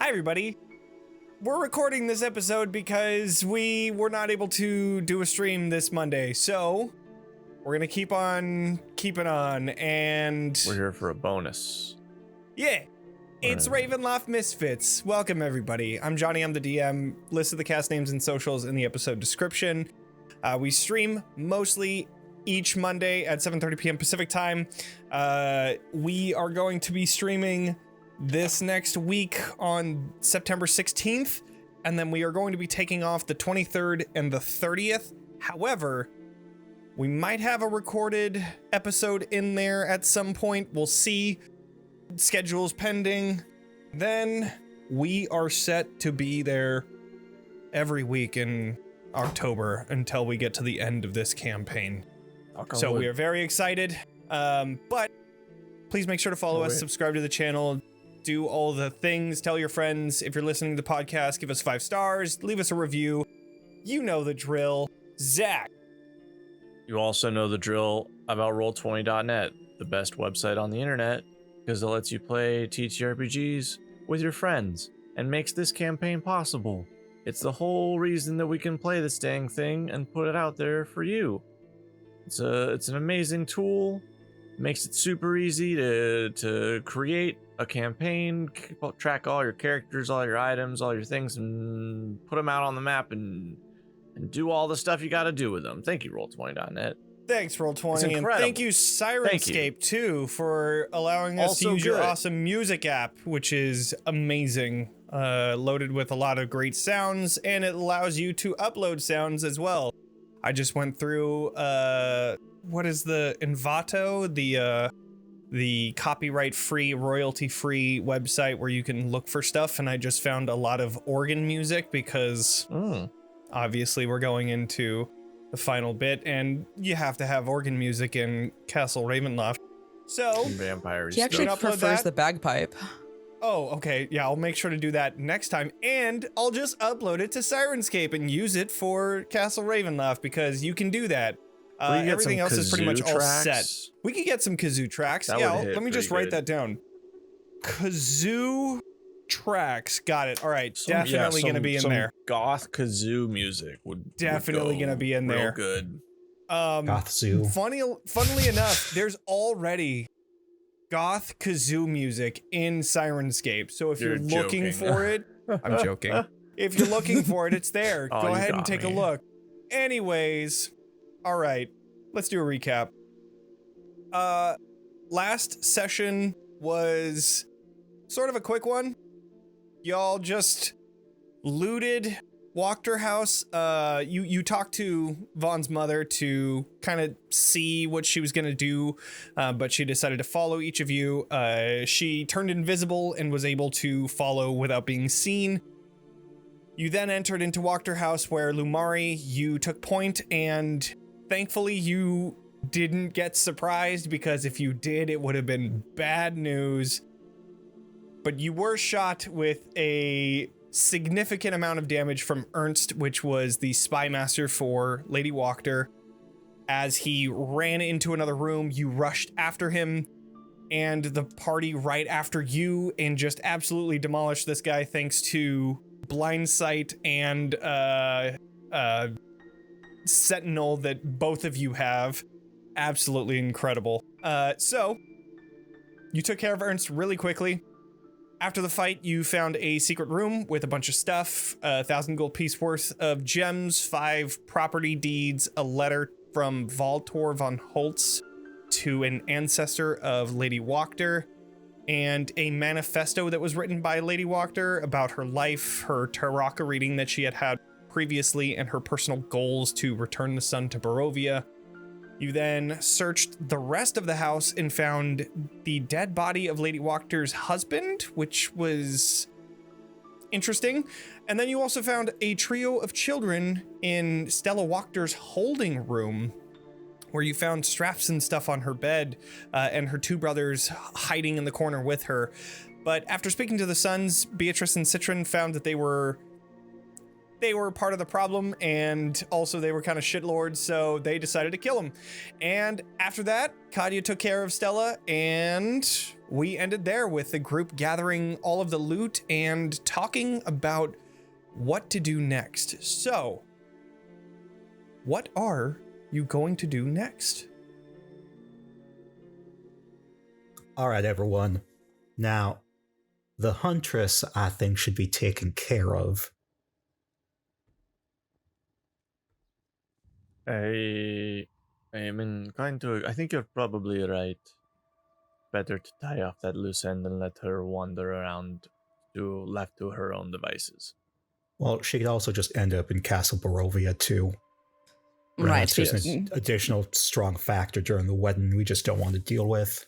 Hi, everybody. We're recording this episode because we were not able to do a stream this Monday, so we're gonna keep on keeping on, and we're here for a bonus. Yeah, it's Ravenloft Misfits. Welcome, everybody. I'm Johnny, I'm the DM. List of the cast names and socials in the episode description. We stream mostly each Monday at 7:30 p.m. Pacific time. We are going to be streaming this next week on September 16th, and then we are going to be taking off the 23rd and the 30th. However, we might have a recorded episode in there at some point. We'll see. Schedules pending. Then we are set to be there every week in October until we get to the end of this campaign. So we are very excited. But please make sure to follow us, subscribe to the channel, do all the things, tell your friends. If you're listening to the podcast, give us 5 stars, leave us a review. You know the drill. Zack. You also know the drill about Roll20.net, the best website on the internet, because it lets you play TTRPGs with your friends and makes this campaign possible. It's the whole reason that we can play this dang thing and put it out there for you. It's an amazing tool. Makes it super easy to create a campaign, track all your characters, all your items, all your things, and put them out on the map and do all the stuff you got to do with them. Thank you, Roll20.net. Thanks, Roll20, and thank you, Sirenscape, too, for allowing us to use your awesome music app, which is amazing. Loaded with a lot of great sounds, and it allows you to upload sounds as well. I just went through, what is the Envato, the copyright-free, royalty-free website where you can look for stuff, and I just found a lot of organ music because obviously we're going into the final bit, and you have to have organ music in Castle Ravenloft. So vampires. He actually prefers the bagpipe. Oh, okay. Yeah, I'll make sure to do that next time, and I'll just upload it to Sirenscape and use it for Castle Ravenloft because you can do that. Everything else is pretty much all set. We could get some kazoo tracks. Yeah, let me just write that down. Kazoo tracks. Got it. All right. Definitely going to be in there. Goth kazoo music would definitely going to be in there. Real good. Goth zoo. Funnily enough, there's already goth kazoo music in Sirenscape. So if you're looking for it, I'm joking. If you're looking for it, it's there. Go ahead and take a look. Anyways, all right, let's do a recap. Last session was sort of a quick one. Y'all just looted, walked her house. You talked to Vaughn's mother to kind of see what she was gonna do, but she decided to follow each of you. She turned invisible and was able to follow without being seen. You then entered into Wachter House where Lumaria, you took point, and thankfully you didn't get surprised, because if you did, it would have been bad news. But you were shot with a significant amount of damage from Ernst, which was the spy master for Lady Wachter. As he ran into another room, you rushed after him and the party right after you and just absolutely demolished this guy thanks to blind sight and sentinel that both of you have. Absolutely incredible. So you took care of Ernst really quickly. After the fight, you found a secret room with a bunch of stuff, 1,000 gold piece worth of gems, 5 property deeds, a letter from Valtor von Holtz to an ancestor of Lady Wachter, and a manifesto that was written by Lady Wachter about her life, her Taraka reading that she had had previously, and her personal goals to return the sun to Barovia. You then searched the rest of the house and found the dead body of Lady Wachter's husband, which was interesting. And then you also found a trio of children in Stella Wachter's holding room, where you found straps and stuff on her bed, and her 2 brothers hiding in the corner with her. But after speaking to the sons, Beatrice and Citron found that they were part of the problem, and also they were kind of shitlords, so they decided to kill him. And after that, Katya took care of Stella, and we ended there with the group gathering all of the loot and talking about what to do next. So, what are you going to do next? All right, everyone. Now, the Huntress, I think, should be taken care of. I am inclined to. I think you're probably right. Better to tie off that loose end and let her wander around, left to her own devices. Well, she could also just end up in Castle Barovia, too. Right. That's just an additional strong factor during the wedding we just don't want to deal with.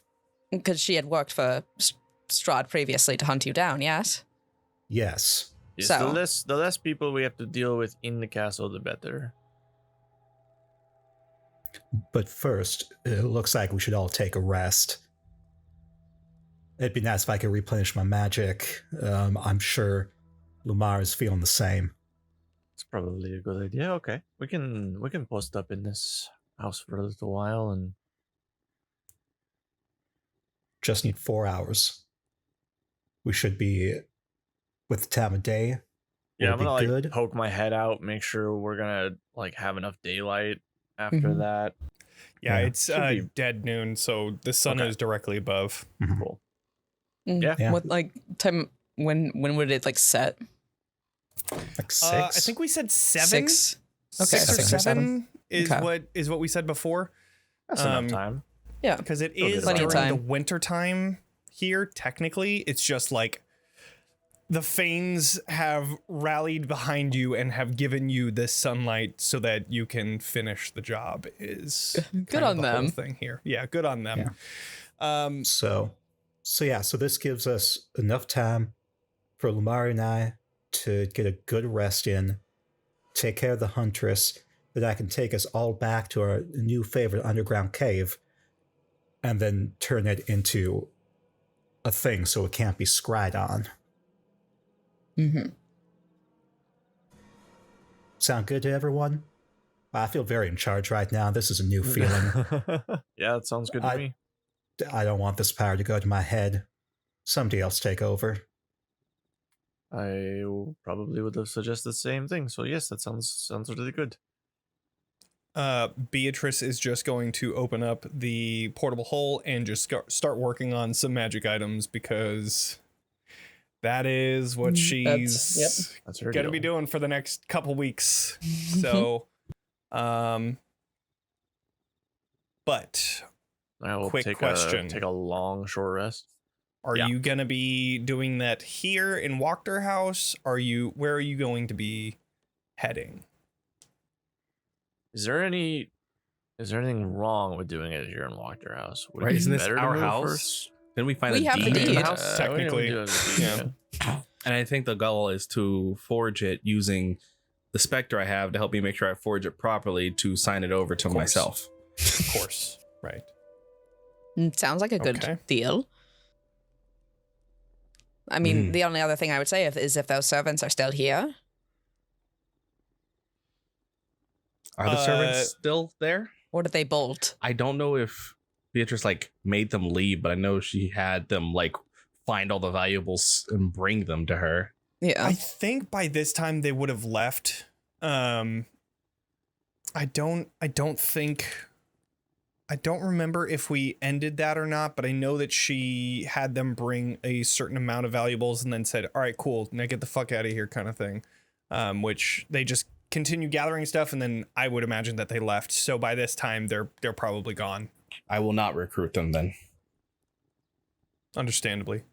Because she had worked for Strahd previously to hunt you down, yes? Yes. Yes, So- the less people we have to deal with in the castle, the better. But first, it looks like we should all take a rest. It'd be nice if I could replenish my magic. I'm sure Lumaria's feeling the same. It's probably a good idea. Okay, we can post up in this house for a little while and Just need 4 hours. We should be, with the time of day, yeah, we'll I'm be gonna good. poke my head out, make sure we're gonna have enough daylight after Mhm. that. Yeah, Yeah. it's Should be- dead noon, so the sun Okay. is directly above. Cool. Mm. Yeah. What, time, when would it, set? Like 6? I think we said 7. 6? Okay. 6 or 6 or 7 is Okay. what we said before. That's enough time. Yeah. Because it Still is good Plenty of during the time. winter time here, technically. It's just like the Fanes have rallied behind you and have given you this sunlight so that you can finish the job is Good kind of on the whole them. thing here. Yeah, good on them. So this gives us enough time for Lumaria and I to get a good rest in, take care of the Huntress, that I can take us all back to our new favorite underground cave, and then turn it into a thing so it can't be scryed on. Mm-hmm. Sound good to everyone? I feel very in charge right now. This is a new feeling. Yeah, that sounds good to me. I don't want this power to go to my head. Somebody else take over. I probably would have suggested the same thing. So yes, that sounds really good. Beatrice is just going to open up the portable hole and just start working on some magic items because that is what she's That's her gonna deal. be doing for the next couple weeks. So, but I will quick take question. take a long short rest. are Yeah. you gonna be doing that here in Wachter House? Where are you going to be heading? Is there anything wrong with doing it here in Wachter House? Would it Right, be isn't this better to our move house? first? Then we find We a have the deed in deed. the house. Technically, we do have the deed, And I think the goal is to forge it using the Spectre I have to help me make sure I forge it properly to sign it over to Of course. myself. Of course, right. Sounds like a good Okay. deal. I mean, Mm. the only other thing I would say is if those servants are still here. Are the servants still there? Or did they bolt? I don't know if Beatrice made them leave, but I know she had them find all the valuables and bring them to her. Yeah. I think by this time they would have left. I don't remember if we ended that or not, but I know that she had them bring a certain amount of valuables and then said, all right, cool, now get the fuck out of here kind of thing. Which they just continue gathering stuff, and then I would imagine that they left. So by this time they're probably gone. I will not recruit them then. Understandably.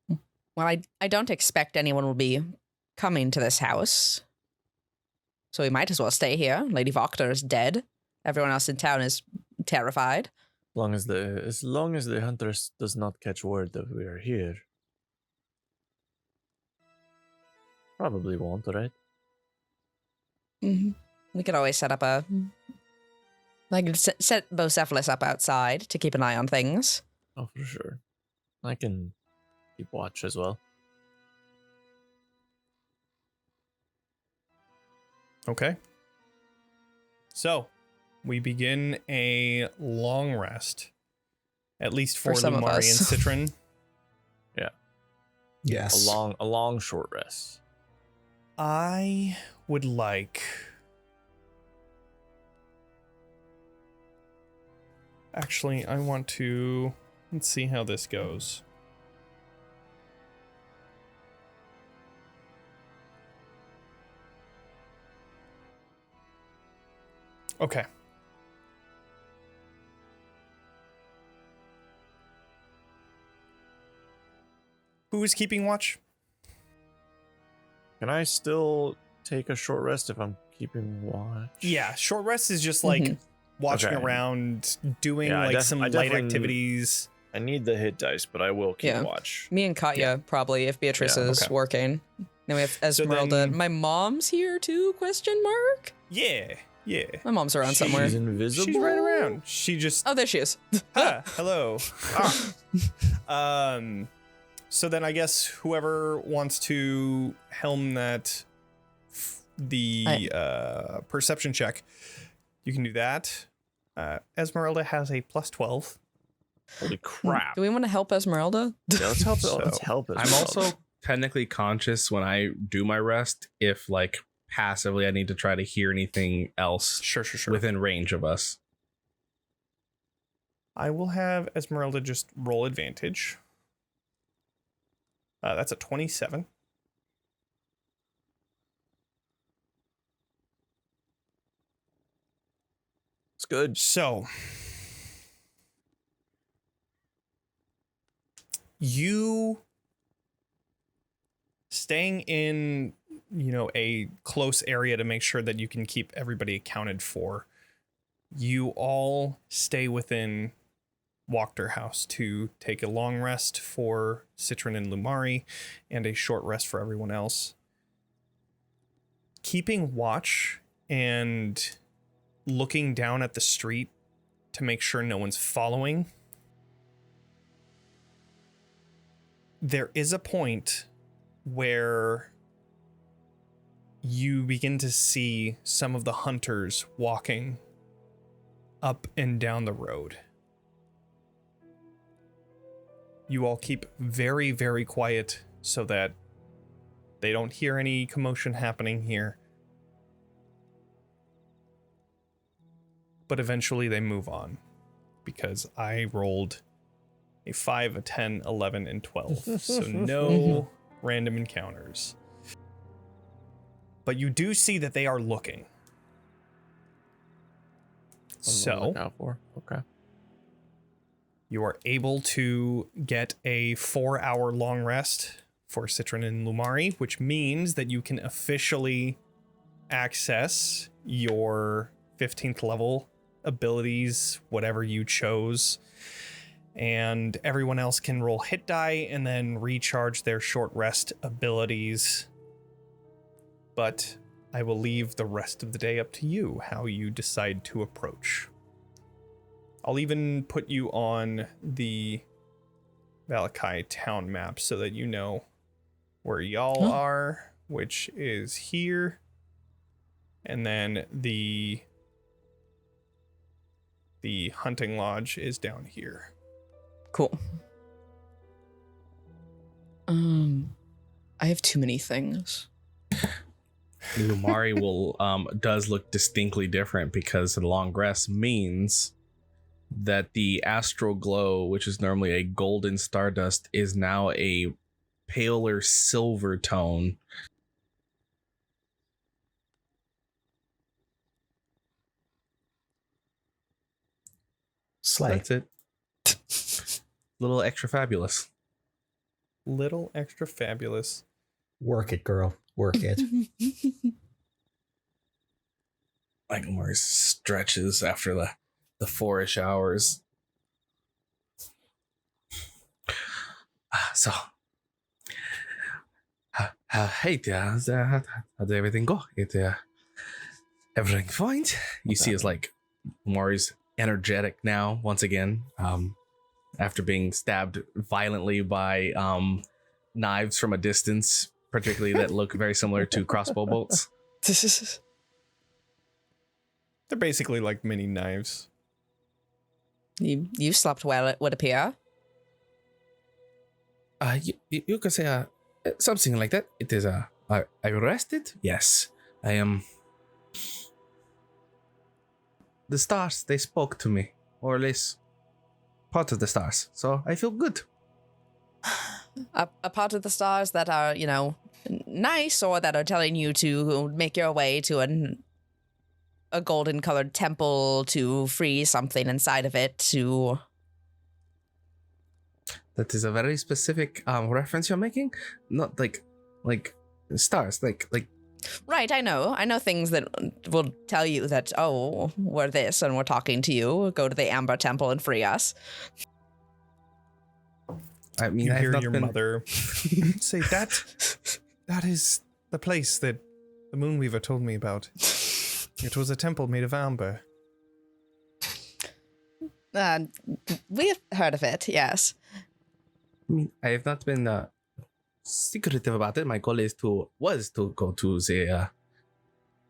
Well, I don't expect anyone will be coming to this house. So we might as well stay here. Lady Wachter is dead. Everyone else in town is terrified. As long as the Huntress does not catch word that we are here. Probably won't, right? Mm-hmm. We could always set up set Bocephalus up outside to keep an eye on things. Oh, for sure. I can keep watch as well. Okay. So, we begin a long rest. At least for some of Lumaria us. and Citron. Yes. A long short rest. I would like... Actually, I want to... Let's see how this goes. Okay. Who is keeping watch? Can I still take a short rest if I'm keeping watch? Yeah, short rest is just like watching Okay. around, doing Yeah, I some light definitely- activities. I need the hit dice, but I will keep Yeah. watch. Me and Katya probably if Beatrice Yeah, is okay. working. Then we have So Esmeralda. then- My mom's here too? Question mark. Yeah. My mom's around somewhere. She's invisible. She's right around. She just Oh, there she is. hello. So then I guess whoever wants to helm that perception check, you can do that. Esmeralda has a +12. Holy crap! Do we want to help Esmeralda? Yeah, let's help. So- Let's help us. I'm also technically conscious when I do my rest if like passively I need to try to hear anything else Sure. within range of us. I will have Esmeralda just roll advantage. That's a 27. It's good. So, you staying in, a close area to make sure that you can keep everybody accounted for. You all stay within Wachter House to take a long rest for Citron and Lumari and a short rest for everyone else. Keeping watch and looking down at the street to make sure no one's following. There is a point where you begin to see some of the hunters walking up and down the road. You all keep very, very quiet so that they don't hear any commotion happening here. But eventually they move on because I rolled a 5, a 10, 11, and 12. So no random encounters. But you do see that they are looking. Something to look out for. Okay. You are able to get a 4-hour long rest for Citron and Lumari, which means that you can officially access your 15th level abilities, whatever you chose. And everyone else can roll hit die and then recharge their short rest abilities. But I will leave the rest of the day up to you, how you decide to approach. I'll even put you on the Valakai town map so that you know where y'all are, which is here. And then the hunting lodge is down here. Cool. I have too many things. Lumari does look distinctly different because the long rest means that the astral glow, which is normally a golden stardust, is now a paler silver tone. Slay. That's it. Little extra fabulous. Little extra fabulous. Work it, girl. Work it. Like Lumari stretches after the 4-ish hours. So, hey, how's everything go? Everything fine? You see, it's like Lumari's energetic now once again. After being stabbed violently by knives from a distance, particularly that look very similar to crossbow bolts. They're basically like mini knives. You slept well, it would appear. You could say something like that. It is I rested. Yes, I am. The stars, they spoke to me, or at least part of the stars. So I feel good. A part of the stars that are, nice, or that are telling you to make your way to a golden colored temple to free something inside of it to. That is a very specific reference you're making. Not like stars, like. Right, I know things that will tell you that, oh, we're this and we're talking to you. Go to the Amber Temple and free us. I mean, You I've hear not your been... mother say, that is the place that the Moonweaver told me about. It was a temple made of amber. We've heard of it, yes. I mean, I have not been secretive about it. My goal was to go to the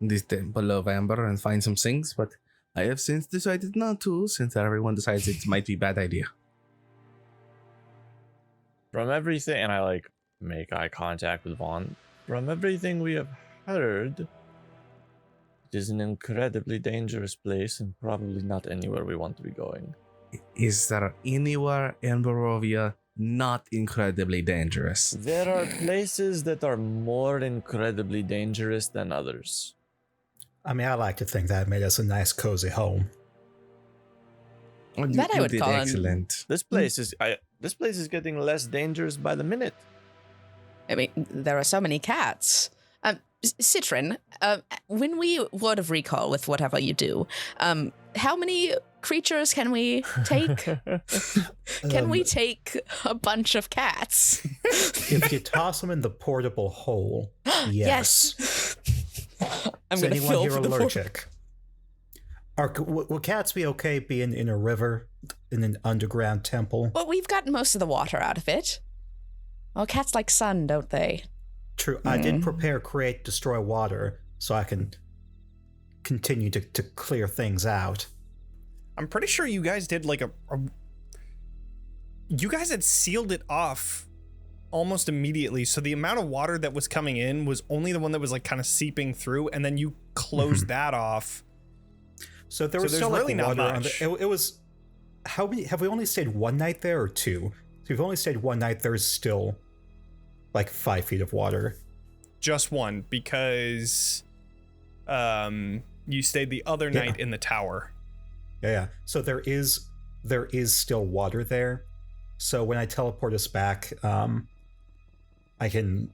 this temple of amber and find some things, but I have since decided not to, since everyone decides it might be a bad idea. From everything, and I make eye contact with Vaughn. From everything we have heard, it is an incredibly dangerous place and probably not anywhere we want to be going. Is there anywhere in Barovia not incredibly dangerous? There are places that are more incredibly dangerous than others. I mean, I like to think that made us a nice, cozy home. Oh, That I would did call excellent. This place is getting less dangerous by the minute. I mean, there are so many cats. Citron, when we word of recall with whatever you do, how many creatures can we take? Can we take a bunch of cats? If you toss them in the portable hole, yes. I'm Is gonna anyone fill here for the allergic? Will cats be okay being in a river, in an underground temple? Well, we've gotten most of the water out of it. Oh, cats like sun, don't they? True. I did prepare create destroy water so I can continue to clear things out. I'm pretty sure you guys did you guys had sealed it off almost immediately, so the amount of water that was coming in was only the one that was kind of seeping through, and then you closed that off. So there was still really not water on much. it was how many have we only stayed one night there or two? So we've only stayed one night. There's still 5 feet of water. Just one, because you stayed the other night in the tower. Yeah. So there is still water there. So when I teleport us back, I can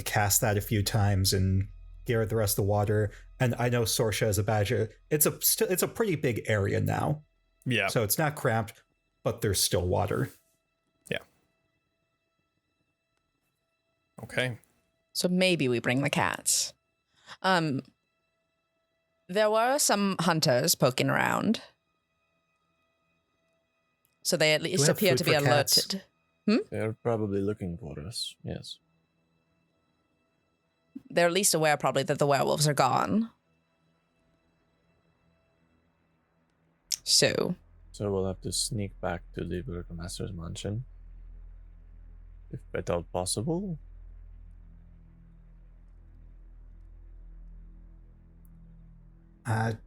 cast that a few times and get the rest of the water. And I know Sorsha is a badger. It's a pretty big area now. Yeah. So it's not cramped, but there's still water. Yeah. Okay. So maybe we bring the cats. There were some hunters poking around. So they at least have appear food to be for cats? alerted. They're probably looking for us. Yes. They're at least aware probably that the werewolves are gone. So we'll have to sneak back to the Burgomaster's mansion, if at all possible. I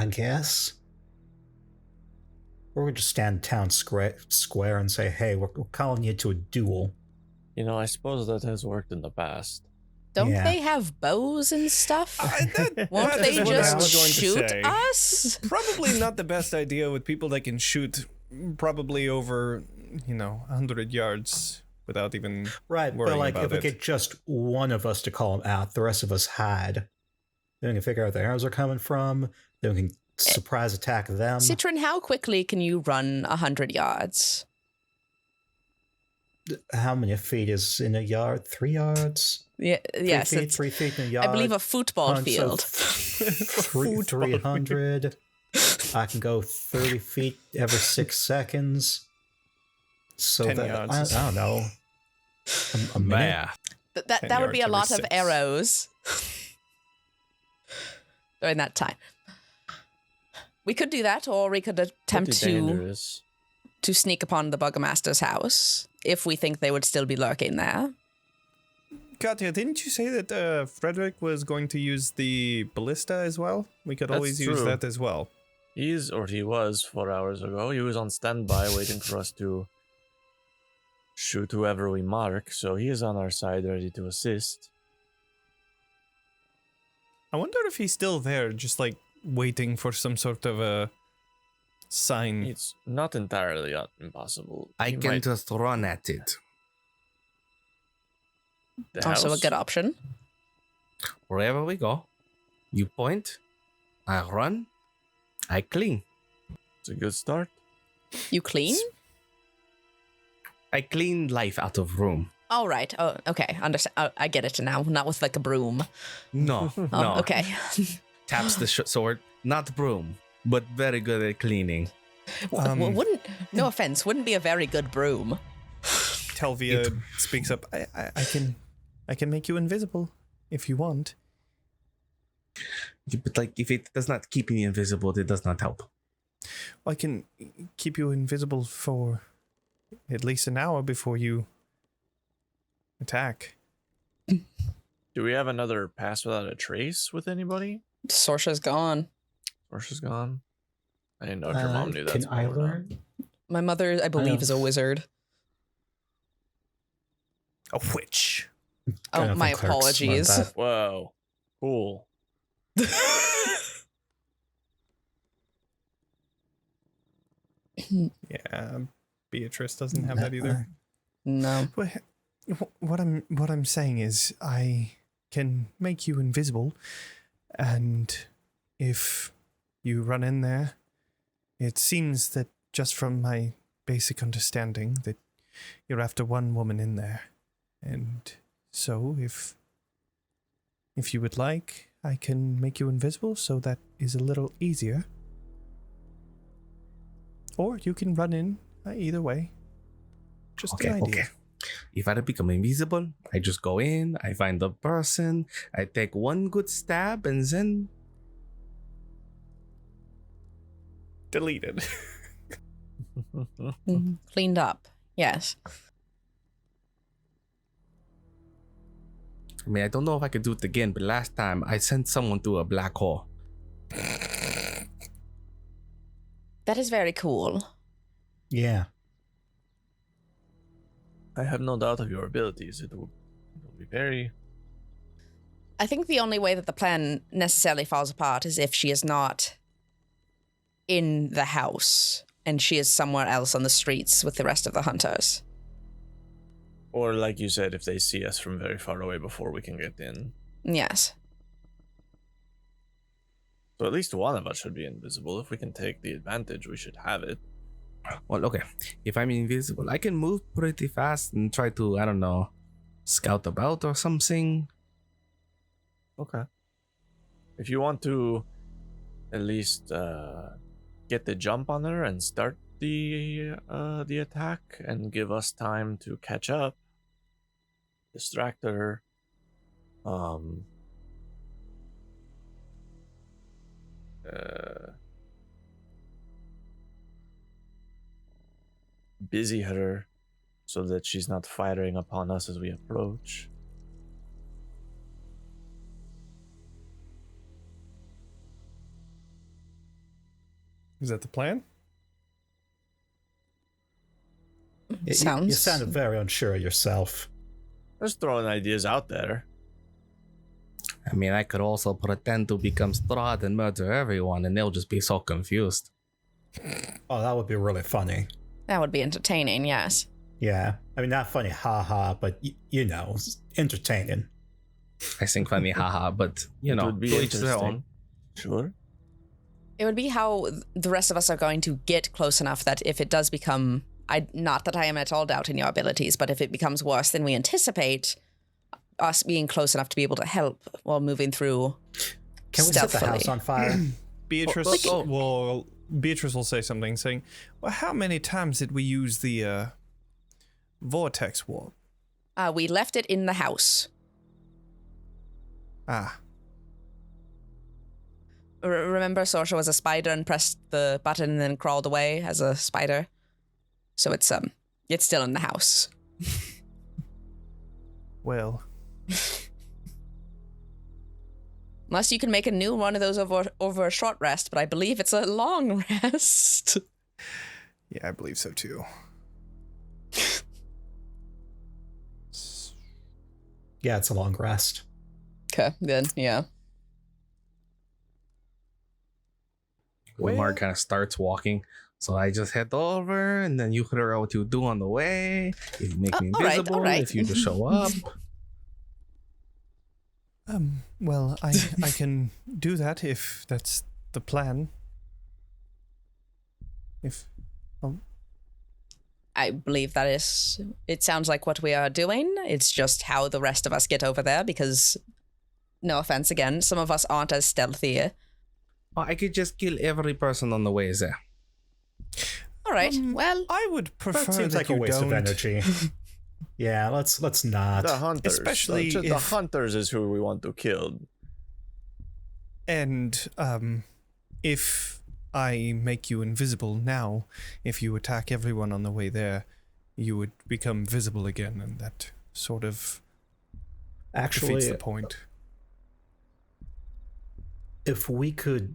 guess. Or we just stand in town square and say, hey, we're calling you to a duel. I suppose that has worked in the past. don't Yeah. they have bows and stuff? Won't that they is what I was just going to shoot say. us? Probably not the best idea with people that can shoot probably over, 100 yards without even Right, but worrying about if we it. get just one of us to call them out, the rest of us hide. Then we can figure out where the arrows are coming from. Then we can surprise attack them. Citron, how quickly can you run 100 yards? How many feet is in a yard? 3 yards? Yeah, yes, 3 feet, it's, 3 feet in a yard. I believe a football So field. 300. I can go 30 feet every 6 seconds. So 10 that yards. I don't know. A minute? Math. That would be a yards lot every of 6. arrows during that time. We could do that, or we could attempt Pretty dangerous. to sneak upon the Burgomaster's house if we think they would still be lurking there. Katya, didn't you say that Frederick was going to use the ballista as well? We could That's always use true. that as well. He was 4 hours ago. He was on standby waiting for us to shoot whoever we mark, so he is on our side ready to assist. I wonder if he's still there, just like waiting for some sort of a sign. It's not entirely impossible. I He can might- just run at it. the Also a house? good option. Wherever we go, you point, I run, I clean. It's a good start. You clean? I clean life out of room. All right. Oh, okay. Understand. Oh, I get it now. Not with like a broom. No, Oh, no. okay. Taps the sword, not broom, but very good at cleaning. Wouldn't? No offense. Wouldn't be a very good broom. Telvia speaks up. I can make you invisible if you want. But like, if it does not keep me invisible, it does not help. I can keep you invisible for at least an hour before you attack. Do we have another pass without a trace with anybody? Sorsha's gone. Sorsha's gone. I didn't know if your mom knew that. Can I learn? My mother, I believe, is a wizard. A witch. Oh, Kind of my the clerks learned apologies. that. Whoa. Cool. Yeah, Beatrice doesn't have that either. No. What I'm saying is I can make you invisible, and if you run in there, it seems that just from my basic understanding that you're after one woman in there. And so if you would like, I can make you invisible so that is a little easier. Or you can run in either way. Just Okay, an idea. okay. If I become invisible, I just go in, I find the person, I take one good stab, and then Deleted. Cleaned up. Yes. I mean, I don't know if I could do it again, but last time I sent someone to a black hole. That is very cool. Yeah. I have no doubt of your abilities. It will be very... I think the only way that the plan necessarily falls apart is if she is not in the house and she is somewhere else on the streets with the rest of the hunters. Or like you said, if they see us from very far away before we can get in. Yes. So at least one of us should be invisible. If we can take the advantage, we should have it. Well, okay. If I'm invisible, I can move pretty fast and try to, I don't know, scout about or something. Okay. If you want to at least get the jump on her and start the attack and give us time to catch up, distract her, busy her so that she's not firing upon us as we approach. Is that the plan? You Sounds. sounded very unsure of yourself. Just throwing ideas out there. I mean, I could also pretend to become Strahd and murder everyone, and they'll just be so confused. Oh, that would be really funny. That would be entertaining, yes. Yeah. I mean, not funny, haha, but you know, entertaining. I think funny, haha, but you It know, would be to each their interesting. own. Sure. It would be how the rest of us are going to get close enough that if it does become, not that I am at all doubting your abilities, but if it becomes worse than we anticipate, us being close enough to be able to help while moving through Can we set the stealthily. house on fire? Beatrice Oh, will say something saying, well, how many times did we use the vortex warp? We left it in the house. Ah, remember Sorsha was a spider and pressed the button and then crawled away as a spider. So it's still in the house. Well, Unless you can make a new one of those over a short rest, but I believe it's a long rest. yeah, I believe so too. Yeah, it's a long rest. Okay, good, yeah. Lumaria kind of starts walking. So I just head over, and then you figure out what you do on the way. You make me invisible all right. if you just show up. Well, I can do that if that's the plan. I believe that is... It sounds like what we are doing. It's just how the rest of us get over there, because, no offense again, some of us aren't as stealthy. Oh, I could just kill every person on the way there. All right, well... I would prefer That seems like a waste of energy. Yeah, let's not. The hunters. Especially the if- hunters is who we want to kill. And if I make you invisible now, if you attack everyone on the way there, you would become visible again, and that sort of Actually, defeats the point. if we could...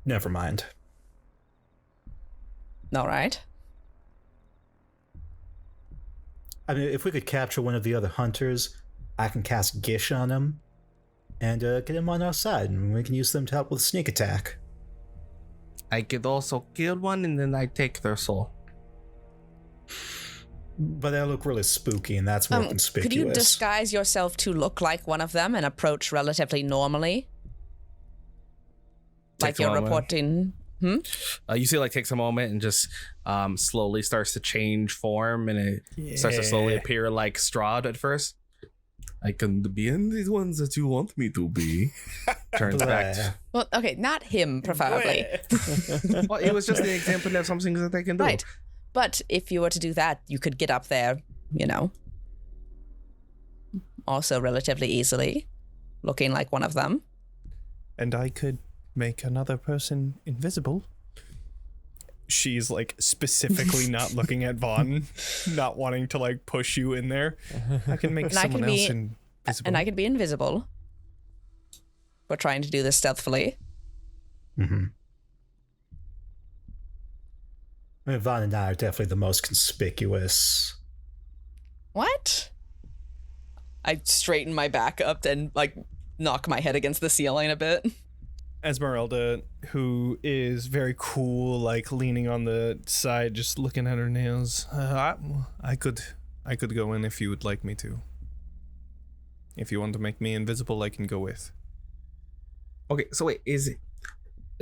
Never mind. All right. I mean, if we could capture one of the other hunters, I can cast Gish on him and get him on our side, and we can use them to help with sneak attack. I could also kill one, and then I take their soul. But they look really spooky, and that's more conspicuous. Could you disguise yourself to look like one of them and approach relatively normally? Like Takes a you're moment. reporting... You see, like, takes a moment and just slowly starts to change form, and it starts to slowly appear like Strahd at first. I can be in these ones that you want me to be. Turns back. Blah. Well, okay, not him, preferably. Well, it was just an example of something that I can do. Right. But if you were to do that, you could get up there, also relatively easily, looking like one of them. And I could make another person invisible. She's like specifically not looking at Vaughn, not wanting to like push you in there. I can make someone else invisible. And I could be invisible. We're trying to do this stealthily. Mm-hmm. I mean, Vaughn and I are definitely the most conspicuous. What? I straighten my back up and like knock my head against the ceiling a bit. Esmeralda, who is very cool, like leaning on the side, just looking at her nails. I could go in if you would like me to. If you want to make me invisible, I can go with. Okay, so wait, is it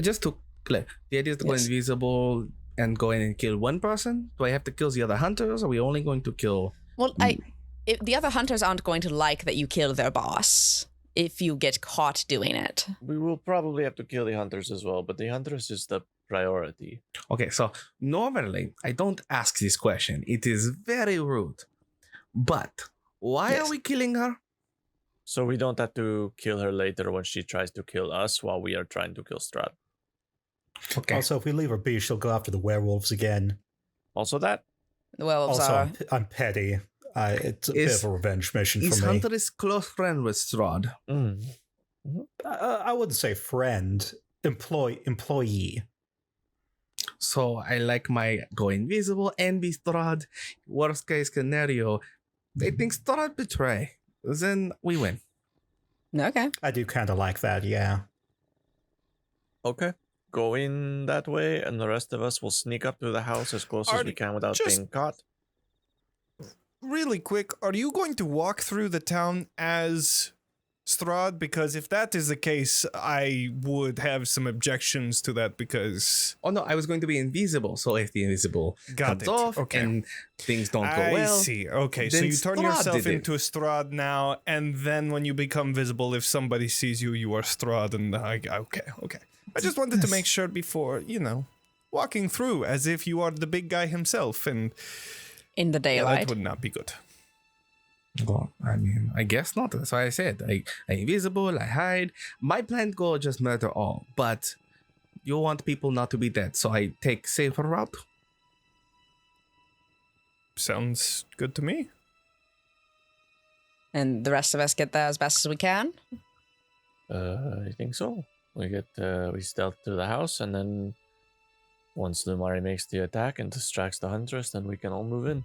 just to clear? The idea is to go Yes. invisible and go in and kill one person? Do I have to kill the other hunters, or are we only going to kill? Well, the other hunters aren't going to like that you kill their boss if you get caught doing it. We will probably have to kill the hunters as well, but the hunters is the priority. Okay, so normally I don't ask this question. It is very rude. But why Yes. are we killing her? So we don't have to kill her later when she tries to kill us while we are trying to kill Strahd. Okay. Also, if we leave her be, she'll go after the werewolves again. Also that? The werewolves Also, are... I'm petty. It's a bit Is- of a revenge mission Is for me. Huntress close friend with Strahd? I wouldn't say friend, employee. So I like my go invisible and be Strahd. Worst case scenario, they think Strahd betray. Then we win. Okay. I do kind of like that, yeah. Okay. Go in that way, and the rest of us will sneak up to the house as close as we Artie, can without just- being caught. Really quick, are you going to walk through the town as Strahd? Because if that is the case, I would have some objections to that because... Oh no, I was going to be invisible. So if the invisible Got comes it. off Okay. and things don't go I well, see. Okay, so then you turn Strahd yourself did it. into a Strahd now, and then when you become visible, if somebody sees you, you are Strahd, and okay. I just wanted to make sure before, walking through as if you are the big guy himself, and In the yeah, daylight. that would not be good. Well, I mean, I guess not. That's why I said I'm invisible. I hide. My plan goal just murder all, but you want people not to be dead, so I take safer route. Sounds good to me. And the rest of us get there as best as we can? I think so. We stealth through the house, and then once Lumaria makes the attack and distracts the Huntress, then we can all move in.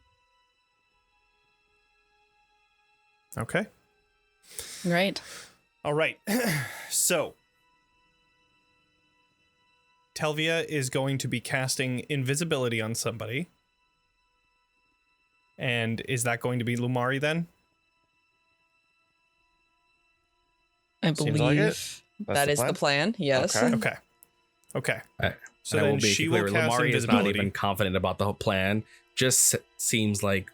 Okay. Right. All right. So, Telvia is going to be casting invisibility on somebody. And is that going to be Lumari then? I Seems believe like it. that is the plan. Yes. Okay. Okay. So I then will be she will clear, cast Lumaria is not invisibility. even confident about the whole plan. Just seems like,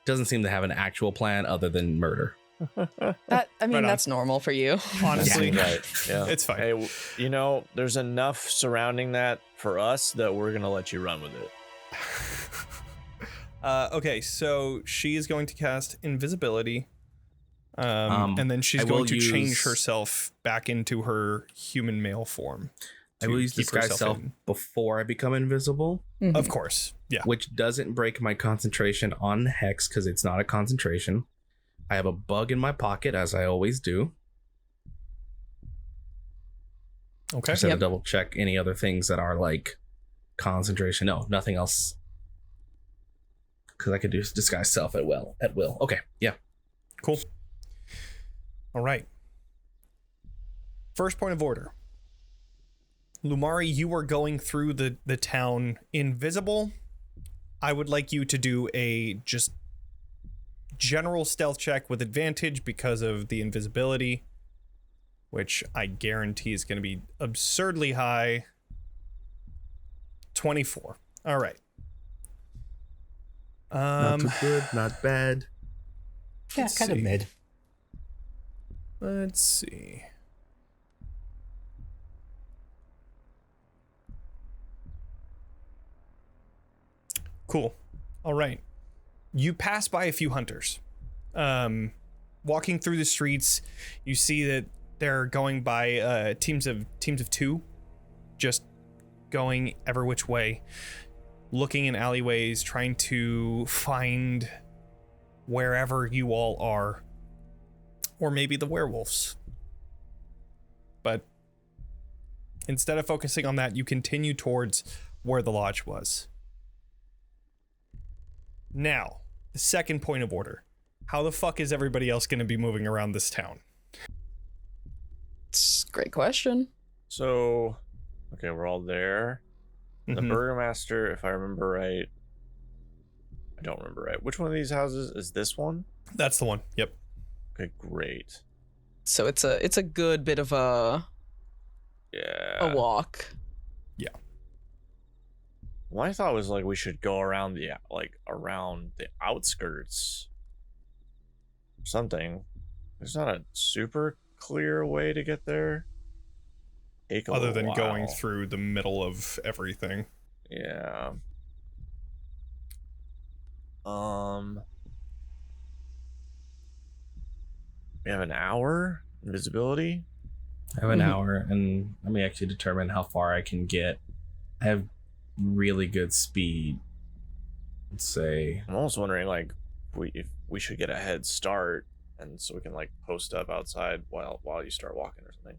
doesn't seem to have an actual plan other than murder. That, I mean, Right on. that's normal for you. Honestly, Right. Yeah. it's fine. Hey, there's enough surrounding that for us that we're gonna let you run with it. Okay, so she is going to cast invisibility. And then she's I going will to change use- herself back into her human male form. I to will use keep disguise herself self hidden. before I become invisible, Of course. Yeah. which doesn't break my concentration on Hex because it's not a concentration. I have a bug in my pocket, as I always do. Okay. Just had to Yep. double check any other things that are like concentration. No, nothing else. Because I could do disguise self at will. Okay, yeah. Cool. All right. First point of order. Lumari, you are going through the town invisible. I would like you to do a just general stealth check with advantage because of the invisibility, which I guarantee is going to be absurdly high. 24. All right. Not too good, not bad. Yeah, Let's kind of see. mid. Let's see. Cool. All right. You pass by a few hunters. Walking through the streets, you see that they're going by teams of two, just going every which way, looking in alleyways, trying to find wherever you all are. Or maybe the werewolves. But instead of focusing on that, you continue towards where the lodge was. Now, the second point of order. How the fuck is everybody else going to be moving around this town? It's a great question. So, okay, we're all there. The Mhm. burgomaster, if I remember right, I don't remember right. Which one of these houses is this one? That's the one. Yep. Okay, great. So it's a good bit of a Yeah. walk. My thought was like we should go around the outskirts. Something. There's not a super clear way to get there. Take a Other little than going while. through the middle of everything. Yeah. We have an hour invisibility. I have an Mhm. hour, and let me actually determine how far I can get. I have really good speed. Let's say I'm almost wondering like if we should get a head start, and so we can like post up outside while you start walking or something.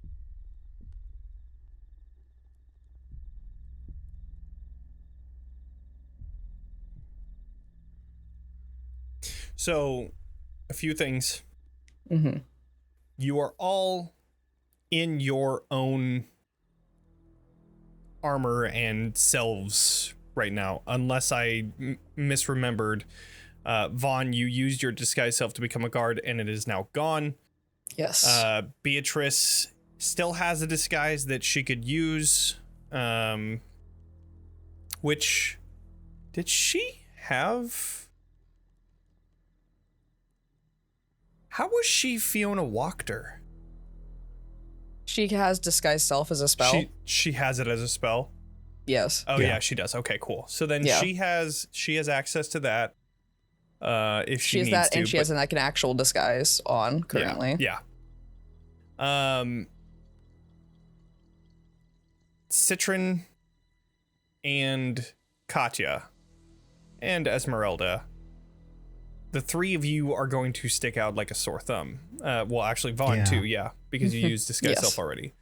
So, a few things. Mm-hmm. You are all in your own armor and selves right now, unless I misremembered. Vaughn, you used your disguise self to become a guard, and it is now gone. Yes. Beatrice still has a disguise that she could use. Which did she have? How was she Fiona Wachter? She has disguise self as a spell. She has it as a spell. Yes. Oh Yeah. yeah, she does. Okay, cool. So then Yeah. she has access to that. if she has needs that, to. and she has like an actual disguise on currently. Yeah. Citron and Katya and Esmeralda, the three of you are going to stick out like a sore thumb. Well, actually, Vaughn too, because you used disguise Yes. self already.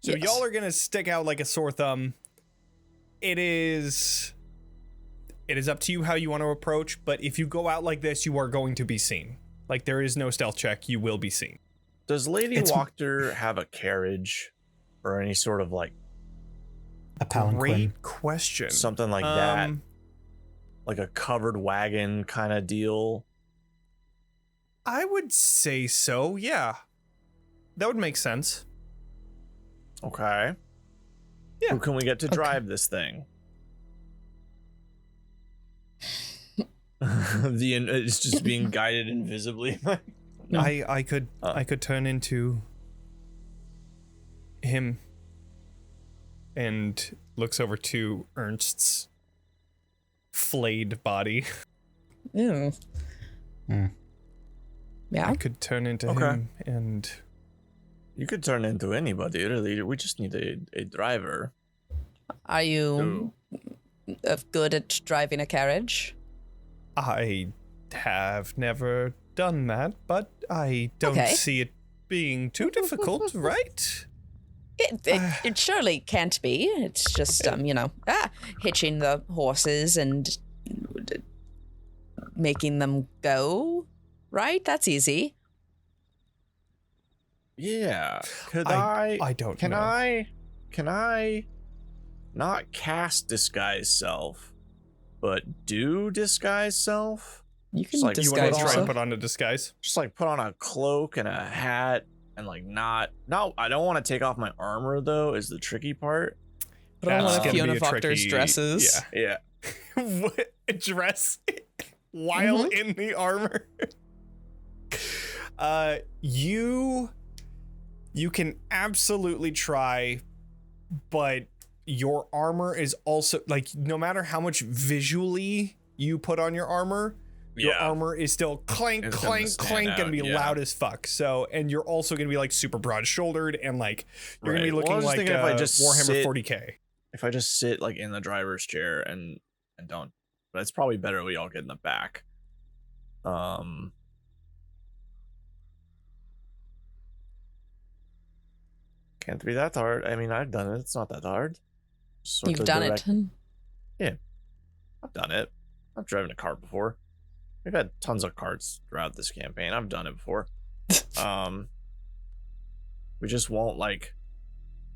So Yes. y'all are gonna stick out like a sore thumb. It is up to you how you want to approach, but if you go out like this, you are going to be seen. Like, there is no stealth check, you will be seen. Does Lady Wachter have a carriage or any sort of like A palanquin. Great question. something like that? Like a covered wagon kind of deal? I would say so, yeah. That would make sense. Okay. Yeah. Who can we get to drive this thing? It's just being guided invisibly. I could turn into him, and looks over to Ernst's flayed body. Ew. Yeah. I could turn into Okay. him, and You could turn into anybody, really. We just need a driver. Are you good at driving a carriage? I have never done that, but I don't Okay. see it being too difficult, right? It surely can't be. It's just hitching the horses and making them go. Right? That's easy. Yeah. Could I don't Can know. Can I not cast disguise self, but do disguise self? You can Just like You want disguise to try yourself. and put on a disguise? Just like put on a cloak and a hat and like not. No, I don't want to take off my armor though. Is the tricky part? Put on That's one of gonna Fiona be a Voctor's tricky- dresses. Yeah. What, a dress while in the armor? You can absolutely try, but your armor is also like, no matter how much visually you put on your armor, your armor is still clank, It's gonna clank, stand clank, gonna out, be yeah. loud as fuck. So, and you're also gonna be like super broad shouldered and like you're gonna be Right. Well, I looking was like thinking if I just Warhammer sit- 40k. If I just sit like in the driver's chair and don't, but it's probably better we all get in the back. Can't be that hard. I mean, I've done it. It's not that hard. Sort You've of done direct- it. I've done it. I've driven a cart before. We've had tons of carts throughout this campaign. I've done it before. We just won't like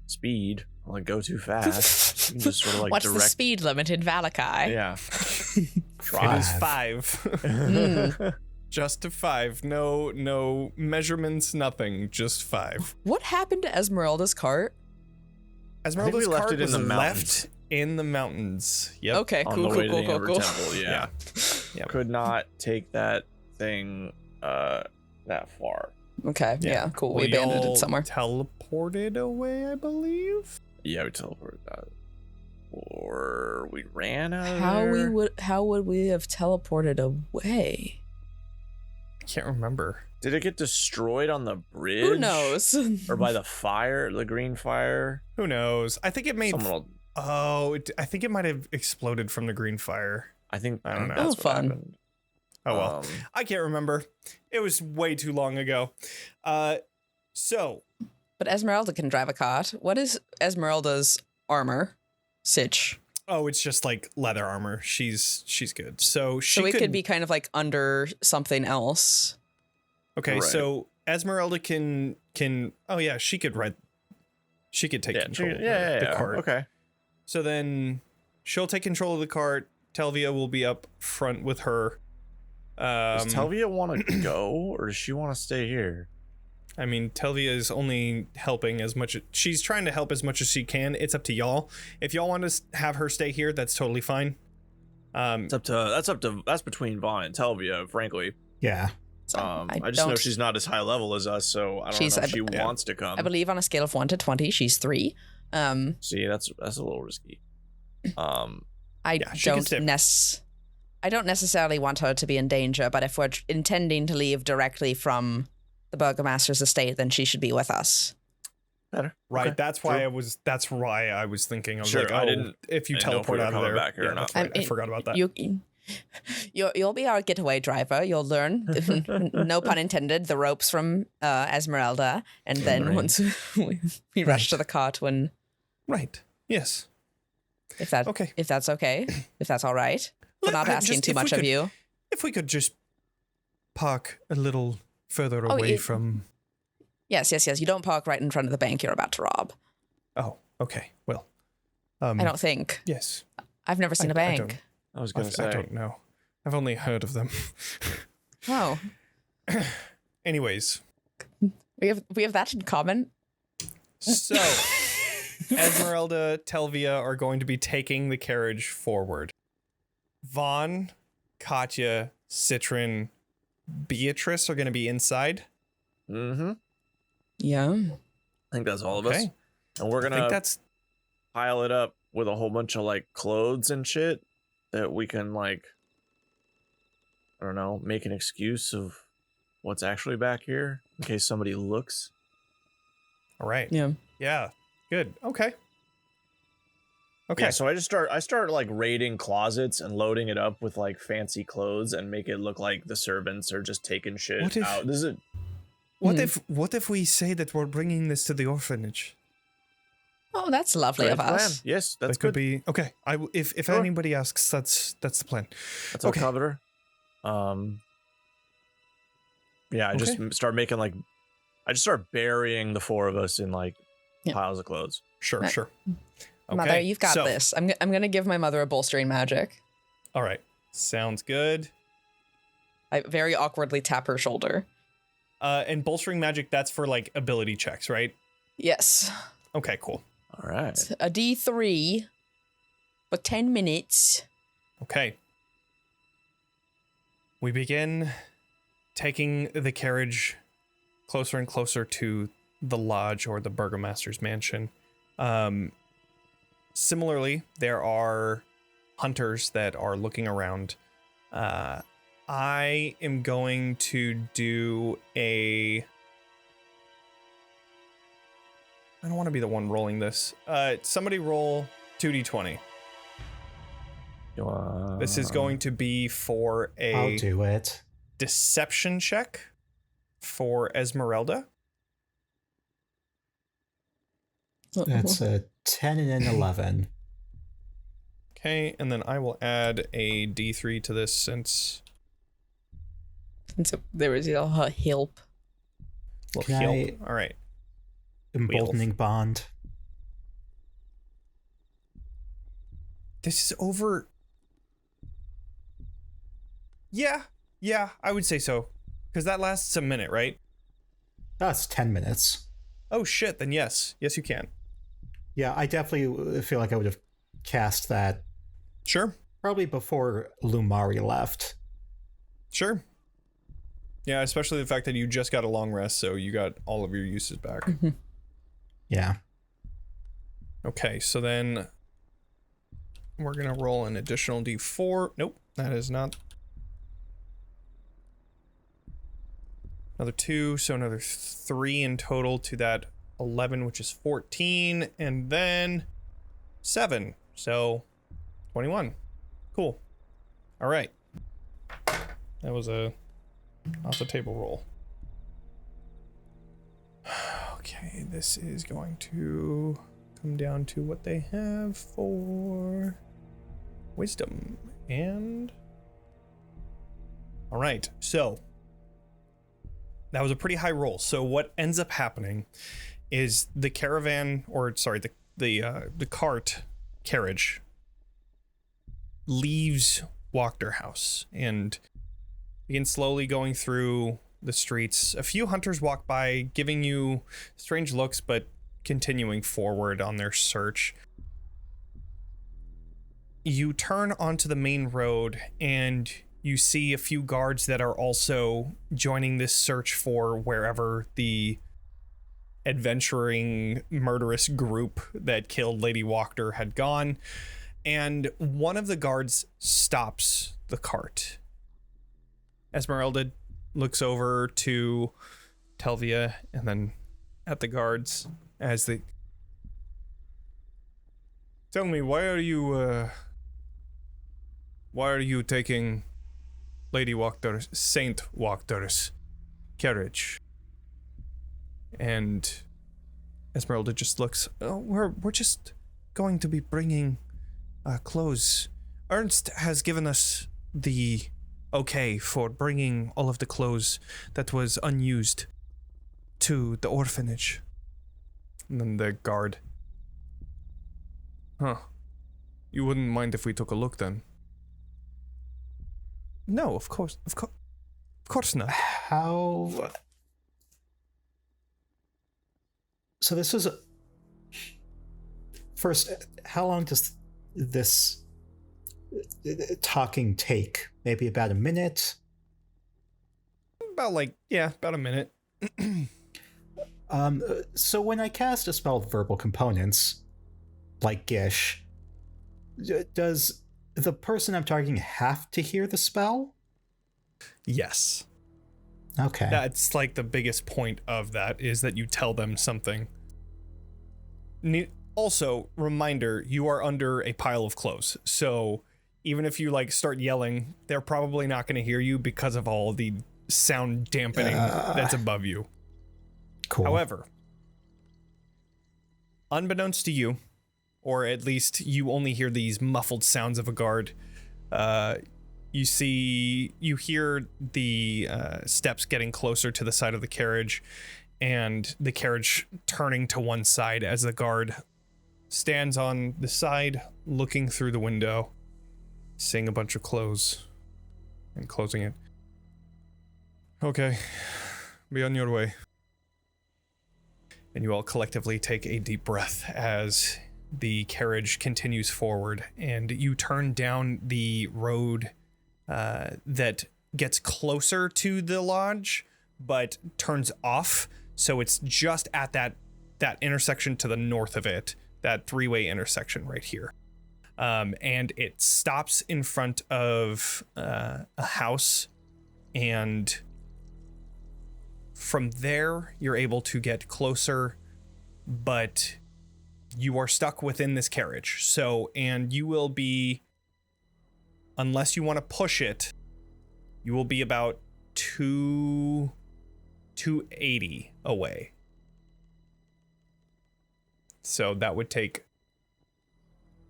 speed or like go too fast. We can just sort of like What's the direct. speed limit in Valakai? Yeah. It is 5. Just to 5. No measurements, nothing. Just 5. What happened to Esmeralda's cart? Esmeralda's left cart it in was the left mountains. in the mountains. Yep. Okay, On cool, the cool, way to cool, the cool, Amber cool. Temple, yeah. Yep. Could not take that thing that far. Okay, yeah, cool. We We abandoned all it somewhere. teleported away, I believe. Yeah, we teleported that. Or we ran out of How there. how would we have teleported away? I can't remember. Did it get destroyed on the bridge? Who knows? Or by the fire, the green fire? Who knows? I think it made. Someone will, I think it might have exploded from the green fire. I don't know. know. Oh, That's what fun. happened. Oh well. I can't remember. It was way too long ago. So But Esmeralda can drive a cart. What is Esmeralda's armor? Sitch. oh, it's just like leather armor. She's good. So she So it could be kind of like under something else. okay. Right. So Esmeralda can. Oh yeah, she could ride. She could take control of the cart. Okay. So then she'll take control of the cart. Telvia will be up front with her. Does Telvia want to go, or does she want to stay here? I mean, Telvia is only helping as much. She's trying to help as much as she can. It's up to y'all. If y'all want to have her stay here, that's totally fine. That's between Vaughn and Telvia, frankly. Yeah. So I just know she's not as high level as us, so I don't know if she wants to come. I believe on a scale of 1 to 20, she's 3. See, that's a little risky. I Yeah, she can don't stay. I don't necessarily want her to be in danger, but if we're intending to leave directly from the Burgomaster's estate, then she should be with us. Better. Right. Okay. That's why I was thinking. I was Sure, like, I didn't- if you I didn't know if we teleport were out of coming there. back here or not. That's right. I forgot about that. You'll be our getaway driver. You'll learn, no pun intended, the ropes from Esmeralda, and then once we rush to the cart when. Right. Yes. If that's okay, if that's all right. We're not asking too much of you. If we could just park a little further away from. Yes. You don't park right in front of the bank you're about to rob. Oh, okay. Well, I don't think. Yes. I've never seen a bank. I was going to say. I don't know. I've only heard of them. Oh. Anyways. We have that in common. So, Esmeralda, Telvia are going to be taking the carriage forward. Vaughn, Katya, Citron, Beatrice are going to be inside. Mm-hmm. Yeah. I think that's all of us. And we're going to pile it up with a whole bunch of like clothes and shit that we can like, I don't know, make an excuse of what's actually back here in case somebody looks. All right. Yeah. Good. Okay. Yeah, so I start like raiding closets and loading it up with like fancy clothes and make it look like the servants are just taking shit out. This is What if we say that we're bringing this to the orphanage? Oh, that's lovely of us. Yes, that's that could be okay. If anybody asks, that's the plan. That's okay. Cover. Yeah, I just start making like, I just start burying the four of us in like piles of clothes. Sure. Okay. Mother, you've got this. I'm gonna give my mother a bolstering magic. All right, sounds good. I very awkwardly tap her shoulder. And bolstering magic, that's for like ability checks, right? Yes. Okay, cool. All right. It's a D3 for 10 minutes. Okay. We begin taking the carriage closer and closer to the lodge or the burgomaster's mansion. Similarly, there are hunters that are looking around. I am going to do I don't want to be the one rolling this. Somebody roll 2d20. This is going to be for I'll do it. Deception check for Esmeralda. That's a 10 and an 11. Okay, and then I will add a d3 to this since there is a help. All right. Emboldening bond. This is over. Yeah, I would say so. Because that lasts a minute, right? That's 10 minutes. Oh shit, then yes. Yes, you can. Yeah, I definitely feel like I would have cast that. Sure. Probably before Lumaria left. Sure. Yeah, especially the fact that you just got a long rest, so you got all of your uses back. Mm-hmm. Yeah. Okay, so then we're going to roll an additional d4. Nope, that is not. Another 2, so another 3 in total to that 11, which is 14, and then 7, so 21. Cool. All right. That was a off the table roll. Okay, this is going to come down to what they have for wisdom and all right, so that was a pretty high roll. So what ends up happening is the caravan, or sorry, the cart carriage leaves Wachter House and begins slowly going through the streets. A few hunters walk by, giving you strange looks, but continuing forward on their search. You turn onto the main road and you see a few guards that are also joining this search for wherever the adventuring murderous group that killed Lady Wachter had gone. and one of the guards stops the cart. Esmeralda looks over to Telvia and then at the guards as they... Tell me, why are you taking Lady Wachtter's, Saint Wachtter's carriage? And Esmeralda just looks, oh, we're just going to be bringing clothes. Ernst has given us the okay for bringing all of the clothes that was unused to the orphanage. And then the guard. Huh. You wouldn't mind if we took a look then? No, of course not. How... So this is... First, how long does this talking take? Maybe about a minute? About a minute. So when I cast a spell with verbal components, like Gish, does the person I'm targeting have to hear the spell? Yes. Okay. That's like the biggest point of that, is that you tell them something. Also, reminder, you are under a pile of clothes. So even if you like start yelling, they're probably not going to hear you because of all the sound dampening that's above you. Cool. However, unbeknownst to you, or at least you only hear these muffled sounds of a guard, you hear the steps getting closer to the side of the carriage, and the carriage turning to one side as the guard stands on the side looking through the window, seeing a bunch of clothes and closing it. Okay, be on your way. And you all collectively take a deep breath as the carriage continues forward, and you turn down the road that gets closer to the lodge, but turns off, so it's just at that intersection to the north of it, that three-way intersection right here. And it stops in front of a house, and from there you're able to get closer, but you are stuck within this carriage. So, and you will be, unless you want to push it, you will be about 280 away. So that would take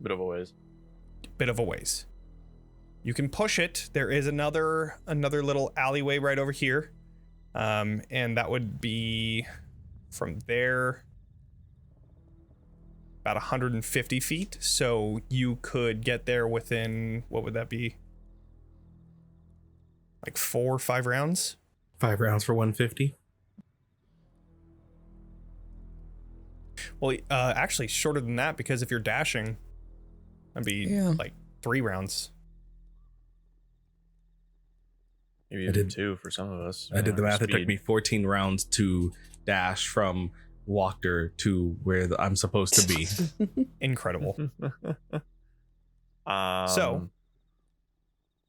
Bit of a ways. You can push it. There is another little alleyway right over here. And that would be from there about 150 feet. So you could get there within, what would that be? Like 4 or 5 rounds? 5 rounds for 150. Well, actually shorter than that, because if you're dashing, that'd be like 3 rounds. Maybe even 2 for some of us. I did the math. Speed. It took me 14 rounds to dash from Wachter to where I'm supposed to be. Incredible. So,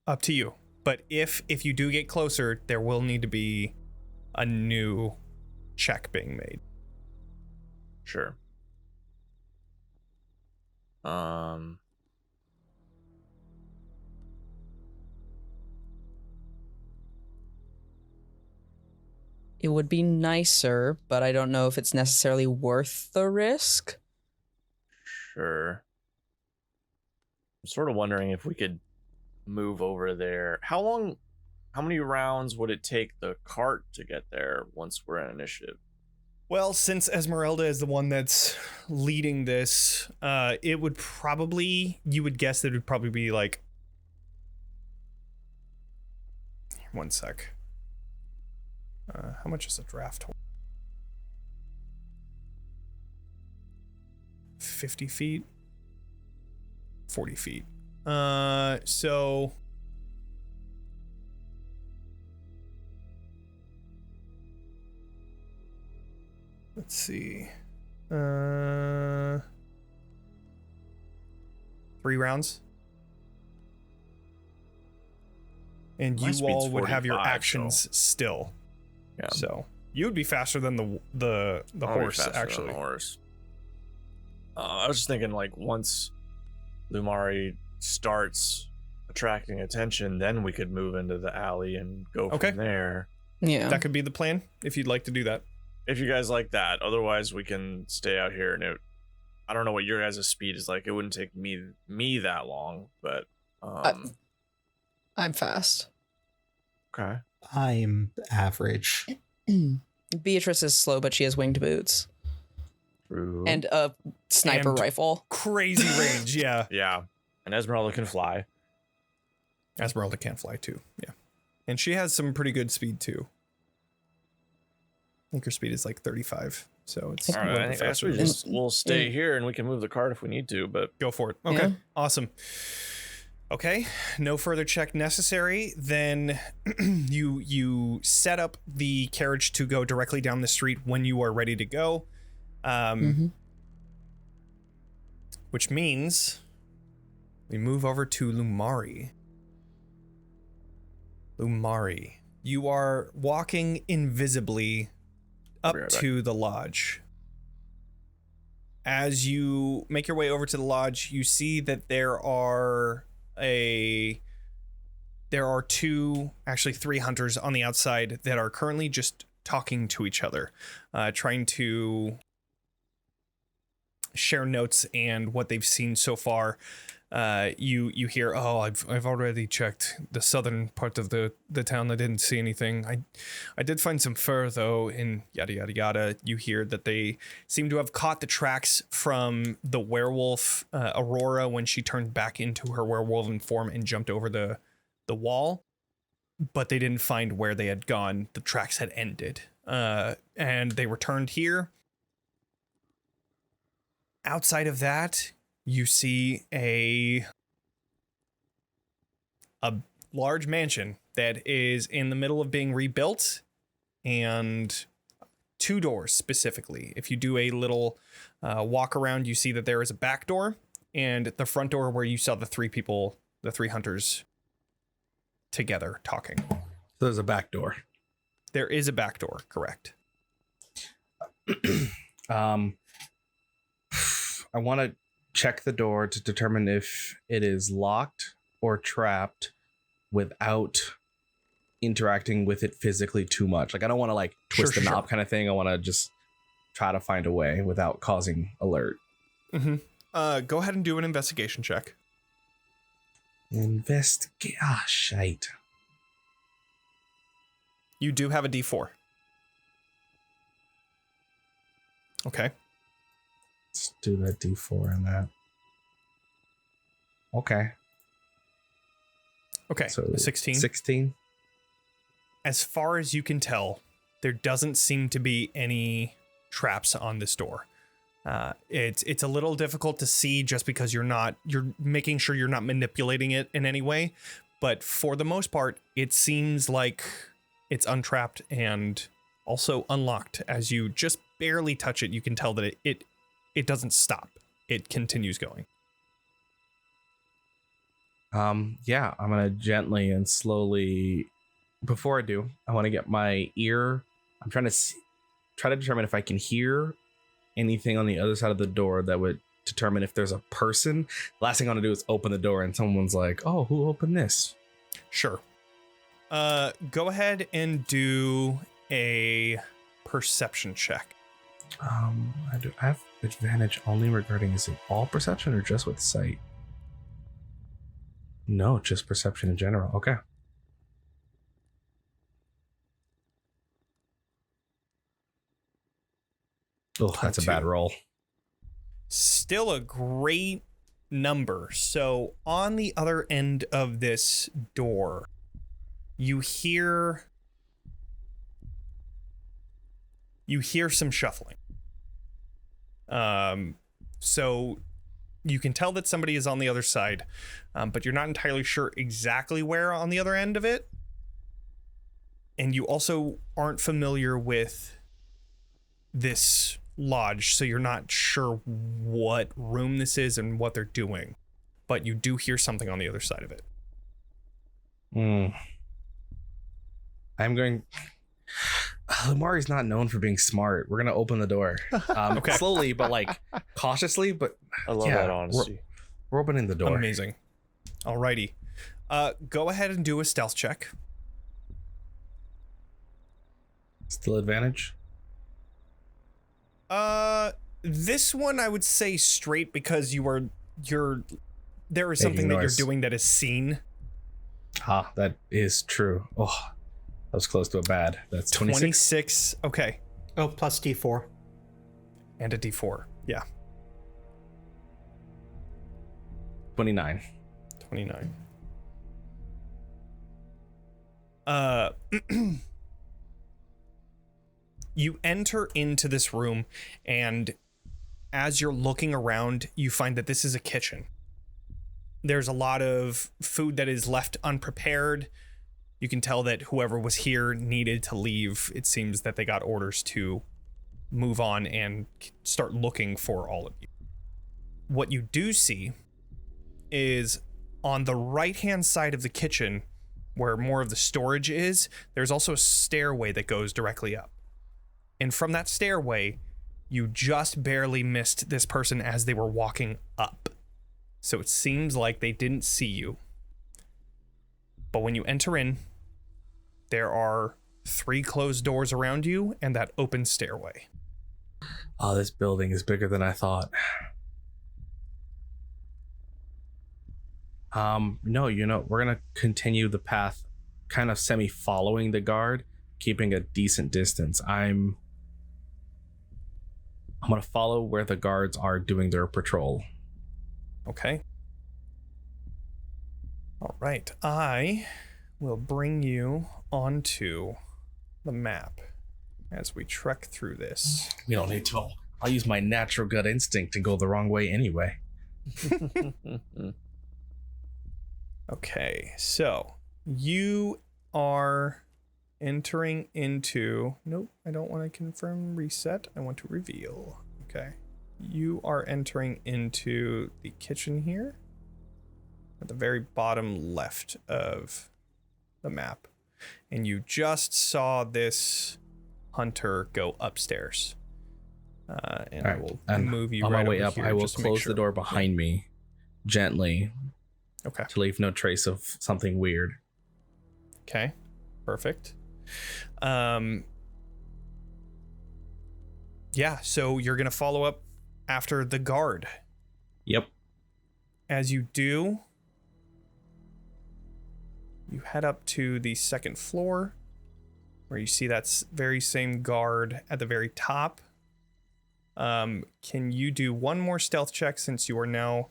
up to you. But if you do get closer, there will need to be a new check being made. Sure. It would be nicer, but I don't know if it's necessarily worth the risk. Sure. I'm sort of wondering if we could move over there. How many rounds would it take the cart to get there once we're in initiative? Well, since Esmeralda is the one that's leading this, it would probably, you would guess that it would probably be like, one sec. How much is a draft? 50 feet? 40 feet. So let's see. 3 rounds. And My you speed's all would have your 45, actions still. Yeah. So you would be faster than the I'll be horse, faster than actually. the horse. I was just thinking, like, once Lumaria starts attracting attention, then we could move into the alley and go from there. Yeah. That could be the plan if you'd like to do that. If you guys like that. Otherwise, we can stay out here. And I don't know what your guys' speed is like. It wouldn't take me that long, but I'm fast. okay. I'm average. Beatrice is slow, but she has winged boots True. and a sniper And- rifle. Crazy range, yeah. Yeah. And Esmeralda can fly. Esmeralda can fly too, yeah. And she has some pretty good speed too. I think her speed is like 35, so it's All a little right. I bit guess faster. we just we'll stay here and we can move the cart if we need to. But Go for it. Okay, Yeah. awesome. Okay, no further check necessary. Then you set up the carriage to go directly down the street when you are ready to go. Which means we move over to Lumaria. Lumaria, you are walking invisibly up I'll be right to the lodge. As you make your way over to the lodge, you see that there are two, actually 3 hunters on the outside that are currently just talking to each other, trying to share notes and what they've seen so far. You hear, oh, I've already checked the southern part of the town. I didn't see anything. I did find some fur though, and yada yada yada. You hear that they seem to have caught the tracks from the werewolf Aurora when she turned back into her werewolven form and jumped over the wall, but they didn't find where they had gone. The tracks had ended, and they returned here. Outside of that, you see a large mansion that is in the middle of being rebuilt, and 2 doors specifically. If you do a little walk around, you see that there is a back door and the front door where you saw the 3 people, the 3 hunters together talking. So there's a back door. There is a back door, correct. I want to check the door to determine if it is locked or trapped without interacting with it physically too much. Like, I don't want to like twist the knob kind of thing. I want to just try to find a way without causing alert. Go ahead and do an investigation check. Investigate. Ah, shite. You do have a D4. Okay. Let's do that D4 and that. Okay. Okay, So a 16. 16. As far as you can tell, there doesn't seem to be any traps on this door. It's a little difficult to see just because you're making sure you're not manipulating it in any way, but for the most part, it seems like it's untrapped and also unlocked. As you just barely touch it, you can tell that it doesn't stop. It continues going. Yeah, I'm gonna gently and slowly. Before I do, I want to get my ear. I'm trying to try to determine if I can hear anything on the other side of the door that would determine if there's a person. Last thing I want to do is open the door and someone's like, "Oh, who opened this?" Sure. Go ahead and do a perception check. I have advantage only regarding, is it all perception or just with sight? No, just perception in general. Okay. Oh, that's a bad roll. Still a great number. So on the other end of this door, you hear some shuffling. So you can tell that somebody is on the other side, but you're not entirely sure exactly where on the other end of it. And you also aren't familiar with this lodge, so you're not sure what room this is and what they're doing. but you do hear something on the other side of it. I'm going. Lumaria's not known for being smart. We're gonna open the door, slowly, but like cautiously. But I love that honesty. We're opening the door. Amazing. Alrighty. Go ahead and do a stealth check. Still advantage. This one I would say straight because there is something that you're doing that is seen. Ah, that is true. Oh, that was close to a bad. That's 26. 26. Okay. Oh, plus D4. And a D4. Yeah. 29. 29. You enter into this room, and as you're looking around, you find that this is a kitchen. There's a lot of food that is left unprepared. You can tell that whoever was here needed to leave. It seems that they got orders to move on and start looking for all of you. What you do see is on the right-hand side of the kitchen, where more of the storage is, there's also a stairway that goes directly up. And from that stairway, you just barely missed this person as they were walking up. So it seems like they didn't see you. But when you enter in, there are 3 closed doors around you and that open stairway. Oh, this building is bigger than I thought. No, we're gonna continue the path, kind of semi-following the guard, keeping a decent distance. I'm gonna follow where the guards are doing their patrol. Okay. All right. I will bring you onto the map as we trek through this. We don't need to. I'll use my natural gut instinct to go the wrong way anyway. Okay, so you are entering into... Nope, I don't want to confirm reset. I want to reveal. Okay. You are entering into the kitchen here at the very bottom left of the map. And you just saw this hunter go upstairs. And I will move you on right my way over up. here I will just to make close sure. the door behind me gently. Okay. To leave no trace of something weird. Okay. Perfect. Yeah, so you're going to follow up after the guard. Yep. As you do, you head up to the 2nd floor where you see that very same guard at the very top. Can you do one more stealth check since you are now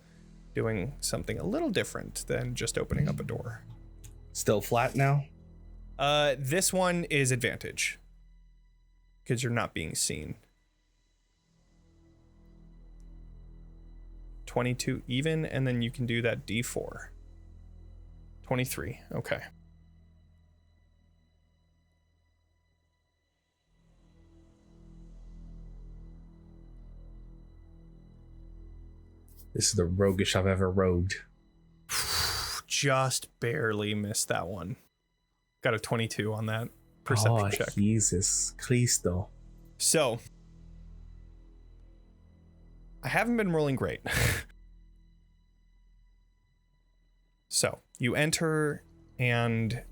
doing something a little different than just opening up a door? Still flat now? This one is advantage because you're not being seen. 22 even, and then you can do that D4. 23. Okay. This is the roguish I've ever rogued. Just barely missed that one. Got a 22 on that perception check. Jesus Cristo. So, I haven't been rolling great. So, you enter, and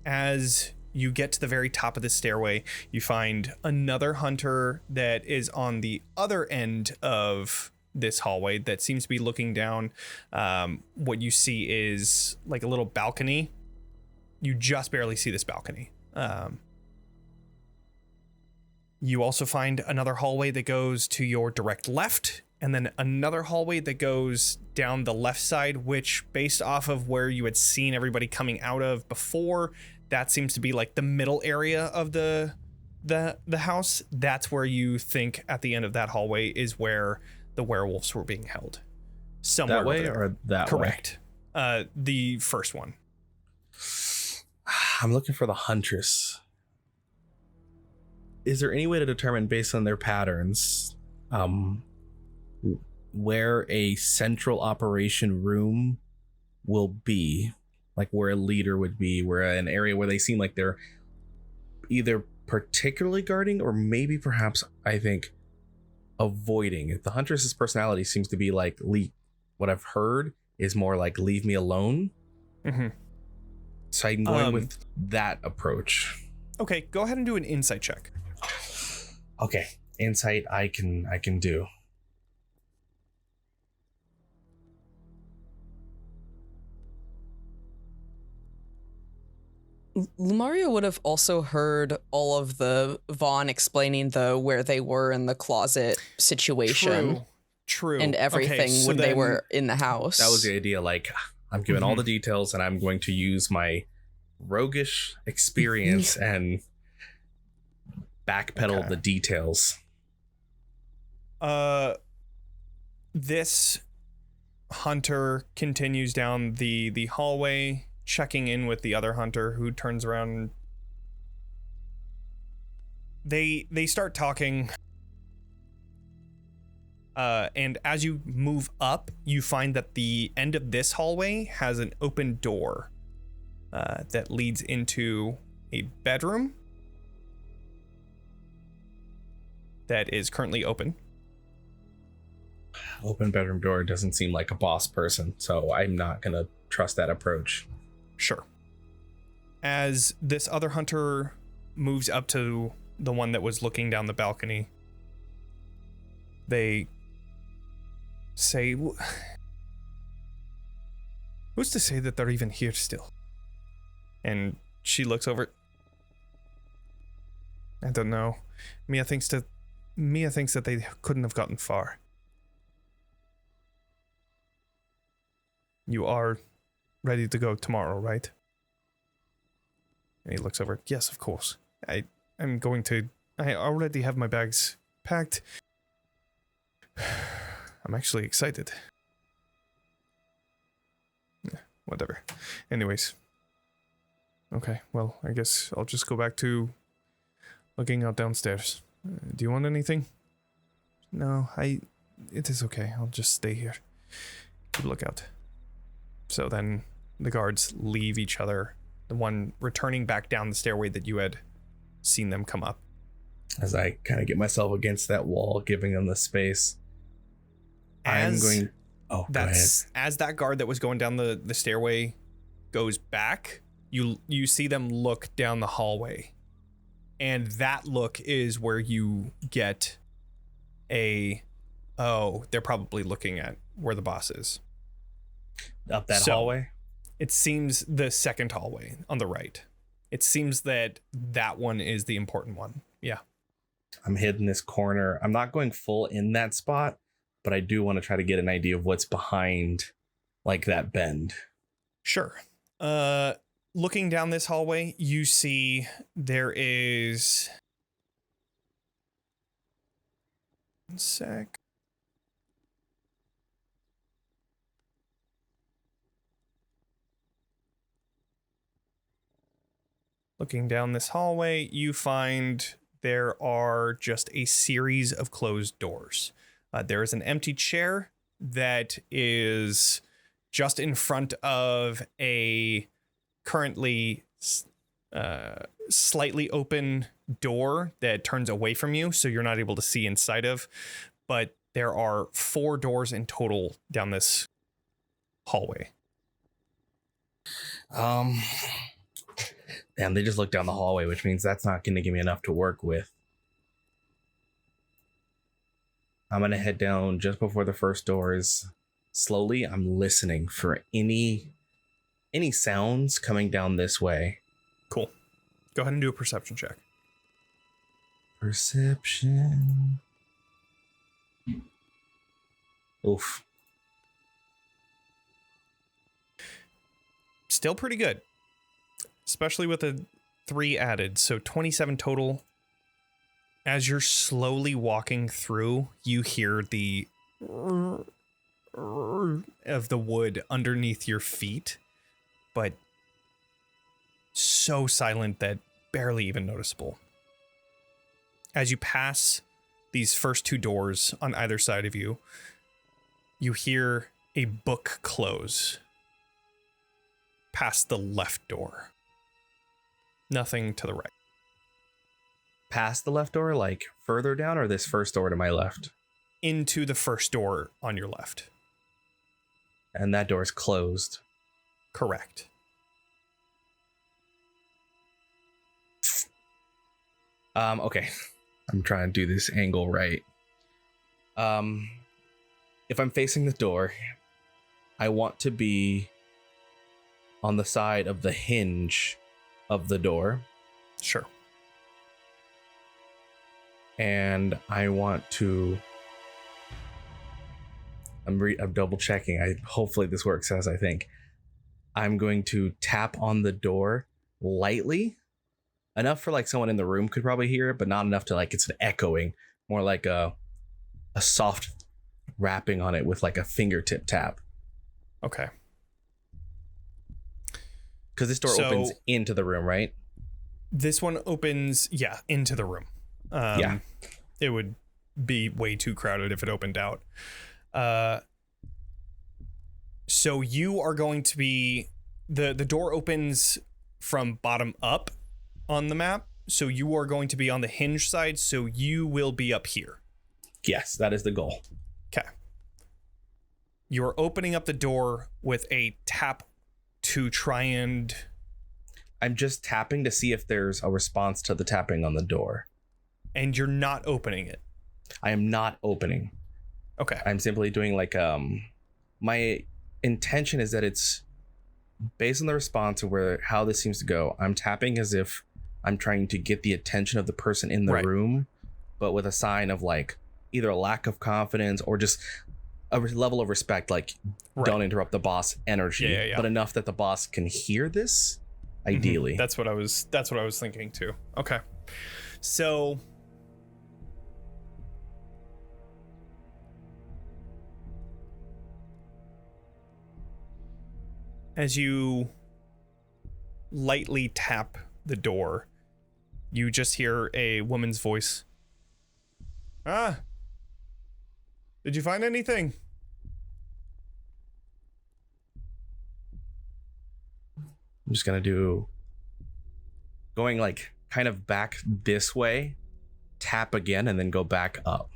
as you get to the very top of the stairway, you find another hunter that is on the other end of this hallway that seems to be looking down. What you see is like a little balcony. You just barely see this balcony. You also find another hallway that goes to your direct left, and then another hallway that goes down the left side, which, based off of where you had seen everybody coming out of before, that seems to be like the middle area of the house. That's where you think at the end of that hallway is where the werewolves were being held. Somewhere that way there. or that Correct. The first one. I'm looking for the Huntress. Is there any way to determine based on their patterns where a central operation room will be, like where a leader would be, where an area where they seem like they're either particularly guarding or maybe perhaps, I think, avoiding. The Huntress's personality seems to be like, what I've heard is more like leave me alone. Mm-hmm. So I'm going with that approach. Okay, go ahead and do an insight check. Okay, insight I can do. Lumaria would have also heard all of the Vaughn explaining the where they were in the closet situation. True. And everything Okay, so when they then- were in the house. That was the idea. Like, I'm giving all the details, and I'm going to use my roguish experience and backpedal the details. This hunter continues down the hallway, checking in with the other hunter, who turns around. They start talking. And as you move up, you find that the end of this hallway has an open door that leads into a bedroom that is currently open. Open bedroom door doesn't seem like a boss person, so I'm not going to trust that approach. Sure. As this other hunter moves up to the one that was looking down the balcony, they say, who's to say that they're even here still? And she looks over. I don't know. Mia thinks that they couldn't have gotten far. You are ready to go tomorrow, right? And he looks over. Yes, of course. I already have my bags packed. I'm actually excited. Yeah, whatever. Anyways. Okay, well, I guess I'll just go back to looking out downstairs. Do you want anything? No, it is okay. I'll just stay here. Keep a lookout. So then the guards leave each other, the one returning back down the stairway that you had seen them come up. As I kind of get myself against that wall, giving them the space. As that guard that was going down the stairway goes back, you see them look down the hallway. And that look is where you get they're probably looking at where the boss is. Up that hallway? It seems the second hallway on the right. It seems that one is the important one. Yeah. I'm hid in this corner. I'm not going full in that spot, but I do want to try to get an idea of what's behind, like, that bend. Sure. Looking down this hallway, you see there is... One sec. Looking down this hallway, you find there are just a series of closed doors. There is an empty chair that is just in front of a currently slightly open door that turns away from you, so you're not able to see inside of. But there are 4 doors in total down this hallway. Damn, they just look down the hallway, which means that's not going to give me enough to work with. I'm going to head down just before the first doors. Slowly, I'm listening for any sounds coming down this way. Cool. Go ahead and do a perception check. Perception. Oof. Still pretty good. Especially with a 3 added, so 27 total. As you're slowly walking through, you hear the of the wood underneath your feet, but so silent that barely even noticeable. As you pass these first 2 doors on either side of you, you hear a book close past the left door. Nothing to the right. Past the left door, like further down, or this first door to my left? Into the first door on your left. And that door is closed. Correct. Okay. I'm trying to do this angle right. If I'm facing the door, I want to be on the side of the hinge of the door. Sure. And I want to... I'm double checking. Hopefully this works as I think. I'm going to tap on the door lightly, enough for like someone in the room could probably hear it, but not enough to like it's echoing. More like a soft rapping on it with like a fingertip tap. Okay. Because this door opens into the room, right? This one opens, into the room. Yeah. It would be way too crowded if it opened out. So you are going to be... The door opens from bottom up on the map. So you are going to be on the hinge side. So you will be up here. Yes, that is the goal. Okay. You're opening up the door with a tap to try and... I'm just tapping to see if there's a response to the tapping on the door. And you're not opening it. I am not opening. Okay. I'm simply doing like my intention is that it's based on the response of how this seems to go. I'm tapping as if I'm trying to get the attention of the person in the room, but with a sign of like either a lack of confidence or just a level of respect, like don't interrupt the boss energy, but enough that the boss can hear this. Ideally, that's what I was thinking too. Okay, so as you lightly tap the door, you just hear a woman's voice. Ah, did you find anything? I'm just going to do going like kind of back this way, tap again, and then go back up.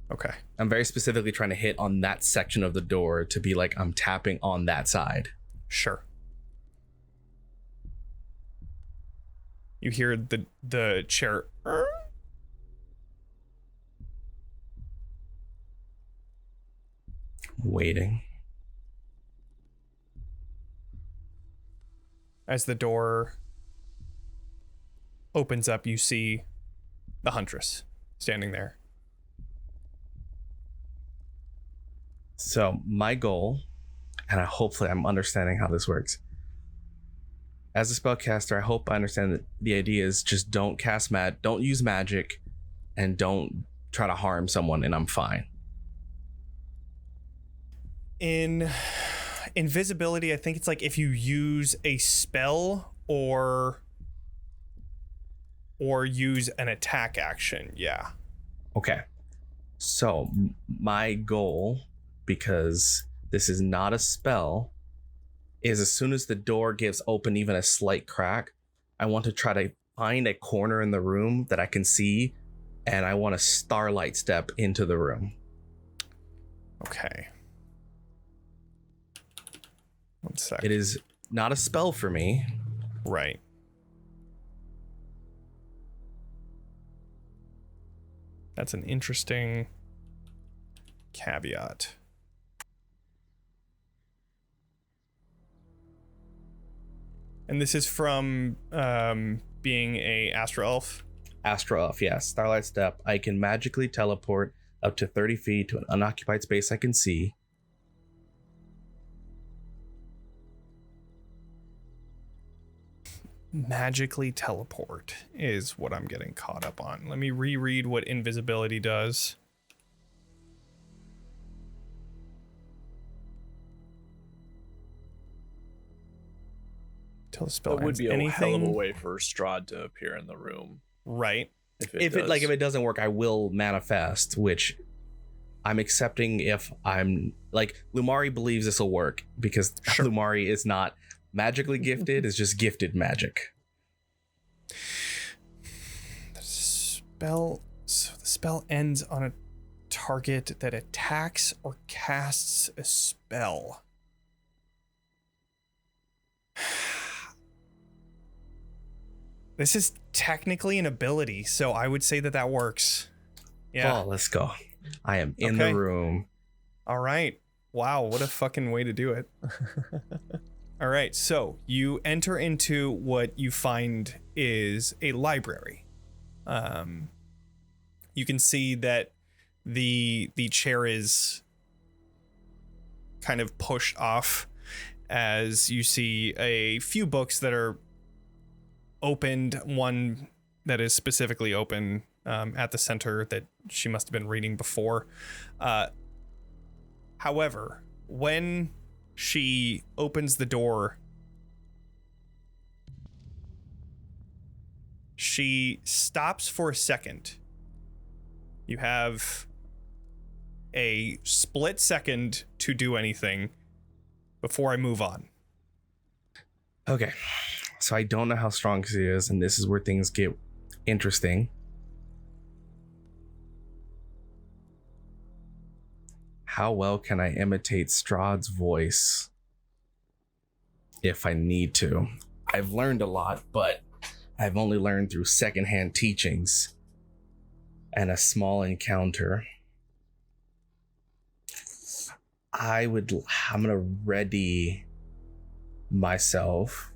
Okay. I'm very specifically trying to hit on that section of the door to be like I'm tapping on that side. Sure. You hear the chair. Waiting. As the door opens up, you see the Huntress standing there. So my goal, and hopefully I'm understanding how this works. As a spellcaster, I hope I understand that the idea is just don't cast don't use magic, and don't try to harm someone, and I'm fine. In invisibility, I think it's like if you use a spell or use an attack action. Yeah. Okay. So my goal, because this is not a spell, is as soon as the door gives open even a slight crack, I want to try to find a corner in the room that I can see, and I want to starlight step into the room. Okay. 1 sec. It is not a spell for me. Right. That's an interesting caveat. And this is from being a Astro Elf? Astro Elf, yes. Starlight Step. I can magically teleport up to 30 feet to an unoccupied space I can see. Magically teleport is what I'm getting caught up on. Let me reread what invisibility does. Till the spell That would ends. be a hell of a Anything? way for Strahd to appear in the room. Right. If If it doesn't work, I will manifest, which I'm accepting if I'm like Lumari believes this will work because Sure. Lumari is not magically gifted, it's just gifted magic. So the spell ends on a target that attacks or casts a spell. This is technically an ability, so I would say that works. Yeah. Oh, let's go. I am in Okay. the room. All right. Wow, what a fucking way to do it. All right, so you enter into what you find is a library. You can see that the chair is kind of pushed off as you see a few books that are opened, one that is specifically open at the center that she must have been reading before. However, when she opens the door, she stops for a second. You have a split second to do anything before I move on. Okay. So I don't know how strong she is, and this is where things get interesting. How well can I imitate Strahd's voice if I need to? I've learned a lot, but I've only learned through secondhand teachings and a small encounter. I'm gonna ready myself.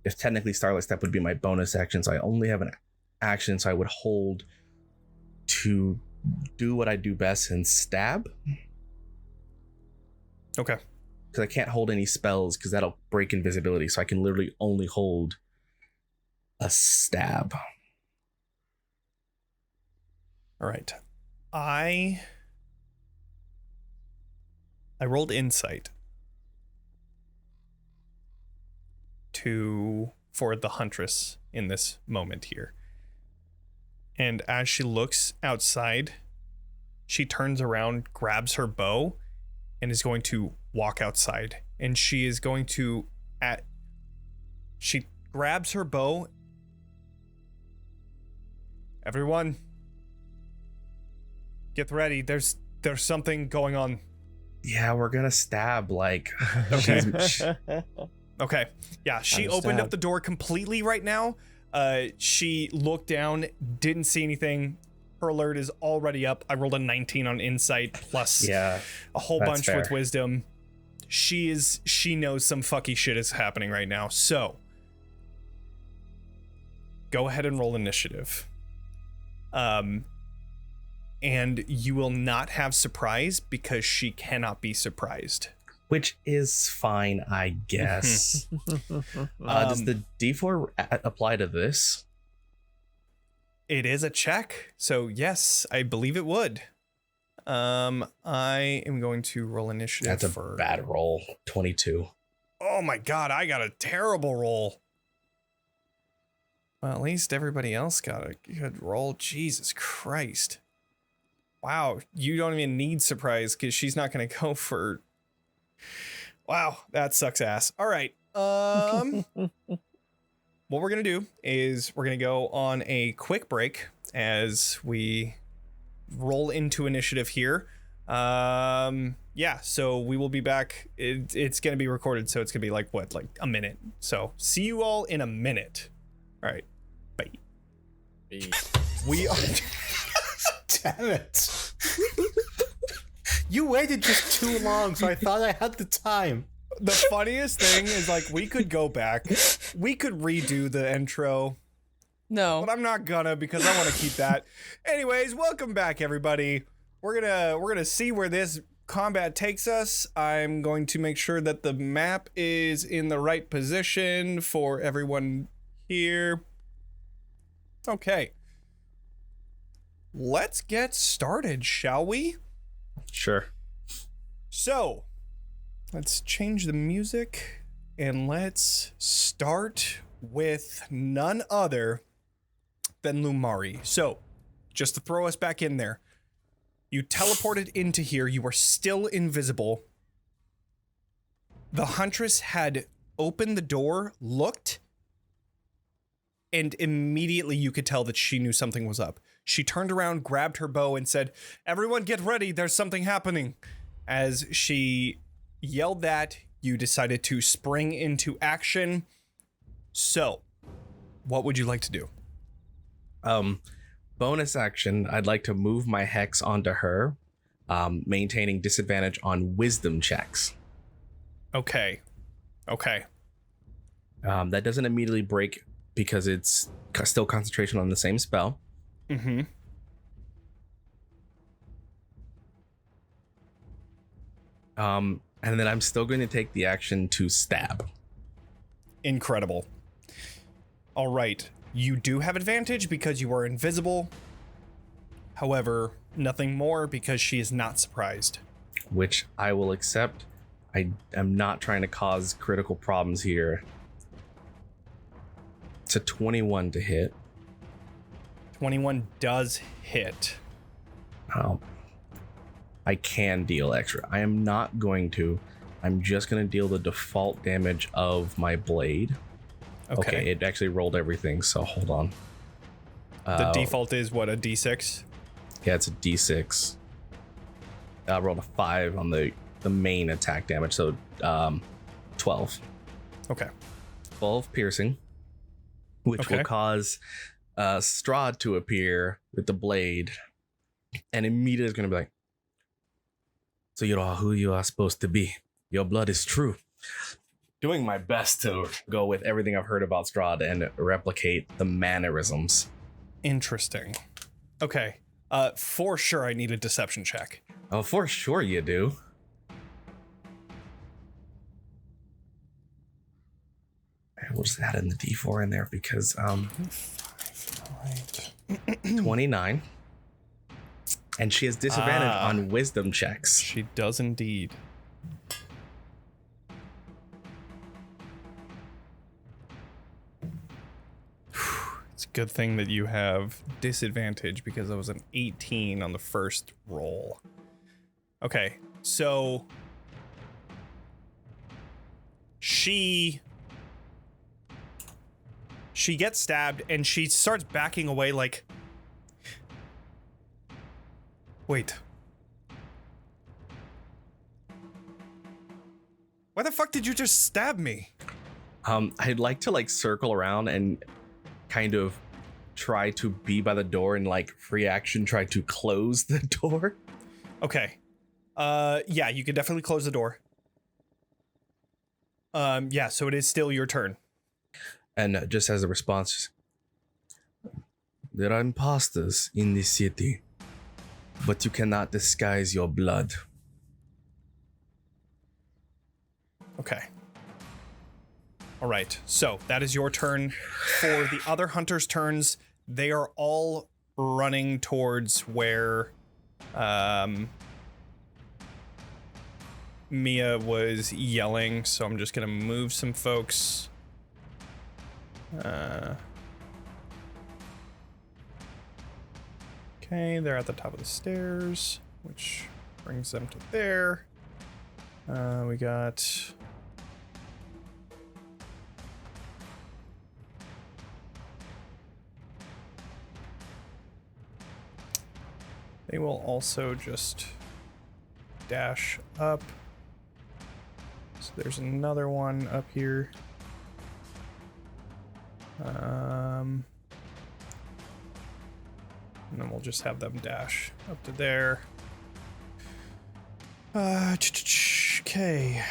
If technically Starlight Step would be my bonus action, so I only have an action, so I would hold to do what I do best and stab. Okay. Because I can't hold any spells because that'll break invisibility, so I can literally only hold a stab. All right. I rolled insight for the Huntress in this moment here. And as she looks outside, she turns around, grabs her bow, and is going to walk outside. And she is going to she grabs her bow. Everyone, get ready. There's something going on. Yeah, we're gonna stab like Okay. she's- Okay. Yeah, she opened up the door completely right now. She looked down, didn't see anything. Her alert is already up. I rolled a 19 on insight plus yeah, a whole that's bunch fair. with wisdom. She knows some fucky shit is happening right now. So go ahead and roll initiative. And you will not have surprise because she cannot be surprised. which is fine, I guess. Does the D4 apply to this? It is a check, so yes, I believe it would. I am going to roll initiative. That's a for bad roll. 22. Oh my god, I got a terrible roll. Well, at least everybody else got a good roll. Jesus Christ. Wow, you don't even need surprise because she's not going to go for... Wow, that sucks ass. All right. What we're going to do is we're going to go on a quick break as we roll into initiative here. Yeah, so we will be back. It's going to be recorded, so it's going to be like a minute. So see you all in a minute. All right. Bye. We are... Damn it. You waited just too long, so I thought I had the time. The funniest thing is, like, we could go back. We could redo the intro, No. but I'm not gonna because I want to keep that. Anyways, welcome back, everybody. We're gonna see where this combat takes us. I'm going to make sure that the map is in the right position for everyone here. Okay. Let's get started, shall we? Sure. So, let's change the music and let's start with none other than Lumaria. So, just to throw us back in there. You teleported into here. You were still invisible. The Huntress had opened the door, looked, and immediately you could tell that she knew something was up. She turned around, grabbed her bow, and said, "Everyone get ready, there's something happening." As she yelled that, you decided to spring into action. So, what would you like to do? Bonus action, I'd like to move my hex onto her, maintaining disadvantage on wisdom checks. Okay. That doesn't immediately break because it's still concentration on the same spell. Mm-hmm. And then I'm still going to take the action to stab. Incredible. All right. You do have advantage because you are invisible. However, nothing more because she is not surprised. Which I will accept. I am not trying to cause critical problems here. It's a 21 to hit. 21 does hit. Oh. I can deal extra. I am not going to. I'm just going to deal the default damage of my blade. Okay, it actually rolled everything, so hold on. The default is what, a d6? Yeah, it's a d6. I rolled a 5 on the main attack damage, so 12. Okay. 12 piercing, which will cause Strahd to appear with the blade, and immediately is going to be like, "So you know who you are supposed to be. Your blood is true." Doing my best to go with everything I've heard about Strahd and replicate the mannerisms. Interesting. Okay. For sure I need a deception check. Oh, for sure you do. We'll just add in the D4 in there because 5, right. 29. And she has disadvantage on wisdom checks. She does indeed. It's a good thing that you have disadvantage because it was an 18 on the first roll. Okay, so she gets stabbed and she starts backing away like, wait. Why the fuck did you just stab me? I'd like to circle around and kind of try to be by the door and free action try to close the door. Okay. Yeah, you can definitely close the door. Yeah, so it is still your turn. And just as a response, there are imposters in this city, but you cannot disguise your blood. Okay. All right, so that is your turn. For the other hunters' turns, they are all running towards where Mia was yelling, so I'm just gonna move some folks. Okay, they're at the top of the stairs, which brings them to there. We got... They will also just dash up. So there's another one up here. And then we'll just have them dash up to there. Okay.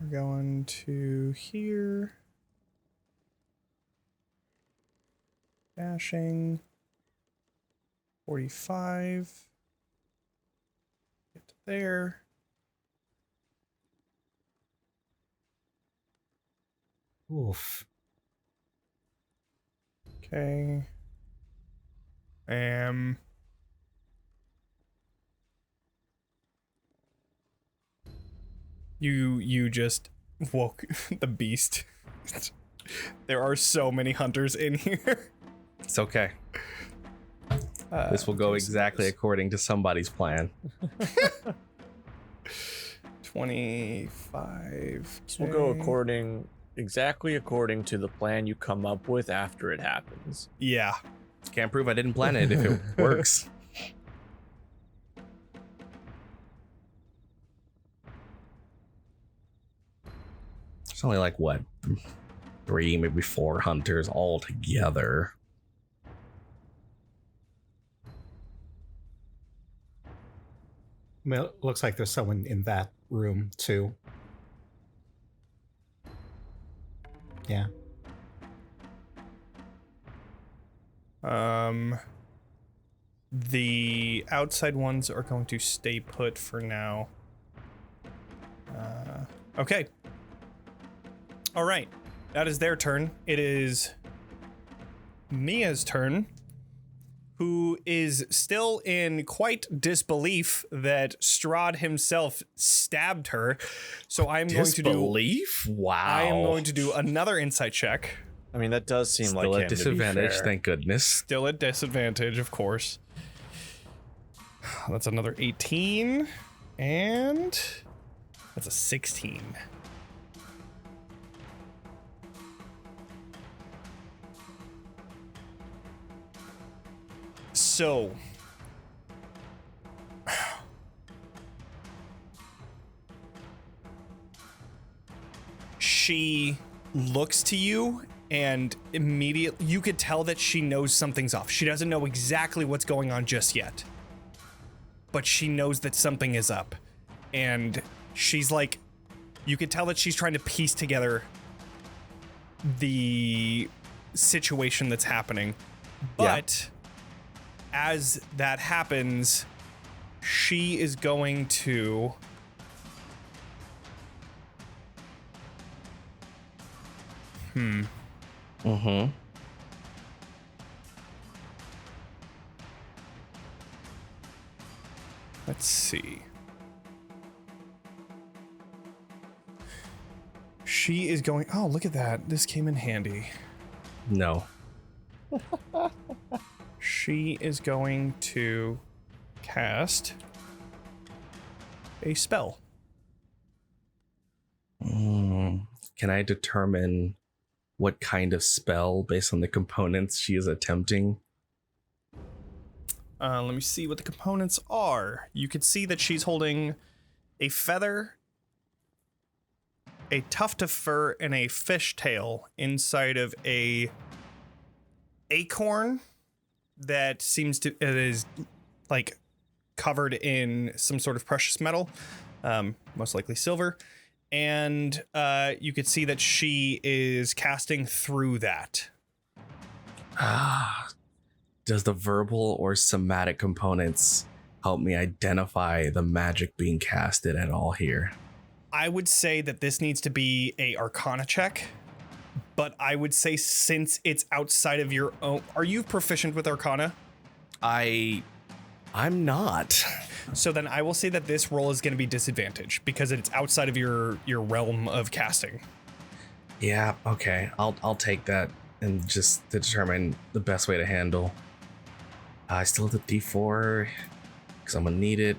We're going to here. Dashing. 45. Get to there. Oof. Okay. You just woke the beast. There are so many hunters in here. It's okay. This will go Okay, so exactly that's according to somebody's plan. 25. This will go exactly according to the plan you come up with after it happens. Yeah. Can't prove I didn't plan it if it works. It's only like what, 3, maybe 4 hunters all together. I mean, it looks like there's someone in that room too. Yeah. The outside ones are going to stay put for now. Okay. All right. That is their turn. It is Mia's turn, who is still in quite disbelief that Strahd himself stabbed her. So I am going to do Disbelief? Wow. I am going to do another insight check. I mean, that does seem Still like at him, to be disadvantage, fair. thank goodness. Still at disadvantage, of course. That's another 18. And that's a 16. So she looks to you and immediately you could tell that she knows something's off. She doesn't know exactly what's going on just yet, but she knows that something is up. And she's like, you could tell that she's trying to piece together the situation that's happening. But as that happens, she is going to Mm-hmm. let's see. She is going, oh, look at that. This came in handy. No. She is going to cast a spell. Can I determine what kind of spell based on the components she is attempting? Let me see what the components are. You could see that she's holding a feather, a tuft of fur, and a fishtail inside of a acorn that seems to, it is like covered in some sort of precious metal, most likely silver. And you could see that she is casting through that. Does the verbal or somatic components help me identify the magic being casted at all here? I would say that this needs to be a Arcana check, but I would say since it's outside of your own, are you proficient with Arcana? I'm not. So then I will say that this roll is going to be disadvantaged because it's outside of your realm of casting. Yeah, okay. I'll take that and just to determine the best way to handle. I still have the D4 because I'm gonna need it.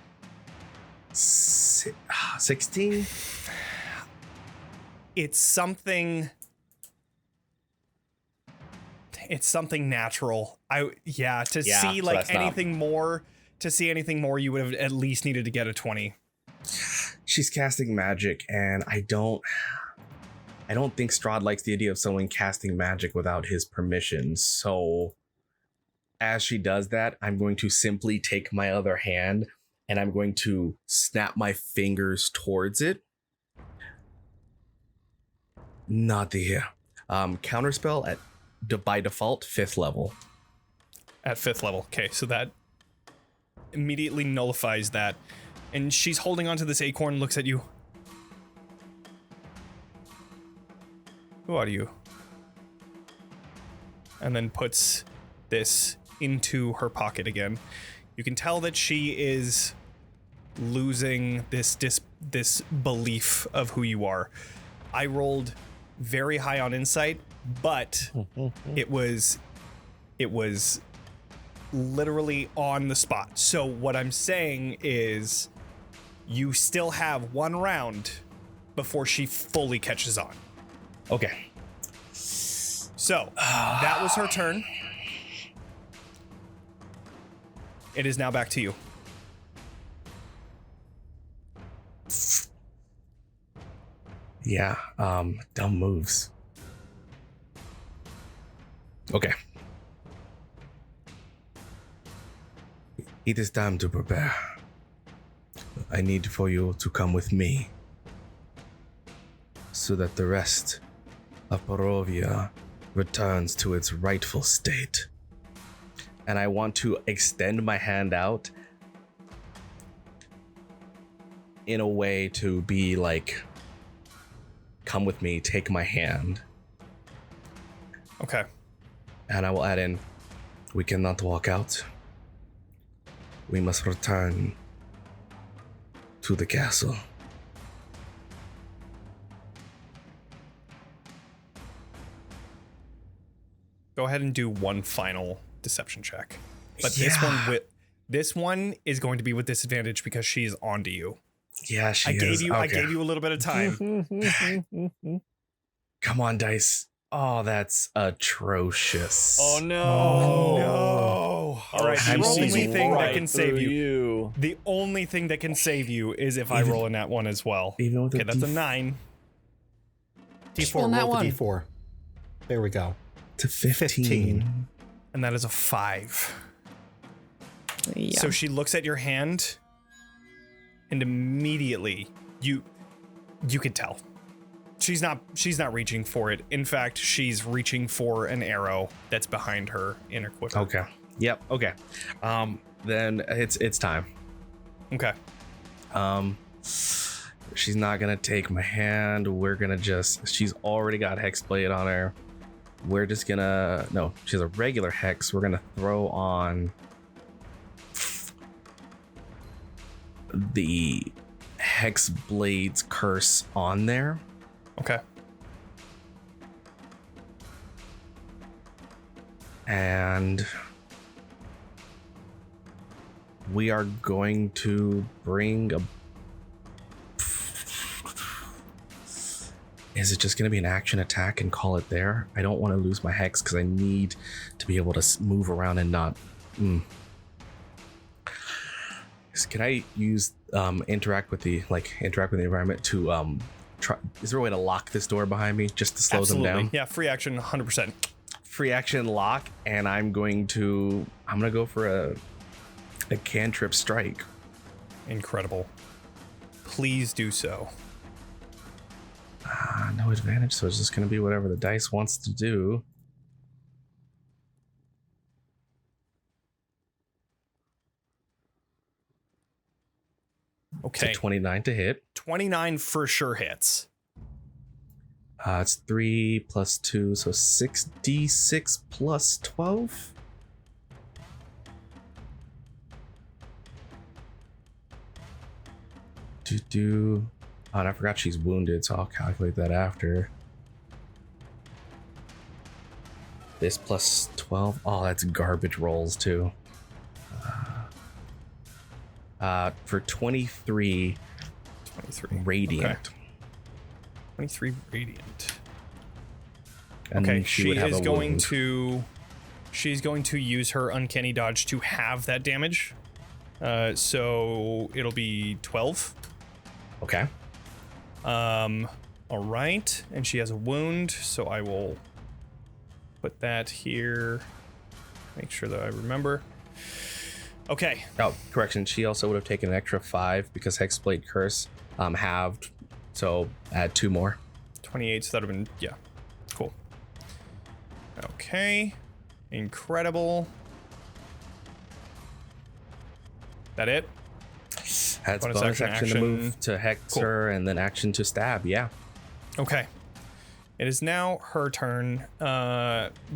16? It's something natural. To see like anything more, you would have at least needed to get a 20. She's casting magic, and I don't think Strahd likes the idea of someone casting magic without his permission. So as she does that, I'm going to simply take my other hand and I'm going to snap my fingers towards it. Not the counterspell by default 5th level. At 5th level. Okay, so that immediately nullifies that. And she's holding onto this acorn, looks at you. Who are you? And then puts this into her pocket again. You can tell that she is losing this belief of who you are. I rolled very high on insight, but it was literally on the spot. So what I'm saying is you still have 1 round before she fully catches on. Okay. So that was her turn. It is now back to you. Yeah, dumb moves. Okay. It is time to prepare. I need for you to come with me so that the rest of Barovia returns to its rightful state. And I want to extend my hand out in a way to be like, come with me, take my hand. Okay. And I will add in, we cannot walk out. We must return to the castle. Go ahead and do one final deception check. But Yeah. this one is going to be with disadvantage because she's onto you. Yeah, she I is. gave you a little bit of time. Come on, dice. Oh, that's atrocious. Oh no! Oh no! All right, I'm the only seeing thing that right can save through you. The only thing that can save you is if I Even- roll a nat 1 as well. Even with Okay, a that's a D4 9. D4, Well, that roll the one. D4. There we go. to 15. And that is a 5. Yeah. So she looks at your hand, and immediately you can tell. She's not reaching for it. In fact, she's reaching for an arrow that's behind her in her quiver. Okay. Yep. Okay. Then it's time. Okay. She's not gonna take my hand. We're gonna she's already got Hexblade on her. We're just gonna, no, she's a regular Hex. We're gonna throw on the Hexblade's curse on there. Okay. And we are going to bring a... Is it just going to be an action attack and call it there? I don't want to lose my Hex because I need to be able to move around and not... Can I use interact with the environment to try? Is there a way to lock this door behind me just to slow Absolutely. them down? Yeah, free action 100%. Free action lock, and I'm gonna go for a cantrip strike. Incredible. Please do so. No advantage, so it's just gonna be whatever the dice wants to do. Okay. It's a 29 to hit. 29 for sure hits. It's 3 plus 2, so 6d6 plus 12. Oh, and I forgot she's wounded, so I'll calculate that after. This plus 12. Oh, that's garbage rolls too. For 23 radiant. Okay. 23 radiant. And Okay, then she would have is a going wound. to she's going to use her uncanny dodge to have that damage. So it'll be 12. Okay. All right, and she has a wound, so I will put that here. Make sure that I remember. Okay. Oh, correction. She also would have taken an extra 5 because Hexblade Curse halved. So add 2 more. 28, so that would have been, yeah, cool. Okay, incredible. That it? That's Bonus bonus action, action to action. move to Hex Cool. her and then action to stab. Yeah. Okay. It is now her turn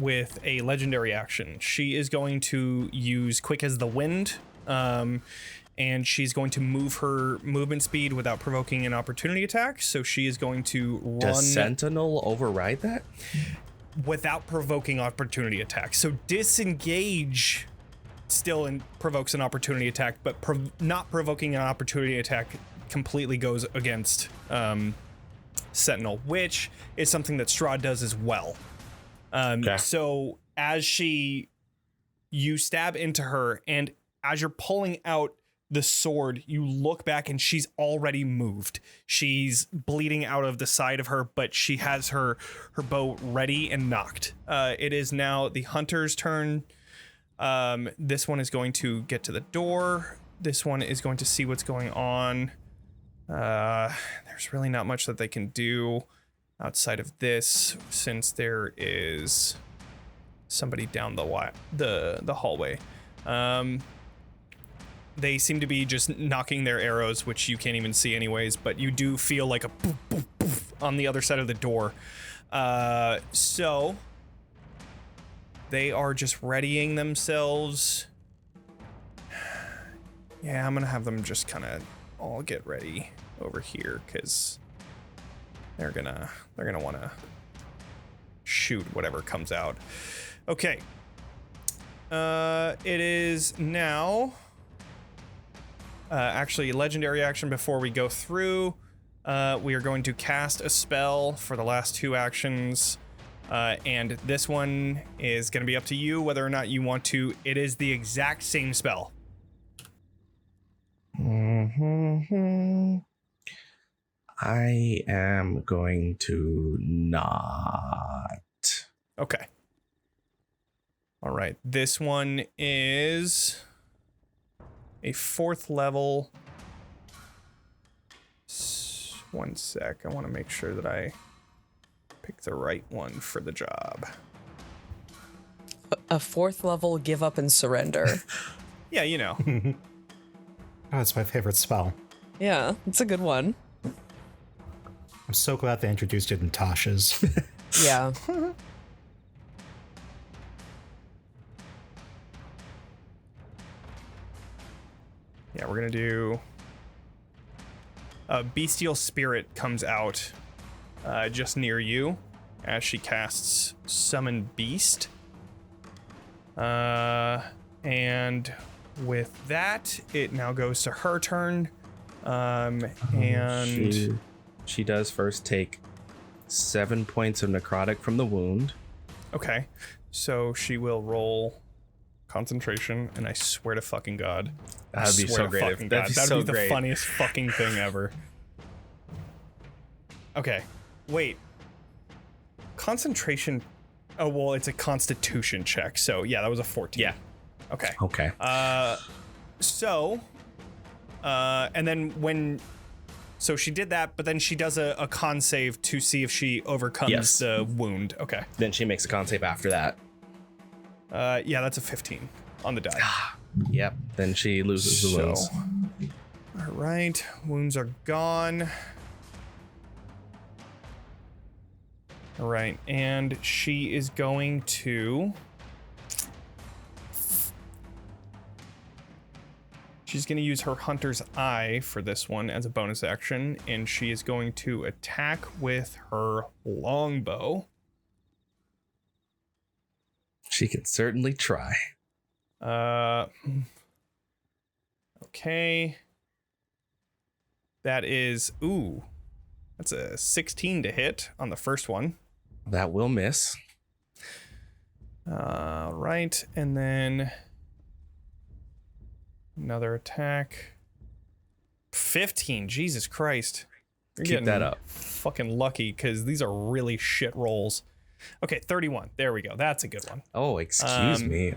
with a legendary action. She is going to use Quick as the Wind, and she's going to move her movement speed without provoking an opportunity attack. So she is going to run Does Sentinel override that? without provoking opportunity attack. So disengage still provokes an opportunity attack, but not provoking an opportunity attack completely goes against Sentinel, which is something that Strahd does as well. So as you stab into her, and as you're pulling out the sword, you look back and she's already moved. She's bleeding out of the side of her, but she has her bow ready and knocked. It is now the hunter's turn. This one is going to get to the door. This one is going to see what's going on. There's really not much that they can do outside of this, since there is somebody down the hallway. They seem to be just knocking their arrows, which you can't even see anyways, but you do feel like a poof, poof, poof on the other side of the door. So they are just readying themselves. Yeah, I'm gonna have them just kind of all get ready over here, because they're gonna want to shoot whatever comes out. Okay. It is now. Actually, legendary action before we go through. We are going to cast a spell for the last 2 actions. And this one is going to be up to you whether or not you want to. It is the exact same spell. I am going to not. Okay. All right. This one is a 4th level. One sec. I want to make sure that I pick the right one for the job. A 4th level give up and surrender. Yeah, you know. Oh, it's my favorite spell. Yeah, it's a good one. I'm so glad they introduced it in Tasha's. Yeah. Yeah, we're gonna do a bestial spirit comes out just near you as she casts Summon Beast. And with that, it now goes to her turn. And she does first take 7 points of necrotic from the wound. Okay, so she will roll concentration, and I swear to fucking God, That'd be so great. That'd be the funniest fucking thing ever. Okay, wait. Concentration. Oh well, it's a Constitution check. So yeah, that was a 14. Yeah. Okay. Okay. And then so she did that, but then she does a con save to see if she overcomes the wound. Okay. Then she makes a con save after that. Yeah, that's a 15 on the die. Yep. Then she loses the wounds. All right, wounds are gone. All right, and she is going to. She's going to use her Hunter's Eye for this one as a bonus action, and she is going to attack with her longbow. She can certainly try. Okay. That is, that's a 16 to hit on the first one. That will miss. Right, and then another attack. 15, Jesus Christ. You're Keep that up. Fucking lucky, because these are really shit rolls. Okay, 31. There we go. That's a good one. Oh, excuse me.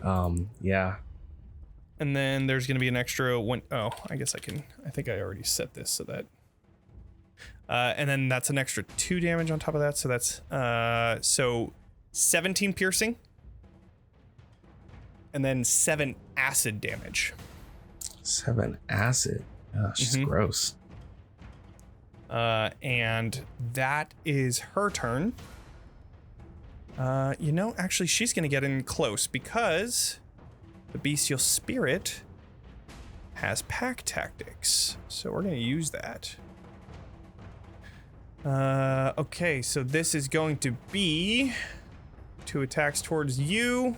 Yeah. And then there's going to be an extra one. Oh, I guess I think I already set this so that. And then that's an extra 2 damage on top of that. So that's, so 17 piercing. And then 7 acid damage. 7 acid. Oh, she's gross. And that is her turn. Actually, she's going to get in close because the bestial spirit has pack tactics. So we're going to use that. Okay, so this is going to be 2 attacks towards you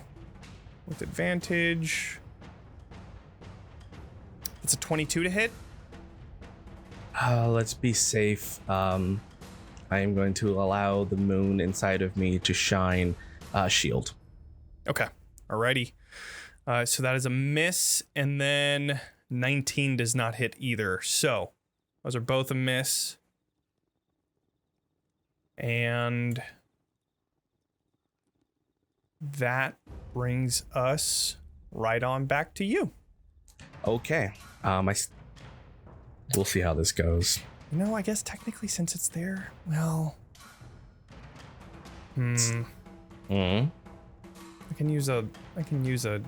with advantage. It's a 22 to hit. Let's be safe. I am going to allow the moon inside of me to shine shield. Okay. Alrighty. So that is a miss, and then 19 does not hit either. So those are both a miss. And that brings us right on back to you. Okay. We'll see how this goes. No, I guess technically since it's there, well, I can use a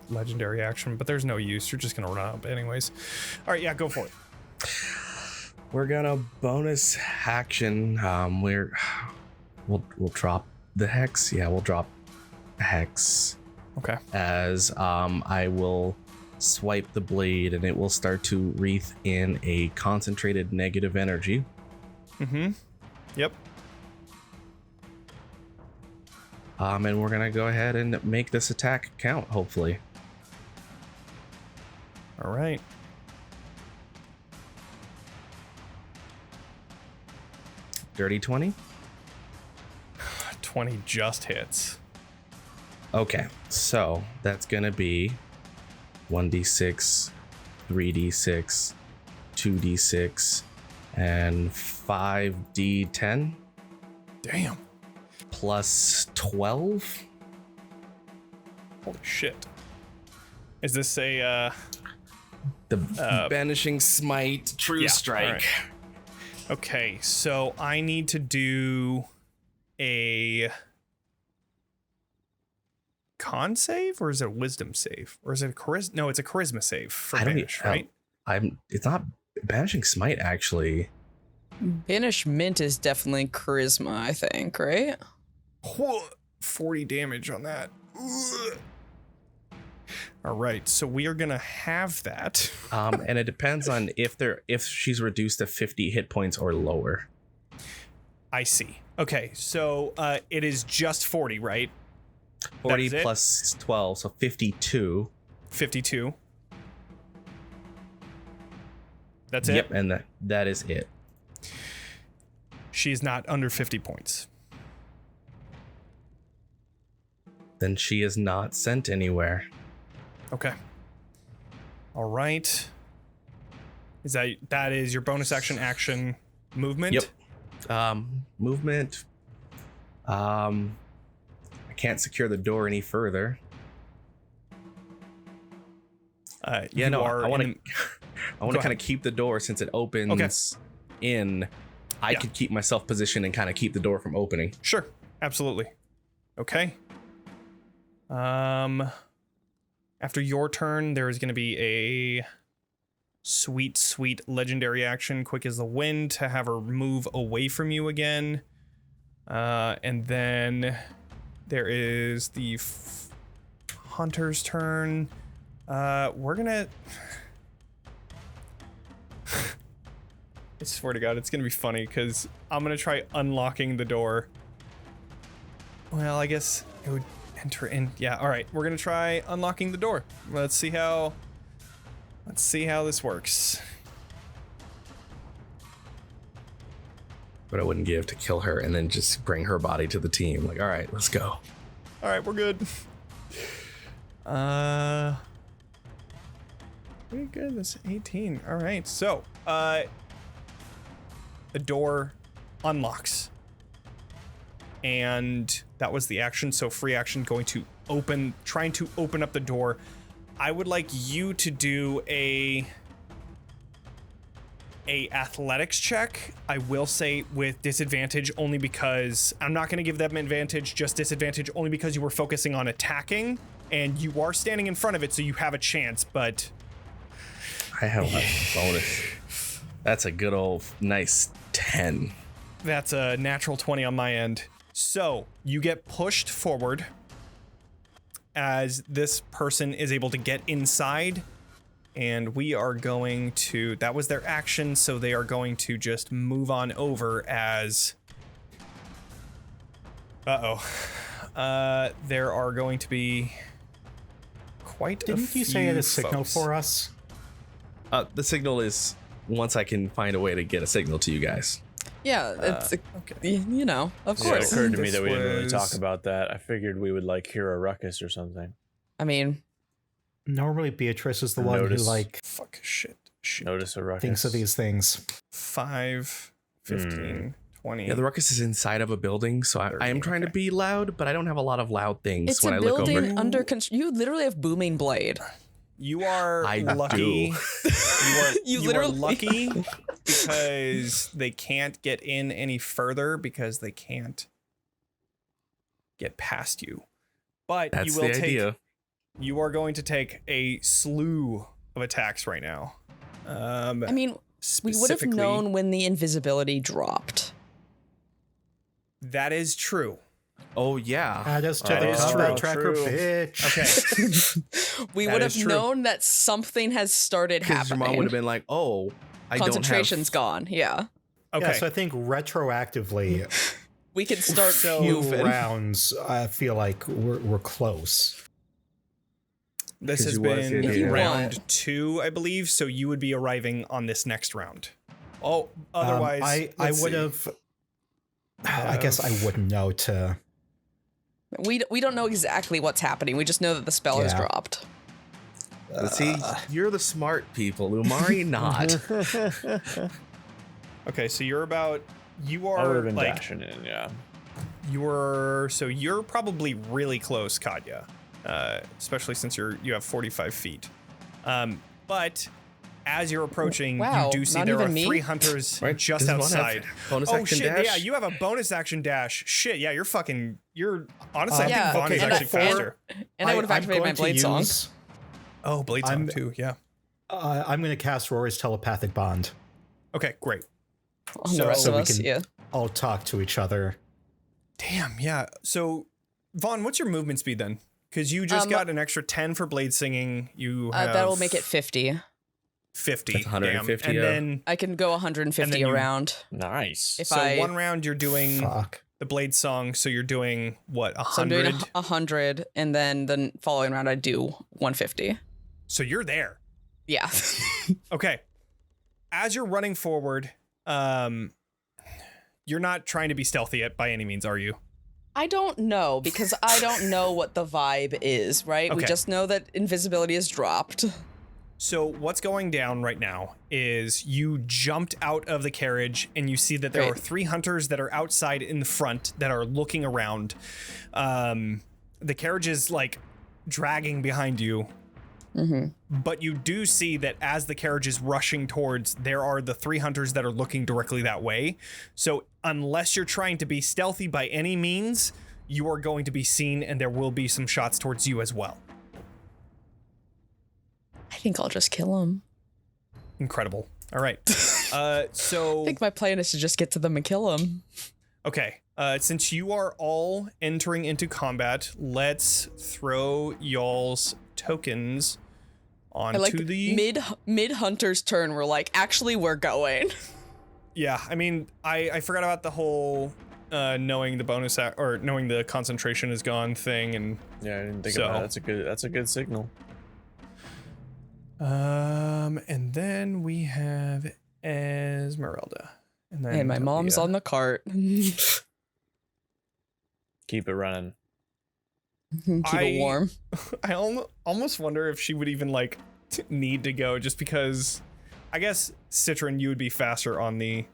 legendary action, but there's no use. You're just gonna run up anyways. All right, yeah, go for it. We're gonna bonus action. We'll drop the hex. Yeah, we'll drop the hex. Okay. As I will swipe the blade and it will start to wreath in a concentrated negative energy. Yep. And we're gonna go ahead and make this attack count, hopefully. All right. Dirty 20. 20 just hits. Okay, so that's gonna be 1d6, 3d6, 2d6, and 5d10 Damn. plus 12. Holy shit. Is this a The banishing smite, true strike. all right. Okay, so I need to do a con save, or is it a wisdom save, or is it a charisma? No, it's a charisma save for banish, right? It's not banishing smite actually. Banishment is definitely charisma, I think, right? 40 damage on that. Ugh. All right, so we are gonna have that. And it depends on if she's reduced to 50 hit points or lower. I see. Okay, so it is just 40, right? 40 That is it? plus 12, so 52. 52. That's it? Yep, and that is it. She's not under 50 points. Then she is not sent anywhere. Okay. All right. That is your bonus action movement? Yep. Movement. I can't secure the door any further. I want to kind of keep the door since it opens in. I could keep myself positioned and kind of keep the door from opening. Sure. Absolutely. Okay. After your turn, there is going to be a sweet legendary action, quick as the wind, to have her move away from you again. And then there is the Hunter's turn. We're gonna... I swear to God, it's gonna be funny because I'm gonna try unlocking the door. Well, I guess it would enter in. Yeah, all right. We're gonna try unlocking the door. Let's see how this works. But I wouldn't give to kill her and then just bring her body to the team. Like, all right, let's go. All right, we're good. Pretty good. That's 18. All right. So, the door unlocks. And that was the action. So free action going to trying to open up the door. I would like you to do a athletics check. I will say with disadvantage only because I'm not going to give them advantage, just disadvantage only because you were focusing on attacking and you are standing in front of it, so you have a chance, but I have a bonus. That's a good old nice 10. That's a natural 20 on my end. So you get pushed forward as this person is able to get inside, and we are going to, that was their action, so they are going to just move on over as, there are going to be quite a few Didn't you say it a signal folks. for us? The signal is once I can find a way to get a signal to you guys. Yeah, it's okay. you know, of Yeah, it course. occurred to me This that we didn't really talk was- about that. I figured we would like hear a ruckus or something. I mean, Normally, Beatrice is the one Notice. who like Fuck shit. Notice a ruckus. thinks of these things. 5, 15, 20. Yeah, the ruckus is inside of a building, so I am 30, trying to okay. be loud, but I don't have a lot of loud things it's when a I look over. building under construction. You literally have booming blade. You are I lucky. do. You you literally- are lucky because they can't get in any further because they can't get past you. But That's you will the take. idea. You are going to take a slew of attacks right now. I mean, we would have Specifically- known when the invisibility dropped. That is true. Oh yeah. Add us to That the is combat true. tracker, True. bitch. Okay. We That would is have true. known that something has started Because your mom would happening. have been like, "Oh, I don't Concentration's have." gone. Yeah, Okay. Yeah, so I think retroactively, we could start. few moving. rounds, I feel like we're close. This 'Cause has you wanna see been it If you here. round want. 2, I believe. So you would be arriving on this next round. Oh, otherwise, I let's would see. have. I guess I wouldn't know to. We don't know exactly what's happening. We just know that the spell has Yeah. dropped. But see, you're the smart people, Lumari not. Okay, so you're about. You I would are have been like dashing in, yeah. you're probably really close, Katya, especially since you have 45 feet. But as you're approaching, Wow, you do see not there are even me? 3 hunters Right, just does one have outside. bonus Oh action shit! dash? Yeah, you have a bonus action dash. Shit, yeah, you're fucking. You're honestly, I Yeah, think Vaughn is and actually I- faster. And I would have I'm activated my going to blade song. use- Oh, blade song I'm- too. Yeah. I'm going to cast Rory's telepathic bond. Okay, great. On the So- rest so of we us, can- yeah. All talk to each other. Damn, yeah. So, Vaughn, what's your movement speed then? Because you just got an extra 10 for blade singing. You have That will make it 50. 50. That's 150, Damn. And yeah. then I can go 150 And then you- around. Nice. If so I one round you're doing Fuck. the blade song. So you're doing what, so I'm doing 100? 100, and then the following round I do 150. So you're there. Yeah. Okay. As you're running forward, you're not trying to be stealthy yet by any means, are you? I don't know because I don't know what the vibe is, right? We Okay. just know that invisibility is dropped. So what's going down right now is you jumped out of the carriage and you see that there are Great. 3 hunters that are outside in the front that are looking around. The carriage is like dragging behind you. But you do see that as the carriage is rushing towards, there are the 3 hunters that are looking directly that way. So unless you're trying to be stealthy by any means, you are going to be seen and there will be some shots towards you as well. I think I'll just kill him. Incredible. All right. So I think my plan is to just get to them and kill him. okay. Since you are all entering into combat, let's throw y'all's tokens I onto like the mid hunter's turn. We're like, actually, we're going. Yeah, I mean, I forgot about the whole knowing the bonus or knowing the concentration is gone thing, and Yeah, I didn't think So- about that. That's a good signal. and then we have Esmeralda, and then Hey, my mom's on the cart. Keep Keep it running. it warm. I almost wonder if she would even like need to go, just because. I guess Citron, you would be faster on the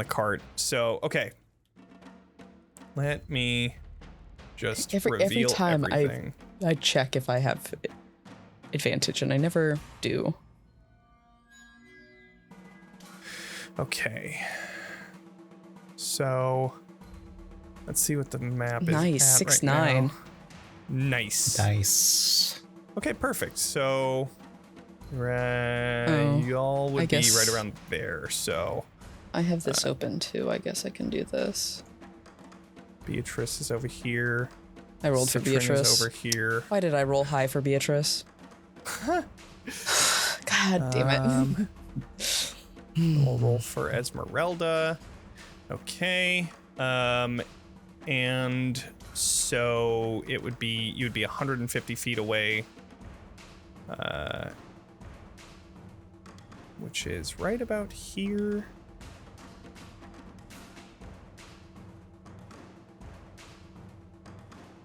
cart. So okay, let me just Every reveal time everything. I check if I have advantage, and I never do. Okay. So let's see what the map is. Nice, at 6'9". right now. Nice. Nice. Okay, perfect. So Oh, y'all I would be guess- right around there. So I have this open too. I guess I can do this. Beatrice is over here. I rolled for Citron is Beatrice. over here. Why did I roll high for Beatrice? God damn it. We'll roll for Esmeralda. Okay. And so it would be, you'd be 150 feet away. which is right about here.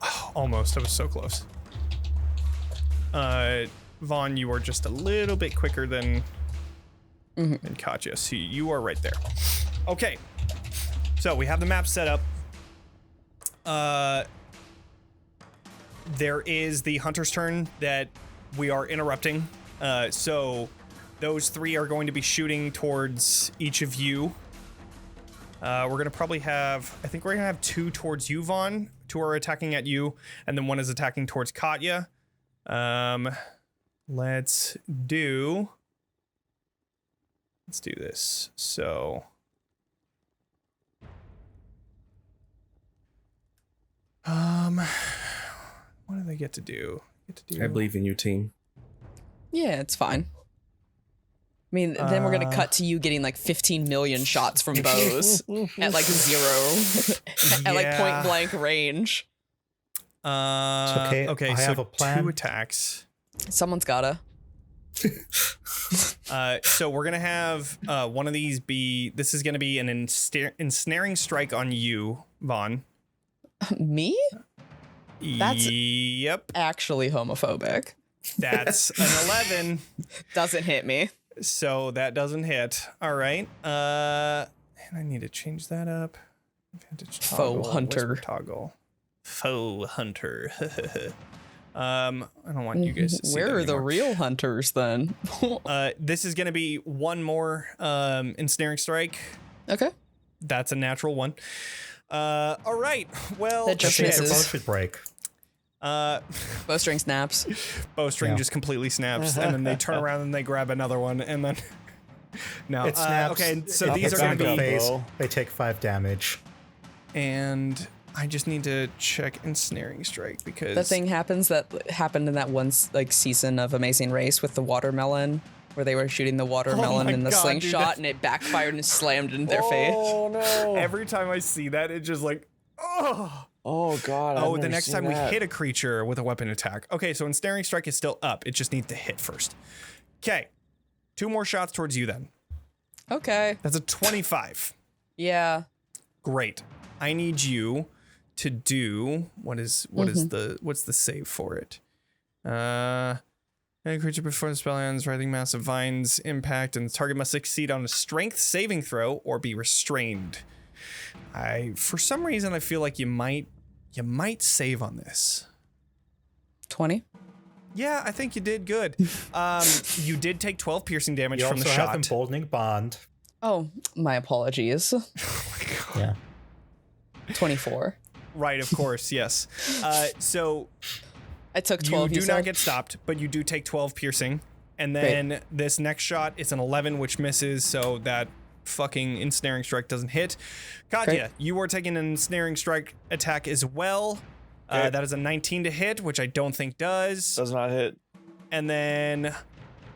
Oh, almost. I was so close. Vaughn, you are just a little bit quicker than Katya, so you are right there. Okay, so we have the map set up. There is the hunter's turn that we are interrupting. So those three are going to be shooting towards each of you. We're going to probably have, I think we're going to have two towards you, Vaughn. Two are attacking at you, and then one is attacking towards Katya. Let's do this. So what do they get to do? I believe in you, team. Yeah, it's fine. I mean, then we're gonna cut to you getting like 15 million shots from bows at like 0 at like point blank range. okay. Okay, I so have a plan. 2 attacks. Someone's gotta. So we're gonna have one of these be. This is gonna be an ensnaring strike on you, Vaughn. Me? That's Yep. actually homophobic. That's an 11. Doesn't hit me. So that doesn't hit. All right. And I need to change that up. Advantage toggle, Faux hunter. whisper toggle. Faux hunter. I don't want you guys to see Where that are the anymore. real hunters then? This is going to be one more ensnaring strike. Okay. That's a natural one. All right. Well, That just I think the misses. bow should break. Bowstring snaps. Bowstring just completely snaps, and then they turn around and they grab another one, and then no. It snaps. Okay, so it these hits are going them to in the be, face. They take 5 damage. and I just need to check ensnaring strike because The thing happens that happened in that one like season of Amazing Race with the watermelon, where they were shooting the watermelon my in the God, dude, slingshot, that's- and it backfired and slammed in their face. Oh no! every time I see that, it just like oh. Oh god! Oh, the next time we hit a creature with a weapon attack. Okay, so ensnaring strike is still up. It just needs to hit first. Okay, 2 more shots towards you then. Okay. That's a 25. Yeah. Great. I need you to do what's the save for it? Any creature before the spell ends, writhing mass of vines impact, and the target must succeed on a strength saving throw or be restrained. For some reason I feel like you might save on this. 20. Yeah, I think you did good. You did take 12 piercing damage You from also the have shot. Emboldening Bond. Oh, my apologies. Yeah. 24. Right, of course, yes. So I took 12. you do said? not get stopped, but you do take 12 piercing. And then this next shot is an 11, which misses, so that fucking ensnaring strike doesn't hit. Katya, Great. you are taking an ensnaring strike attack as well. Okay. That is a 19 to hit, which I don't think does. Does not hit. And then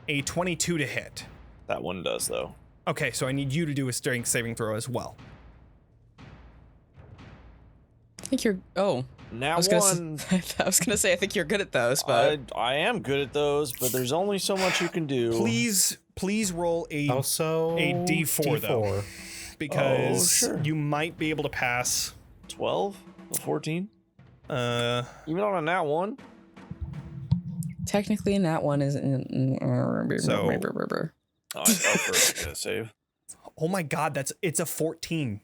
a 22 to hit. That one does though. Okay, so I need you to do a strength saving throw as well. I think you're. Oh. Now I was one. I was gonna say I think you're good at those, but I am good at those, but there's only so much you can do. Please roll a Also, a D4, though. Because Oh, sure. you might be able to pass. 12, 14. Even on a nat one. technically in that one is. So- Oh, I felt for it to save. Oh my god, it's a 14.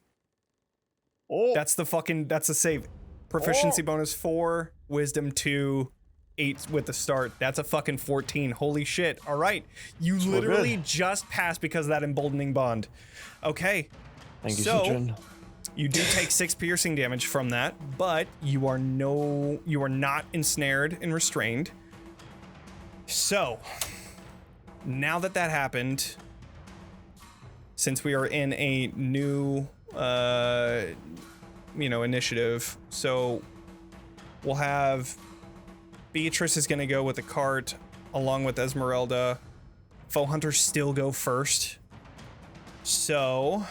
Oh, That's a save. Proficiency bonus 4, wisdom 2, 8 with the start. That's a fucking 14. Holy shit. All right. You So literally good. just passed because of that emboldening bond. Okay. thank you, so- Citron. You do take 6 piercing damage from that, but you are not ensnared and restrained. So, now that happened, since we are in a new initiative, so we'll have Beatrice is going to go with the cart along with Esmeralda. Foe hunters still go first. So,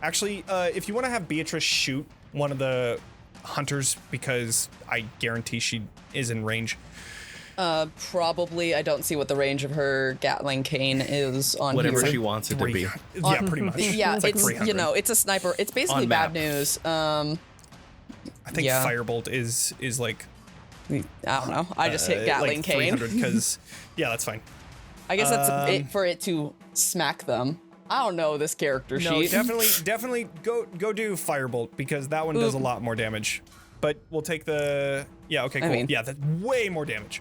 actually, if you want to have Beatrice shoot one of the hunters, because I guarantee she is in range, Probably. I don't see what the range of her Gatling cane is on Whatever here. she wants it to be. Yeah, pretty much. Yeah, like it's 300. it's a sniper. It's basically On bad map. news. I think yeah. Firebolt is like I don't know. I just hit Gatling like cane. 300 because yeah, that's fine. I guess that's it for it to smack them. I don't know this character No, sheet. definitely go do Firebolt because that one does a lot more damage. But we'll take the okay, cool. mean- Yeah, that's way more damage.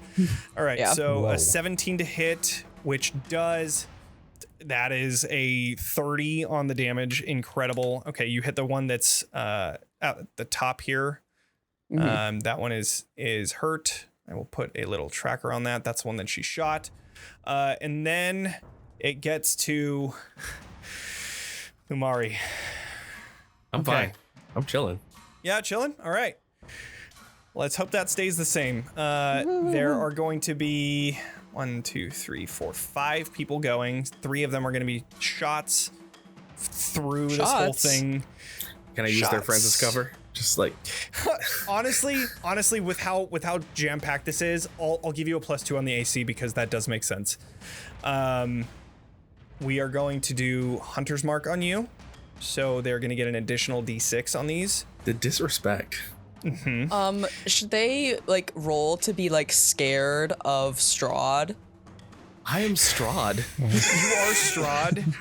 All right, Yeah. so Whoa. a 17 to hit, which does that is a 30 on the damage. Incredible. Okay, you hit the one that's at the top here. That one is hurt. I will put a little tracker on that. That's the one that she shot. And then it gets to Lumaria. I'm fine. I'm chilling. Yeah, chilling. All right. Let's hope that stays the same. There are going to be 1, 2, 3, 4, 5 people going. 3 of them are going to be shots through this whole Shots? thing. Can I use their Shots. friends as cover? Just like honestly, with how jam packed this is, I'll give you a +2 on the AC because that does make sense. We are going to do Hunter's Mark on you, so they're going to get an additional D6 on these. the disrespect. Should they like roll to be like scared of Strahd? I am Strahd. You are Strahd.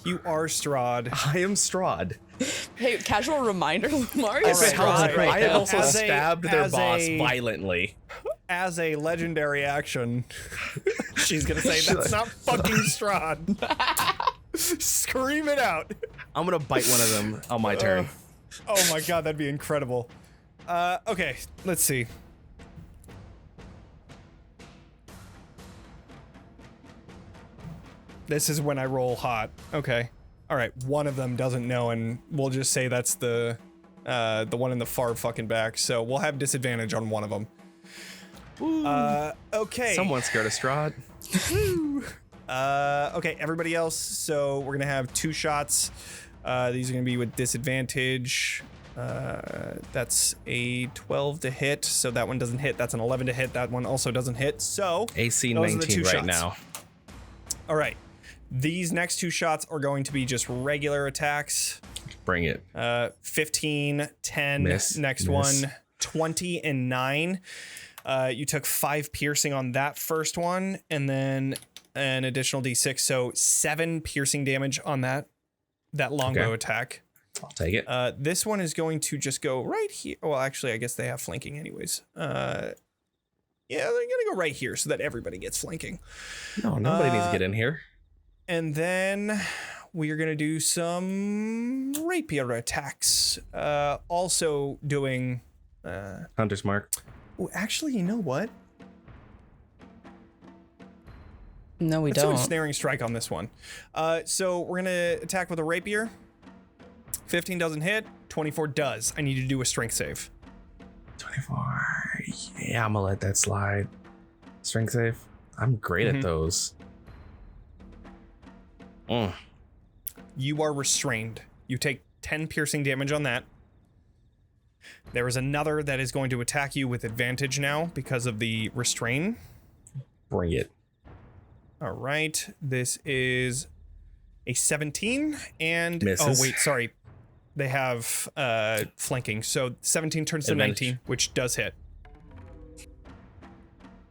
You are Strahd. I am Strahd. Hey, casual reminder, Mario If it helps, Strahd right I have now. also As a- stabbed their as boss a- violently. As a legendary action, she's gonna say that's not fucking Strahd. Scream it out. I'm gonna bite one of them on my turn. Oh my god, that'd be incredible. Okay, let's see. This is when I roll hot. Okay. All right, one of them doesn't know, and we'll just say that's the one in the far fucking back. So we'll have disadvantage on one of them. Okay. Someone's scared of Strahd. Okay, everybody else. So we're gonna have 2 shots. These are gonna be with disadvantage. That's a 12 to hit, so that one doesn't hit. That's an 11 to hit. That one also doesn't hit. So AC those are the 19 2 right shots. now. All right, these next 2 shots are going to be just regular attacks. Bring it. 15, 10. Miss, Next miss. one, 20 and 9. You took 5 piercing on that first one, and then an additional D6, so 7 piercing damage on that longbow Okay. attack. I'll take it. This one is going to just go right here. Well, actually, I guess they have flanking anyways. Yeah, they're gonna go right here so that everybody gets flanking. No, nobody needs to get in here. And then we are gonna do some rapier attacks. Also doing. Hunter's Mark. Oh, actually, you know what? No, we Let's do a don't. snaring strike on this one. So we're gonna attack with a rapier. 15 doesn't hit. 24 does. I need you to do a strength save. 24. Yeah, I'm gonna let that slide. Strength save. I'm great at those. You are restrained. You take 10 piercing damage on that. There is another that is going to attack you with advantage now because of the restrain. Bring it. All right. This is a 17 and Misses. oh wait, sorry. They have flanking. So 17 turns to Advantage. 19, which does hit.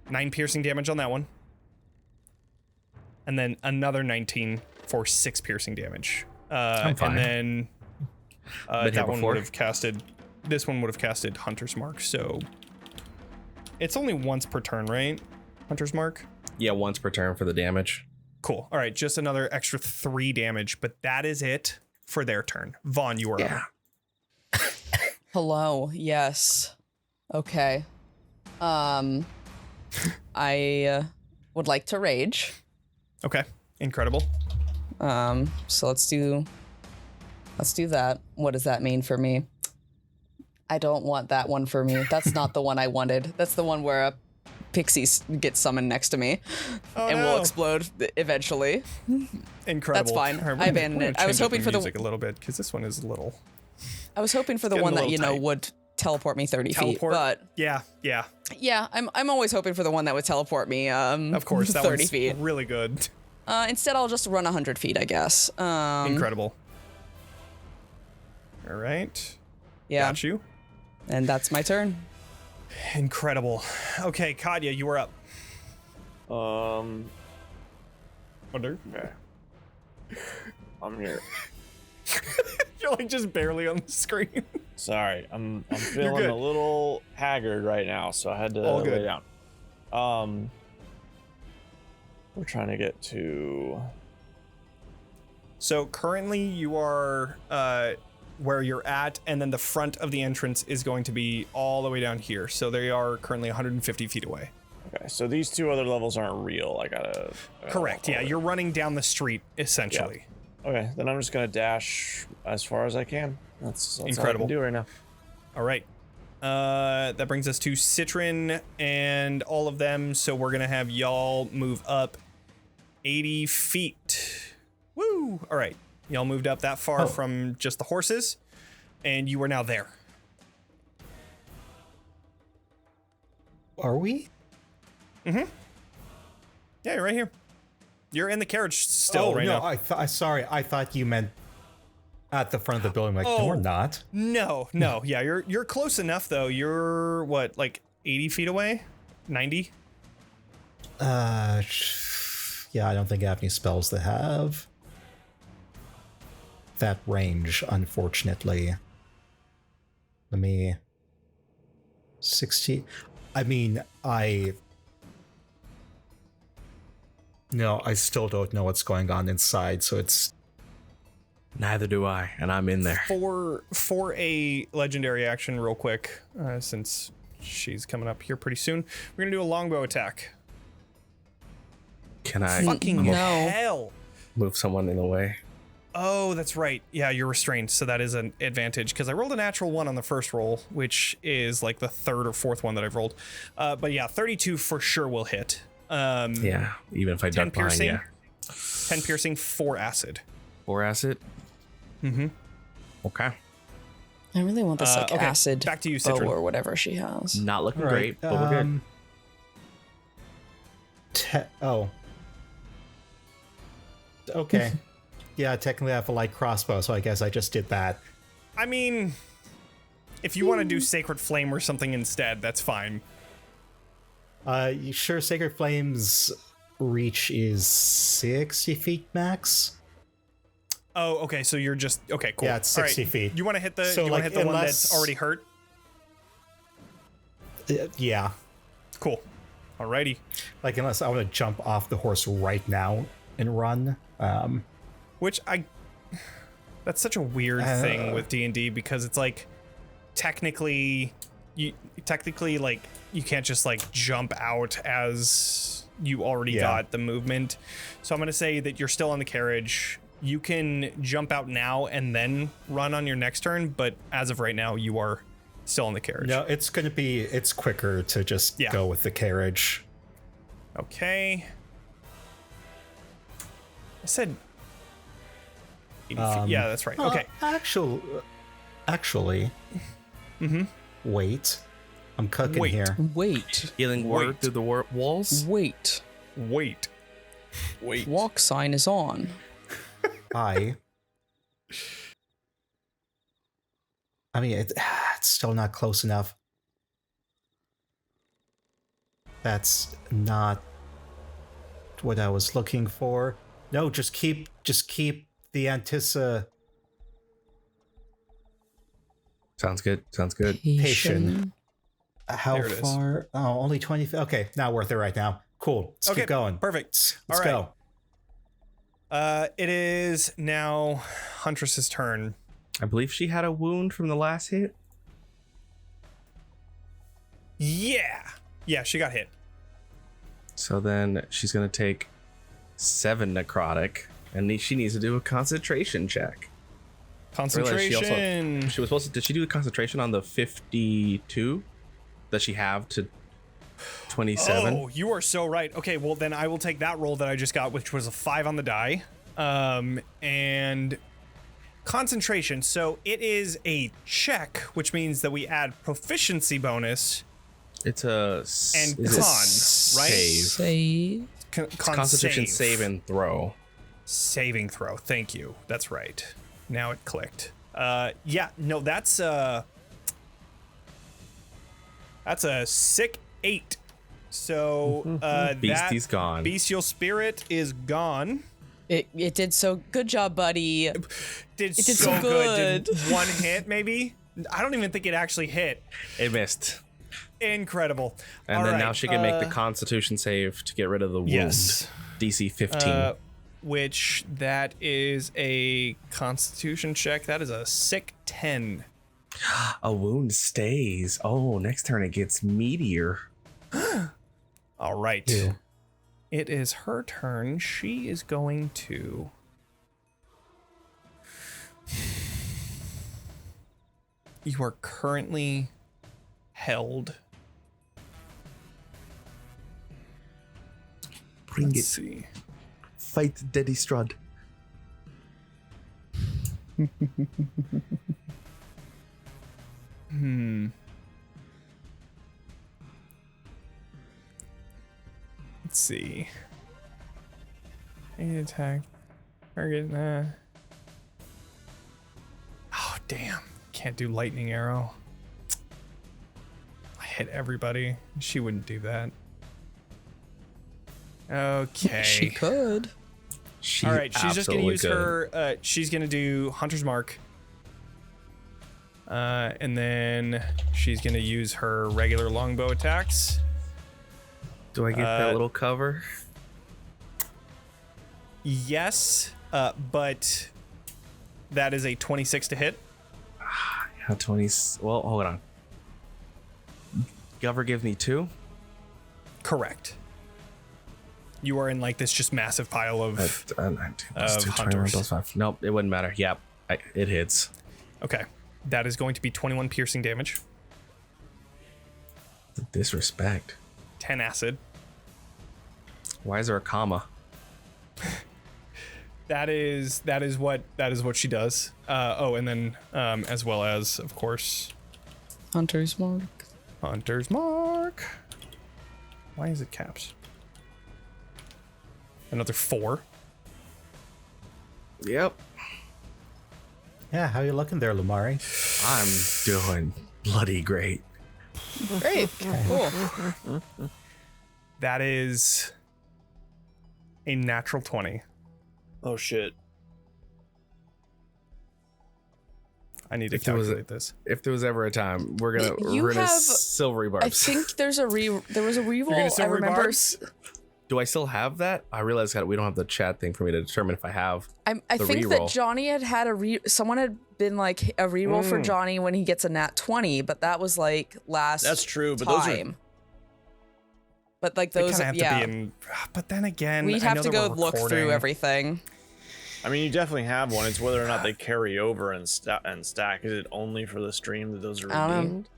9 piercing damage on that one. And then another 19 for 6 piercing damage. I'm fine. And then Been here that one before. would have casted. This one would have casted Hunter's Mark. So it's only once per turn, right? Hunter's Mark. Yeah, once per turn for the damage. Cool. All right, just another extra 3 damage, but that is it for their turn. Vaughn, you are up. Yeah. Hello. Yes. Okay. I would like to rage. Okay, incredible. So let's do that. What does that mean for me? I don't want that one for me. That's not the one I wanted. That's the one where a pixie gets summoned next to me and no. will explode eventually. Incredible. That's fine. All right, I abandoned we're it. gonna I was change up hoping for the music a little bit because this one is a little. I was hoping for the getting one a that, little you know, tight. would teleport me 30 feet. But yeah. yeah, I'm always hoping for the one that would teleport me. Of course, that 30 one's feet. really good. Instead, I'll just run 100 feet, I guess. Incredible. All right. Yeah. Got you. And that's my turn. Incredible. Okay, Katya, you are up. Wonder. Okay. I'm here. You're like just barely on the screen. Sorry, I'm feeling a little haggard right now, so I had to All good. lay down. We're trying to get to. So currently you are where you're at, and then the front of the entrance is going to be all the way down here. So they are currently 150 feet away. Okay, so these two other levels aren't real. I gotta. Correct. Yeah, you're running down the street essentially. Yeah. Okay, then I'm just gonna dash as far as I can. That's Incredible. all I can do right now. All right. That brings us to Citron and all of them. So we're gonna have y'all move up 80 feet. Woo! All right. Y'all moved up that far from just the horses, and you are now there. Are we? Mm-hmm. Yeah, you're right here. You're in the carriage still right now. Sorry, I thought you meant at the front of the building. Like, no, we're not. No. Yeah, you're close enough though. You're what, like 80 feet away? 90? Yeah, I don't think I have any spells that have that range, unfortunately. Let me 60. I mean, No, I still don't know what's going on inside, so it's... Neither do I, and I'm in there. For a legendary action real quick, since she's coming up here pretty soon, we're gonna do a longbow attack. Can I Fucking No. hell! move someone in the way? Oh, that's right. Yeah, you're restrained, so that is an advantage, because I rolled a natural 1 on the first roll, which is like the third or fourth one that I've rolled. But yeah, 32 for sure will hit. Yeah, even if I 10 duck behind, piercing, yeah. 10 piercing, 4 acid. 4 acid? Mm-hmm. Okay. I really want this like okay, acid back to you, bow Citron. or whatever she has. Not looking All great, right, but we're good. Okay. Yeah, technically I have a light crossbow, so I guess I just did that. I mean, if you want to do Sacred Flame or something instead, that's fine. You sure Sacred Flame's reach is 60 feet max? Oh, okay. So you're just okay. Cool. Yeah, it's All right, 60 feet. You want to hit the? So, you want to like, hit the one unless- that's already hurt? Yeah. Cool. Alrighty. Like, unless I want to jump off the horse right now and run. Which that's such a weird thing with D&D, because it's like technically like you can't just like jump out as you already got the movement. So I'm gonna say that you're still on the carriage. You can jump out now and then run on your next turn, but as of right now, you are still on the carriage. No, it's quicker to just go with the carriage. Okay. I said 80 feet. Yeah, that's right. Okay. Actually. Wait. I'm cooking Wait. here. Wait. Healing word through the walls? Wait. Wait. Walk sign is on. I mean, it's still not close enough. That's not what I was looking for. No, just keep the Antissa Sounds good. patient. How There it is. far? Oh, only 20 feet. Okay, not worth it right now. Cool. Let's Okay, keep going. perfect. Let's All right. go. It is now Huntress's turn. I believe she had a wound from the last hit. Yeah. Yeah, she got hit. So then she's going to take 7 necrotic, and she needs to do a concentration check. Concentration. She was supposed to. Did she do a concentration on the 52 that she have to 27? Oh, you are so right. Okay, well then I will take that roll that I just got, which was a 5 on the die. And concentration. So it is a check, which means that we add proficiency bonus. It's a And is con, it right? Save. Con Constitution save and throw. Saving throw. Thank you. That's right. Now it clicked. Yeah, no, that's a sick 8. So Beastie's that gone. bestial spirit is gone. It did so good job, buddy. Did did so so good. Did good. one hit maybe? I don't even think it actually hit. It missed. Incredible. And All then right, now she can make the Constitution save to get rid of the wound. yes. DC 15. Which that is a Constitution check. That is a sick 10. A wound stays. Oh, next turn it gets meteor. All right. Ew. It is her turn. She is going to. You are currently held. Bring Let's see. Fight Daddy Strud. Let's see. Any attack. Target. Oh, damn. Can't do lightning arrow. I hit everybody. She wouldn't do that. Okay. She could. She All right. She's just going to absolutely use could. her. She's going to do Hunter's Mark. And then she's going to use her regular longbow attacks. Do I get that little cover? Yes, but that is a 26 to hit. Yeah, 20. Well, hold on. Cover gives me 2. Correct. You are in like this just massive pile of. 19 plus Of 2, 21 hunters. plus 5. Nope, it wouldn't matter. Yep, it hits. Okay, that is going to be 21 piercing damage, The disrespect. 10 acid. Why is there a comma? That is what she does. And then as well as of course Hunter's Mark. Hunter's Mark. Why is it caps? Another 4. Yep. Yeah, how you looking there, Lumari? I'm doing bloody great. Great. Cool. That is a natural 20. Oh shit. I need to If there was calculate this. If there was ever a time, we're gonna You have- silvery I barbs. think there was a reroll. gonna I silver remember. barbs? Do I still have that? I realize that we don't have the chat thing for me to determine if I have. I The think reroll. that Johnny had someone had been like a reroll for Johnny when he gets a nat 20, but that was like last. That's true, but time. those are But like They those, kind of have yeah. to be in. But then again, We'd I have know to that go we're look recording. through everything. I mean, you definitely have one. It's whether or not they carry over and stack. Is it only for the stream that those are I don't know. redeemed?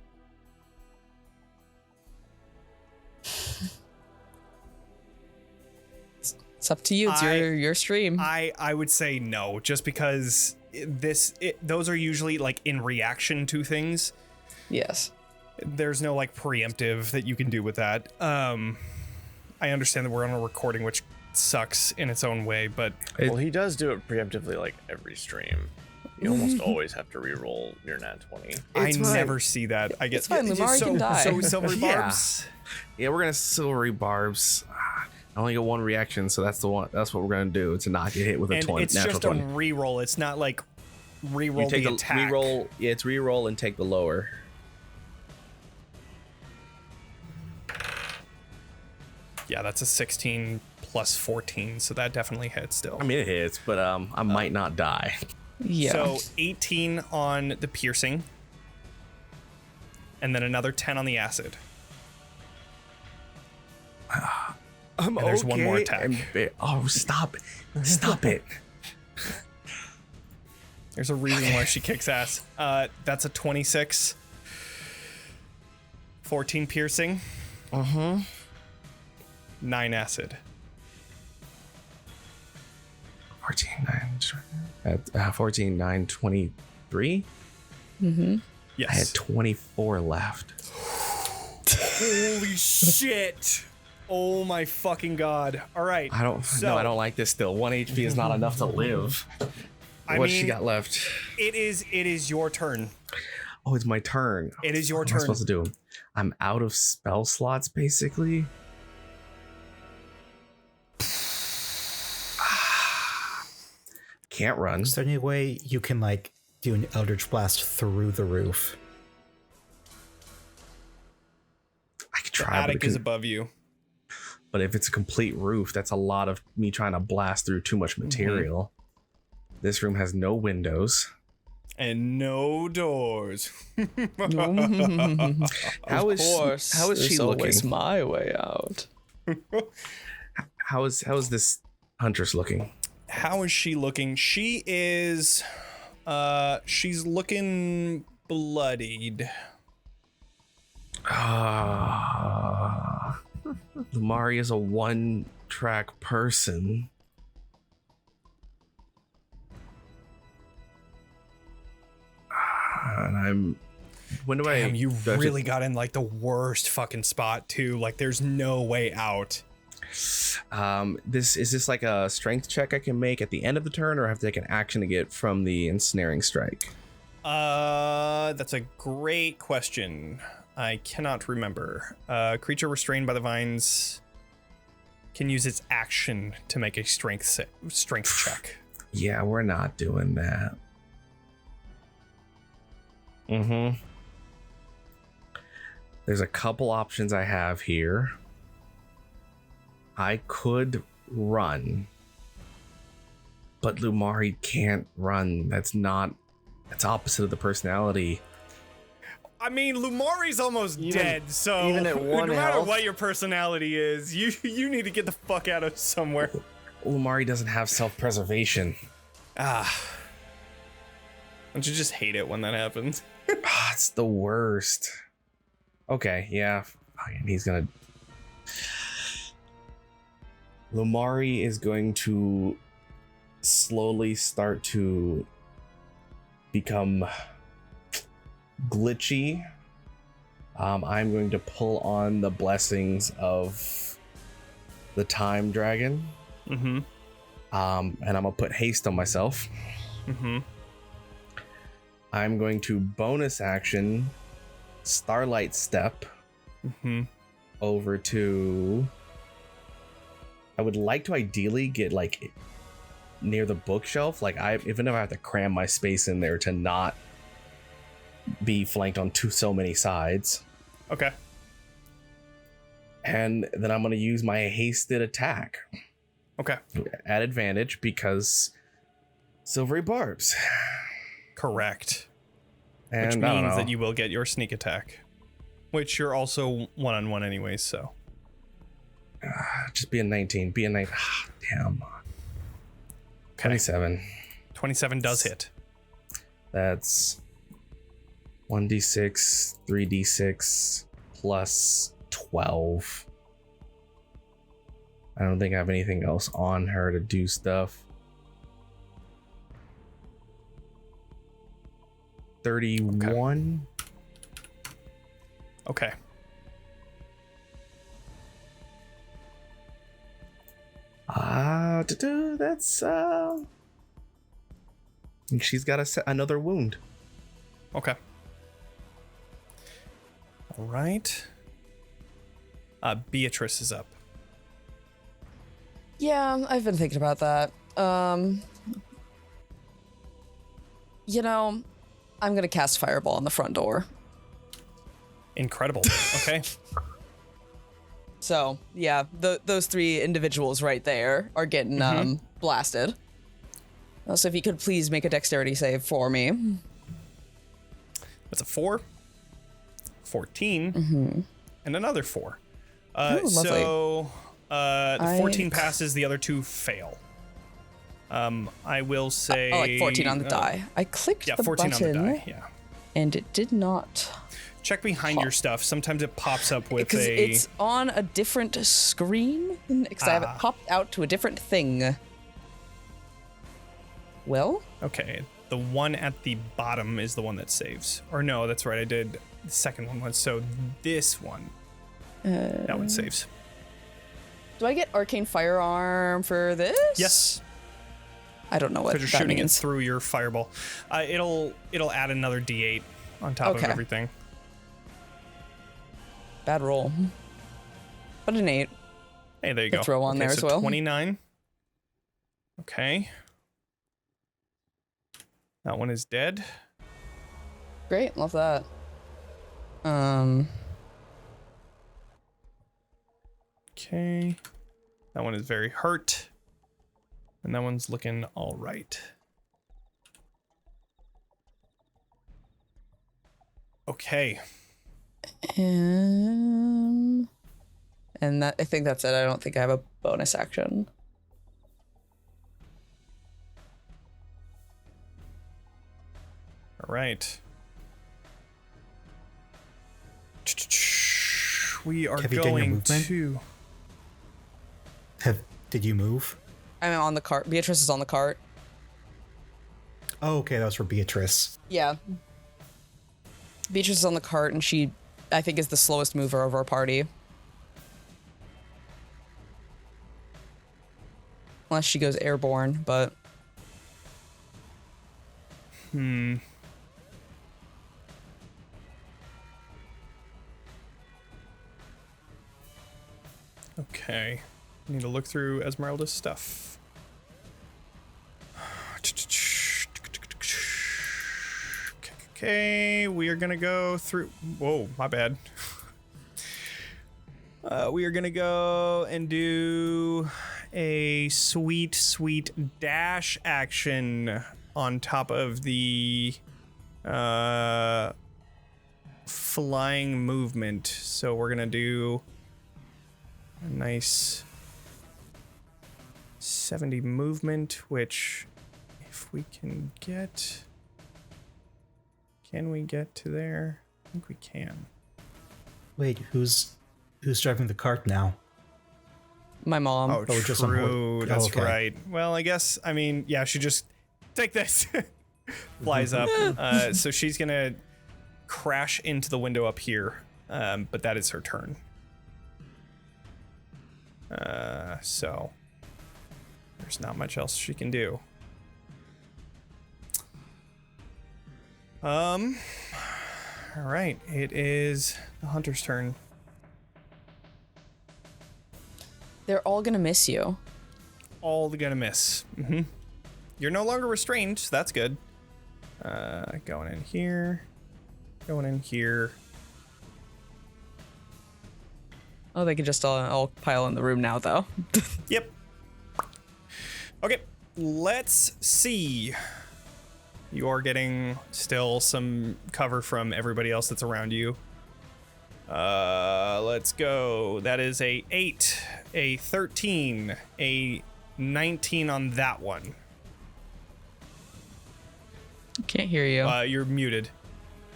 It's up to you. It's your stream. I would say no, just because those are usually like in reaction to things. Yes. There's no like preemptive that you can do with that. I understand that we're on a recording, which sucks in its own way, but Well, he does do it preemptively like every stream. You almost always have to re-roll your nat 20. I fine. never see that. I guess It's fine, Lumari can die. So silver Yeah. barbs. Yeah, we're gonna silvery barbs. I only get one reaction, so that's the one. That's what we're gonna do. To not get hit with a And 20, it's natural just 20. a re-roll. It's not like re-roll You take the attack. re-roll. Yeah, it's re-roll and take the lower. Yeah, that's a 16 plus 14, so that definitely hits still. I mean, it hits, but I might not die. Yeah. So 18 on the piercing, and then another 10 on the acid. I'm And there's one more attack. Oh, stop it! Stop it! There's a reason why she kicks ass. That's a 26. 14 piercing. 9 acid. 14, 9, At 14, 9, 23. Yes. I had 24 left. Holy shit. Oh my fucking god. All right. I don't like this still. 1 HP is not enough to live. What's she got left? It is your turn. Oh, it's my turn. It is your What turn. am I supposed to do? I'm out of spell slots, basically. Can't run. Is there any way you can like do an Eldritch Blast through the roof? I could The try. attic is above you. But if it's a complete roof, that's a lot of me trying to blast through too much material. This room has no windows. And no doors. How is she looking? Always my way out. How is this Huntress looking? How is she looking? She is she's looking bloodied. Lumaria is a one-track person. And Damn, you really got in like the worst fucking spot too. Like there's no way out. Is this like a strength check I can make at the end of the turn, or I have to take an action to get from the ensnaring strike? That's a great question. I cannot remember. Creature restrained by the vines can use its action to make a strength check. Yeah, we're not doing that. There's a couple options I have here. I could run, but Lumaria can't run. That's opposite of the personality. I mean, Lumari's almost dead, so even at one no matter health. what your personality is, you need to get the fuck out of somewhere. Lumaria doesn't have self-preservation. Don't you just hate it when that happens? It's the worst. Okay, yeah. Fine, he's gonna... Lumaria is going to slowly start to become glitchy. I'm going to pull on the blessings of the time dragon. And I'm gonna put haste on myself. I'm going to bonus action Starlight Step over to... I would like to ideally get like near the bookshelf. Like even if I have to cram my space in there to not be flanked on so many sides. Okay. And then I'm going to use my hasted attack. Okay. At advantage because silvery barbs. Correct. And Which I don't means know. that you will get your sneak attack. Which you're also one-on-one anyways, so. Just be a 19. Be a 9. Damn. Okay. 27. 27 does hit. That's 1d6, 3d6 plus 12. I don't think I have anything else on her to do stuff. 31. Okay. That's she's got another wound. Okay. All right. Beatrice is up. Yeah, I've been thinking about that. You know, I'm gonna cast Fireball on the front door. Incredible. Okay. So, yeah, those three individuals right there are getting blasted. So if you could please make a dexterity save for me. That's a 4. 14. And another 4. So the 14 passes, the other 2 fail. I will say... like 14 on the die. I clicked Yeah, the 14 button, on the die, yeah. and it did not... Check behind your stuff. Sometimes it pops up with Because a... it's on a different screen, because I have it popped out to a different thing. Will? Okay, the one at the bottom is the one that saves. Or no, that's right, I did. The second one was, so this one. That one saves. Do I get arcane firearm for this? Yes. I don't know what Because you're that shooting means. it through your fireball. It'll add another D8 on top of Okay. everything. Bad roll. But an 8. Hey, there you To go. throw on there so as well. 29. Okay. That one is dead. Great, love that. Okay. That one is very hurt. And that one's looking all right. Okay. And that, I think that's it. I don't think I have a bonus action. All right. We are Have you done your going movement? to... Did you move? I'm on the cart. Beatrice is on the cart. Oh, okay, that was for Beatrice. Yeah. Beatrice is on the cart, and she, I think, is the slowest mover of our party. Unless she goes airborne, but... Okay. Need to look through Esmeralda's stuff. Okay, we are gonna go through. Whoa, my bad. We are gonna go and do a sweet dash action on top of the flying movement. So we're gonna do a nice 70 movement, which if we can get... Can we get to there? I think we can. Wait, who's driving the cart now? My mom. Oh, just on true. board. That's Oh, okay. right. Well, I guess, I mean, yeah, she just take this. Flies up. So she's going to crash into the window up here. But that is her turn. So there's not much else she can do. All right, it is the hunter's turn. They're all gonna miss you. All gonna miss. You're no longer restrained, so that's good. Going in here. Going in here. Oh, they could just all pile in the room now, though. Yep. Okay, let's see. You're getting still some cover from everybody else that's around you. Let's go. That is a 8, a 13, a 19 on that one. Can't hear you. You're muted.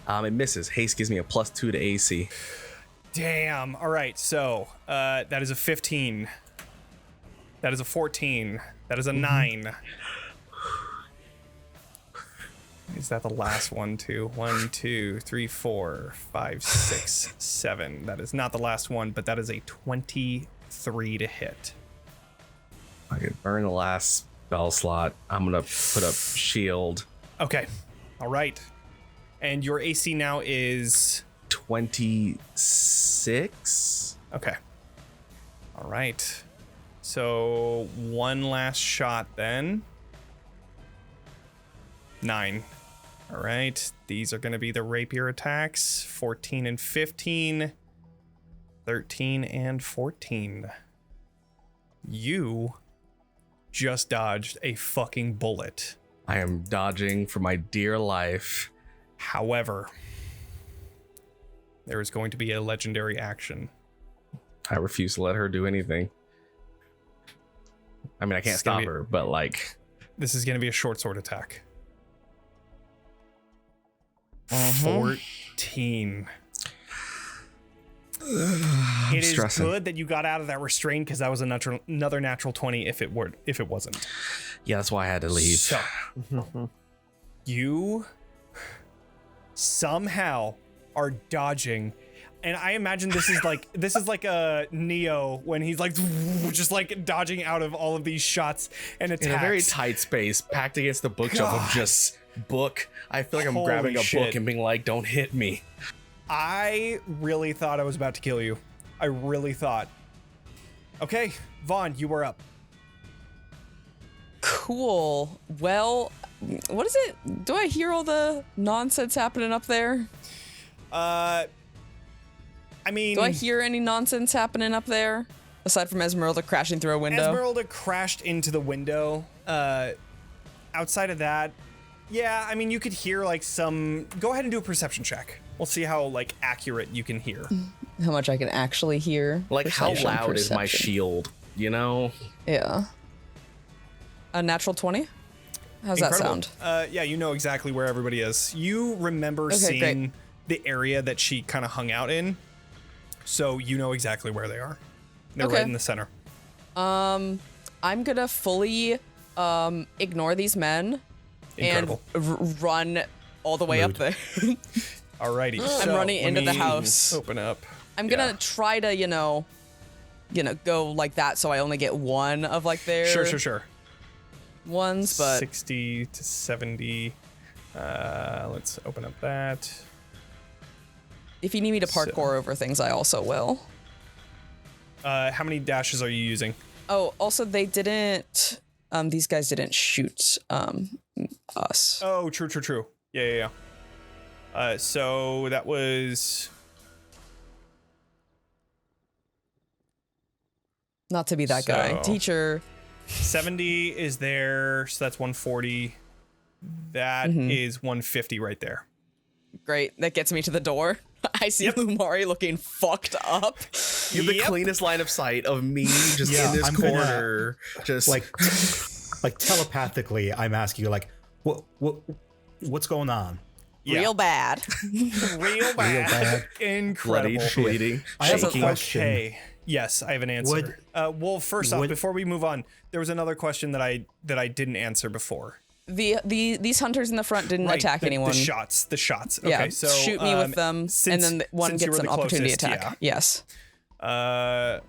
It misses. Haste gives me a +2 to AC. Damn. All right, so that is a 15. That is a 14. That is a 9. Is that the last one too? 1, 2, 3, 4, 5, 6, 7. That is not the last one, but that is a 23 to hit. I could burn the last spell slot. I'm gonna put up shield. Okay. All right. And your AC now is 26. okay. All right. So one last shot then. 9. All right. These are going to be the rapier attacks. 14 and 15. 13 and 14. You just dodged a fucking bullet. I am dodging for my dear life. However, there is going to be a legendary action. I refuse to let her do anything. I mean, I can't It's gonna stop be- her, but like, This is going to be a short sword attack. Mhm. 14. It is stressing. good that you got out of that restraint because that was another natural 20 if it wasn't. Yeah, that's why I had to leave. So, you somehow are dodging, and I imagine this is like a Neo when he's like just like dodging out of all of these shots and attacks. In a very tight space, packed against the bookshelf of just book. I feel like I'm Holy grabbing a shit. book and being like, "Don't hit me." I really thought I was about to kill you. I really thought. Okay, Vaughn, you were up. Cool. Well, what is it? Do I hear all the nonsense happening up there? I mean, Do I hear any nonsense happening up there? Aside from Esmeralda crashing through a window? Esmeralda crashed into the window. Outside of that, yeah, I mean, you could hear like some. Go ahead and do a perception check. We'll see how like accurate you can hear. How much I can actually hear. Like, how Perception, loud is my perception. shield? You know? Yeah. A natural 20? How's that Incredible. sound? Yeah, you know exactly where everybody is. You remember Okay, seeing the area that she kind of hung out in, so you know exactly where they are. They're Okay. right in the center. I'm gonna fully ignore these men Incredible. and run all the way up there. Alrighty. I'm so running let into the me house. Open up. I'm gonna try to, go like that so I only get one of like their Sure. ones, but 60 to 70. Let's open up that. if you need me to parkour over things, I also will. How many dashes are you using? Oh, also they didn't these guys didn't shoot us. Oh, true. Yeah. So that was Not to be that guy. So- Teacher. 70 is there, so that's 140. That is 150 right there. Great. That gets me to the door. I see Lumaria looking fucked up. You have the Yep. cleanest line of sight of me just Yeah, in this I'm gonna, corner. Just like telepathically, I'm asking you, like, what's going on? Yeah. Real bad. Real bad. bloody, Incredible. bleeding, I have a shaking. question. Okay. Yes, I have an answer. Well, first off, would- before we move on, there was another question that I didn't answer before. These hunters in the front didn't Right, attack anyone. The shots. Okay, Yeah, so shoot me with them, and since- then one since you gets were an the opportunity closest, attack. Yes.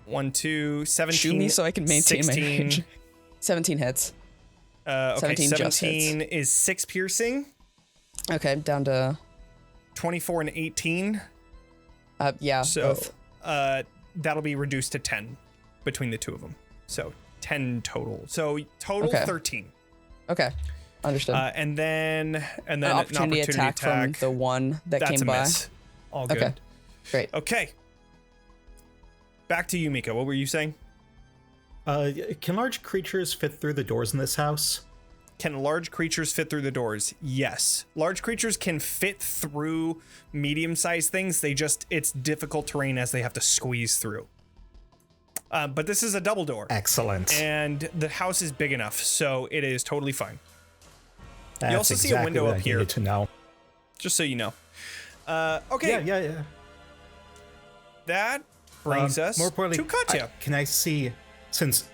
1, 2, 17. Shoot me so I can maintain 16. my range. 17 hits. Okay, 17 just 17 is 6 piercing, Okay, down to 24 and 18. yeah. So both. that'll be reduced to 10 between the two of them. So 10 total. So total Okay. 13. Okay, understood. And then an opportunity attack from the one that That's came a by. miss. All good. Okay, great. Okay. Back to you, Mika. What were you saying? Can large creatures fit through the doors in this house? Can large creatures fit through the doors? Yes. Large creatures can fit through medium-sized things. It's difficult terrain as they have to squeeze through. But this is a double door. Excellent. And the house is big enough, so it is totally fine. That's also see a exactly window what up I here. needed to know. Just so you know. Okay. Yeah. That brings us More importantly, to Katya. can I see, since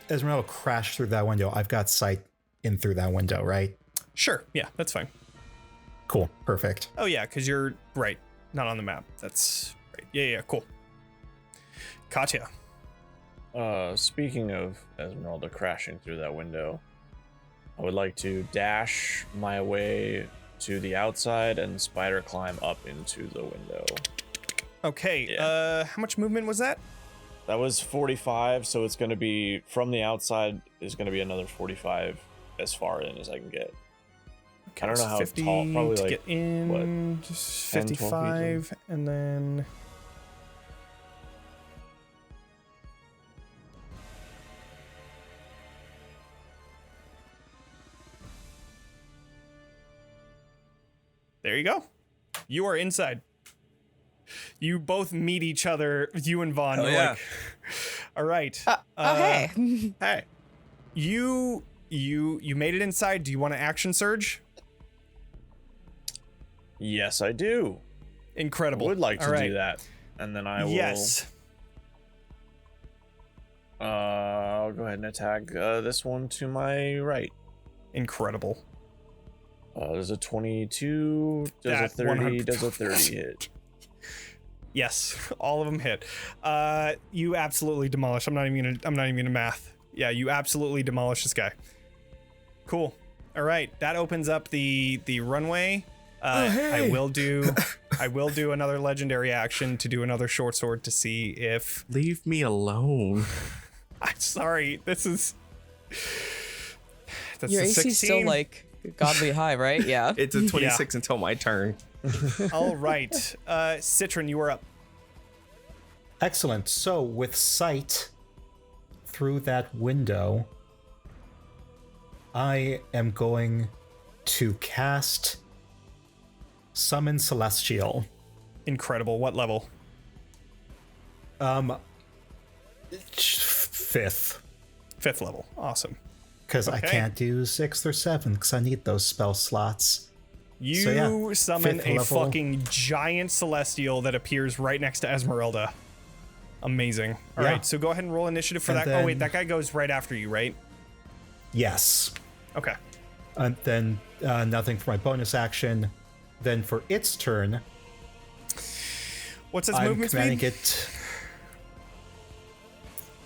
Esmeralda crashed through that window, I've got sight in through that window, right? Sure. Yeah, that's fine. Cool. Perfect. Oh, yeah, because you're right. Not on the map. That's right. Yeah, cool. Katya. Speaking of Esmeralda crashing through that window, I would like to dash my way to the outside and spider climb up into the window. Okay. Yeah. How much movement was that? That was 45, so it's going to be from the outside is going to be another 45 as far in as I can get. Okay, I don't know so how 50 tall, probably to like, get in, what, just 10, 12 feet in? 55, and then there you go. You are inside. You both meet each other, you and Vaughn. You're like, all right. Okay. Hey, you made it inside. Do you want to action surge? Yes, I do. Incredible. Would like to All right. do that, and then I will. Yes. I'll go ahead and attack this one to my right. Incredible. Does a 22, does That a 30, 100 does a 30 hit? Yes, all of them hit. You absolutely demolish. I'm not even gonna math. Yeah, you absolutely demolish this guy. Cool. All right, that opens up the runway. Hey. I will do another legendary action to do another short sword to see if. Leave me alone. I'm sorry. That's Your a AC 16. still like godly high, right? Yeah. It's a 26 until my turn. All right, Citron, you are up. Excellent. So with sight through that window, I am going to cast Summon Celestial. Incredible. What level? Fifth. Fifth level. Awesome. Because I Okay. can't do 6th or 7th because I need those spell slots. You So, yeah, summon fifth a level. fucking giant celestial that appears right next to Esmeralda. Amazing. All right, Yeah. so go ahead and roll initiative for And that. Oh wait, then- that guy goes right after you, right? Yes. Okay. And then nothing for my bonus action. Then for its turn, What's its I'm movement commanding speed? it.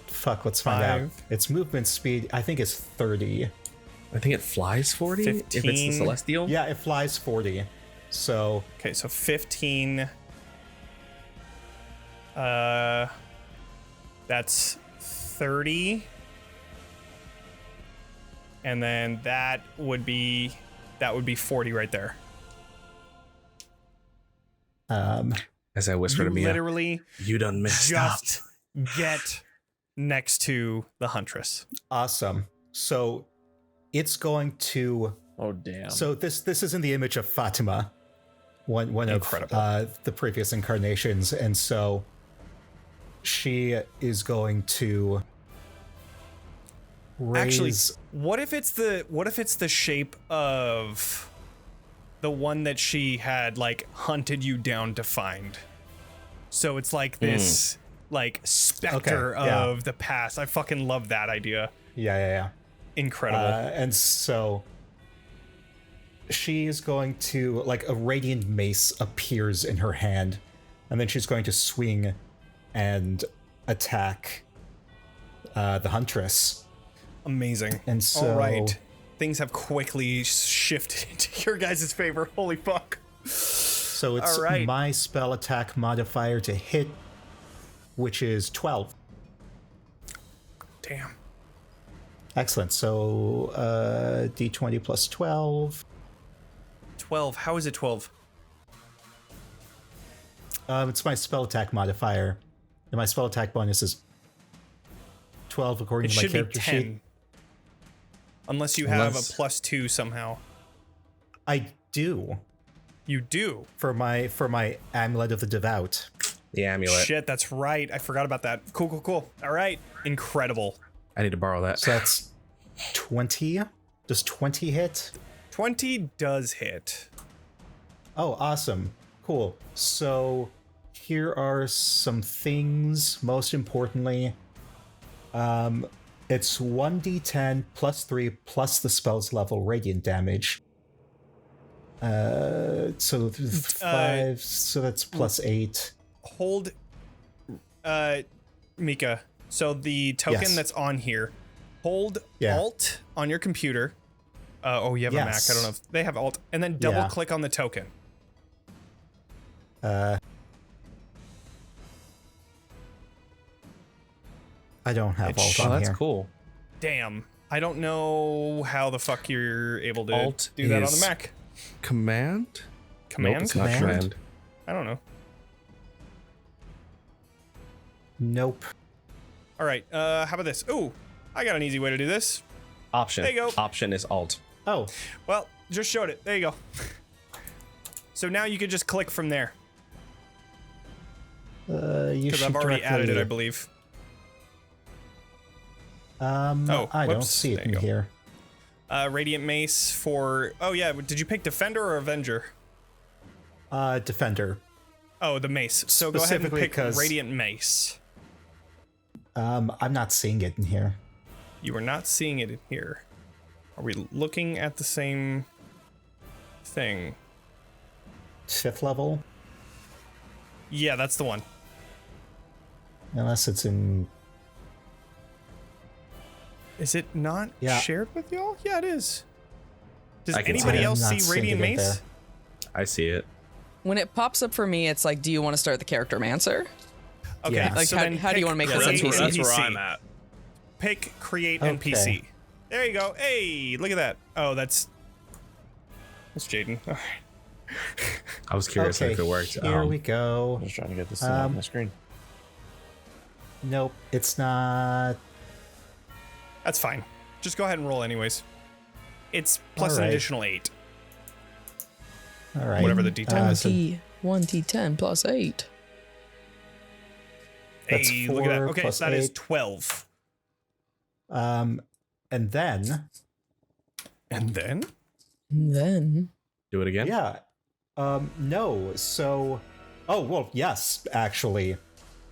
Fuck, let's find out. 5. Its movement speed, I think, is 30. I think it flies 40 if it's the 15. Celestial. Yeah, it flies 40. So Okay, so 15. That's 30. And then that would be 40 right there. As I whisper You to Mia, literally you done messed up. just get next to the Huntress. awesome. So it's going to. Oh, damn. So this is in the image of Fatima, one of Incredible. the previous incarnations, and so she is going to raise. Actually, what if it's the shape of the one that she had like hunted you down to find? So it's like this like specter Okay, yeah. of the past. I fucking love that idea. yeah. Incredible. And so she is going to, like, a radiant mace appears in her hand, and then she's going to swing and attack the Huntress. Amazing. And so All right. Things have quickly shifted into your guys' favor. Holy fuck. So it's All right. my spell attack modifier to hit, which is 12. Damn. Excellent. So d20 plus 12. 12. How is it 12? It's my spell attack modifier, and my spell attack bonus is 12 according It to my should be character 10. sheet. Unless you have Unless- a +2 somehow. I do You do. for my amulet of the devout. The amulet. Shit, that's right. I forgot about that. Cool. All right. Incredible. I need to borrow that. So that's 20. Does 20 hit? 20 does hit. Oh, awesome. Cool. So here are some things. Most importantly, it's 1d10 plus 3 plus the spell's level radiant damage. So 5, so that's plus 8. Hold, Mika. So the token Yes. that's on here, hold Yeah. Alt on your computer. Oh, you have a Mac. Yes. I don't know if they have Alt. And then double Yeah. click on the token. I don't have It alt sh- Oh, on that's here. cool. Damn. I don't know how the fuck you're able to Alt do that on the is Mac. Command? Command? Nope, it's not Command? command. I don't know. Nope. All right. How about this? Ooh, I got an easy way to do this. Option. There you go. Option is Alt. Oh, Well, just showed it. There you go. So now you could just click from there you because should I've already added it, I directly- believe. I don't whoops. see it There in you go. here. Radiant Mace for. Oh yeah, did you pick Defender or Avenger? Defender. Oh, the Mace. So go ahead and Specifically pick 'cause- Radiant Mace. I'm not seeing it in here. You are not seeing it in here. Are we looking at the same thing? 5th level? Yeah, that's the one. Unless it's in... Is it not Yeah. shared with y'all? Yeah, it is. Does I can see anybody it. else I'm not see seeing Radiant it in Mace? there. I see it. When it pops up for me, it's like, do you want to start the character mancer? Okay, Yeah. Like, so how- then how do you pick wanna make Yeah, this create NPC? that's where NPC. I'm at. Pick create Okay. NPC. There you go. Hey, look at that. Oh, that's Jayden. All right. I was curious Okay, if it worked. here we go. I'm just trying to get this thing off Um, my screen. Nope, it's not... That's fine. Just go ahead and roll anyways. It's plus an Alright. additional 8. All right. Whatever the D10 is. so 1d10 plus 8. That's Hey, look at that. 4 Okay, plus so that is 8. 12. And then... And then? Then. Do it again? Yeah. No, so... Oh, well, yes, actually.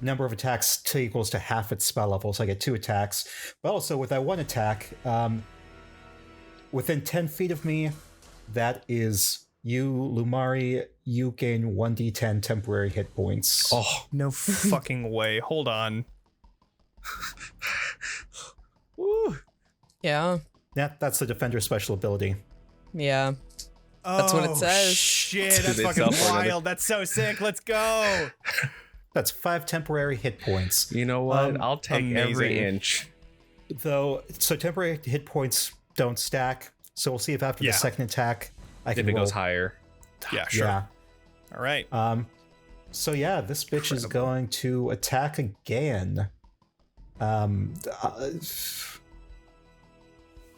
Number of attacks equals to half its spell level, so I get 2 attacks. But also, with that 1 attack, within 10 feet of me, that is you, Lumaria, you gain 1d10 temporary hit points. Oh, No fucking way. Hold on. woo. Yeah. That's the Defender's special ability. Yeah. That's what it says. Shit, To that's the fucking itself or another. wild. That's so sick. Let's go. That's 5 temporary hit points. You know what? I'll take every amazing. inch. Though, so temporary hit points don't stack, so we'll see if after Yeah. the second attack I If can it roll. goes higher. Yeah, sure. Yeah. All right. So yeah, this bitch is Incredible. going to attack again.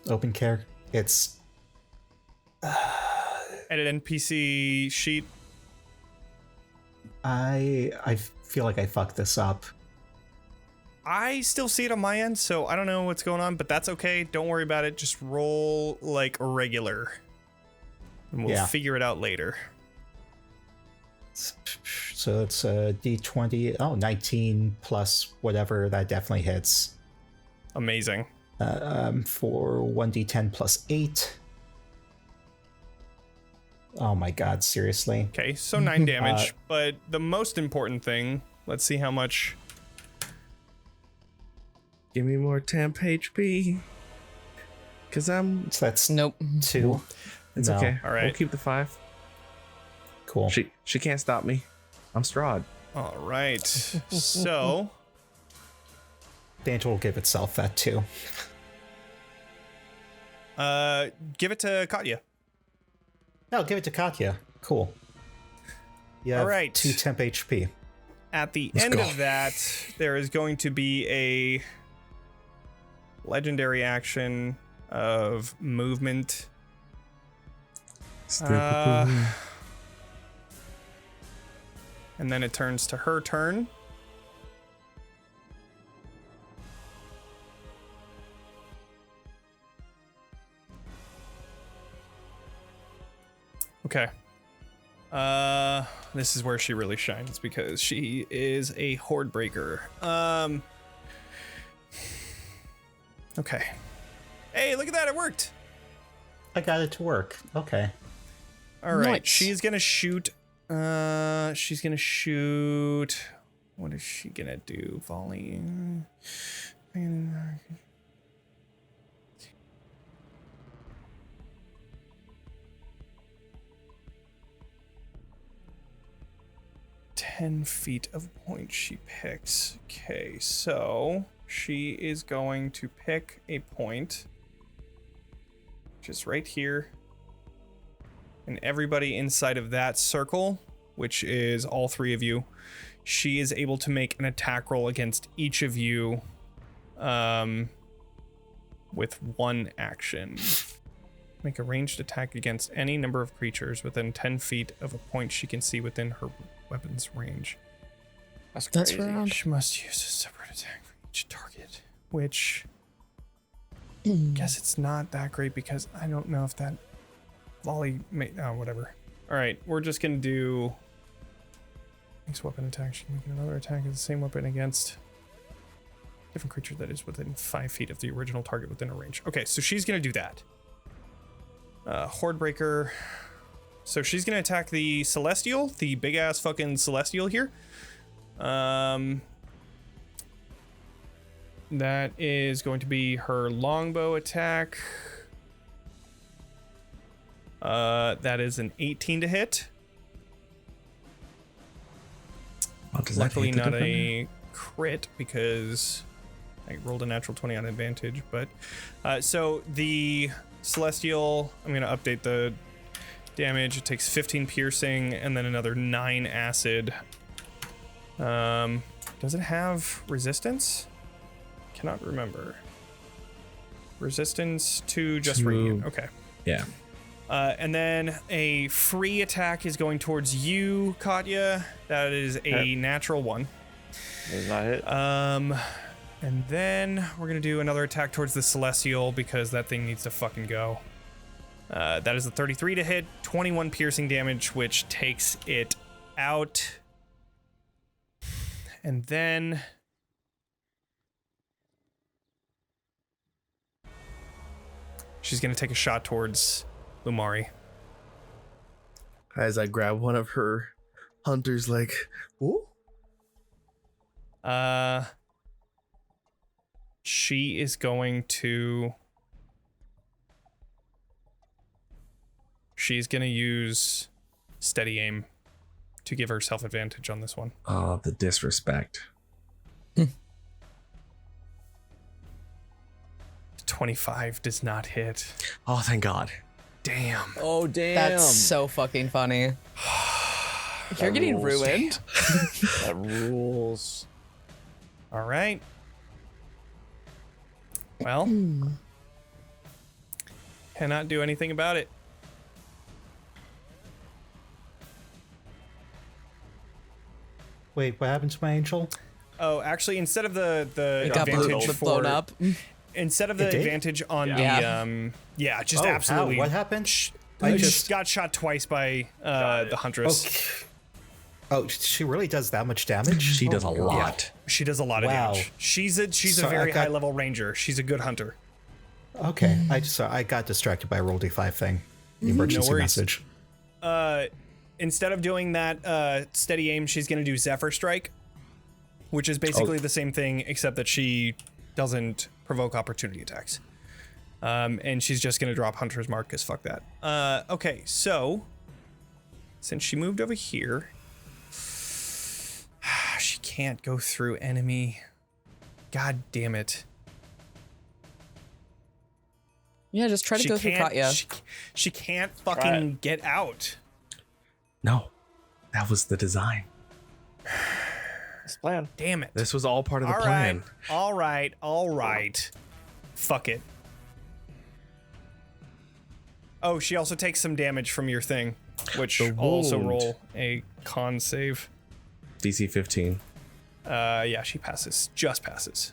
Open character. It's Edit NPC sheet. I feel like I fucked this up. I still see it on my end, so I don't know what's going on, but that's okay. Don't worry about it. Just roll like a regular. And we'll Yeah. figure it out later. So it's a D20. Oh, 19 plus whatever. That definitely hits. Amazing. For 1d10 plus 8. Oh my god, seriously. Okay, so 9 damage. But the most important thing, let's see how much. Give me more temp HP. Cause I'm. So that's Nope. 2. It's No. okay. All right. We'll keep the 5. Cool. She can't stop me. I'm Strahd. All right. So, Banter will give itself that too. give it to Katya. No, give it to Katya. Cool. Yeah. All right. 2 temp HP. At the Let's end go. of that, there is going to be a legendary action of movement. And then it turns to her turn. Okay. This is where she really shines because she is a horde breaker. Okay. Hey, look at that, it worked. I got it to work. Okay. All right, Nice. she's gonna shoot. What is she gonna do? Volley. 10 feet of point she picks. Okay, so she is going to pick a point, which is right here. And everybody inside of that circle, which is all 3 of you, she is able to make an attack roll against each of you with 1 action. Make a ranged attack against any number of creatures within 10 feet of a point she can see within her weapon's range. That's crazy. round. She must use a separate attack for each target, which guess it's not that great because I don't know if that volley may, oh, whatever. All right, we're just gonna do makes weapon attack. She can make another attack with the same weapon against Different creature that is within 5 feet of the original target within a range. Okay, so she's gonna do that. Hordebreaker. So she's gonna attack the Celestial, the big ass fucking Celestial here. That is going to be her longbow attack. That is an 18 to hit. Luckily not a crit because I rolled a natural 20 on advantage, but so the Celestial, I'm going to update the damage. It takes 15 piercing and then another 9 acid. Does it have resistance? Cannot remember. Resistance to just radiant. Okay. Yeah. And then a free attack is going towards you, Katya. That is a natural 1. Does not hit. And then we're gonna do another attack towards the Celestial because that thing needs to fucking go. That is a 33 to hit, 21 piercing damage, which takes it out. And then she's gonna take a shot towards Lumaria. As I grab one of her hunters, like, ooh. She is going to... She's gonna use steady aim to give herself advantage on this one. Oh, the disrespect. 25 does not hit. Oh, thank God. Damn. Oh, damn. That's so fucking funny. You're getting rules. ruined. That rules. All right. Well, cannot do anything about it. Wait, what happened to my angel? Oh, actually, instead of the It got advantage blown up. instead of the It did? advantage on Yeah. the just Oh, how? absolutely. What happened? I I just just. got shot twice by the Huntress. Okay. Oh, she really does that much damage? She does a Oh my God. lot. She does a lot of Wow. damage. She's a So I very got- high level ranger. She's a good hunter. Okay, I got distracted by a roll d5 thing. The emergency worries. message. Instead of doing that steady aim, she's gonna do Zephyr Strike, which is basically the same thing except that she doesn't provoke opportunity attacks. And she's just gonna drop Hunter's Mark because fuck that. Okay, so since she moved over here, she can't go through enemy. God damn it. Yeah, just try to go through Katya. She can't fucking get out. No, that was the design. It's plan. Damn it. This was all part of the All plan. right, all right. Fuck it. Oh, she also takes some damage from your thing, which The also wound. roll a con save. DC 15. Yeah, she passes. Just passes.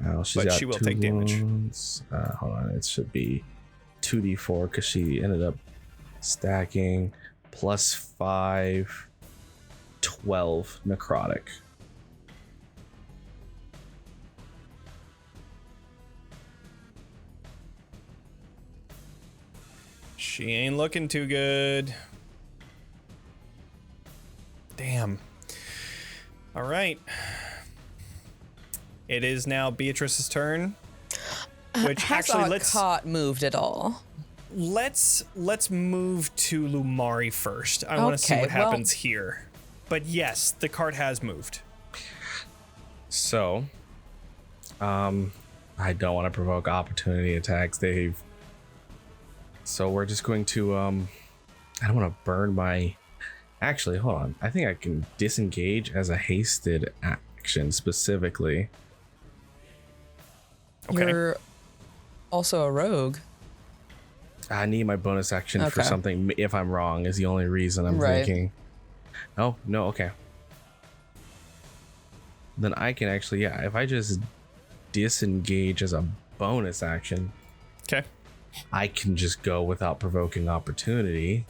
Oh, she's But got she will 2 take damage. wounds. Hold on, it should be 2d4 because she ended up stacking +5, 12 necrotic. She ain't looking too good. Damn. All right. It is now Beatrice's turn. Which Has actually our cot moved at all? let's move to Lumaria first. I want to see Okay, what well- happens here. But yes, the cart has moved. So, I don't want to provoke opportunity attacks, Dave. So we're just going to, I don't want to burn my... Actually, hold on. I think I can disengage as a hasted action specifically. Okay. You're also a rogue. I need my bonus action for Okay. something if I'm wrong is the only reason I'm Right. thinking. Oh, no, okay. Then I can actually, yeah, if I just disengage as a bonus action, Okay. I can just go without provoking opportunity.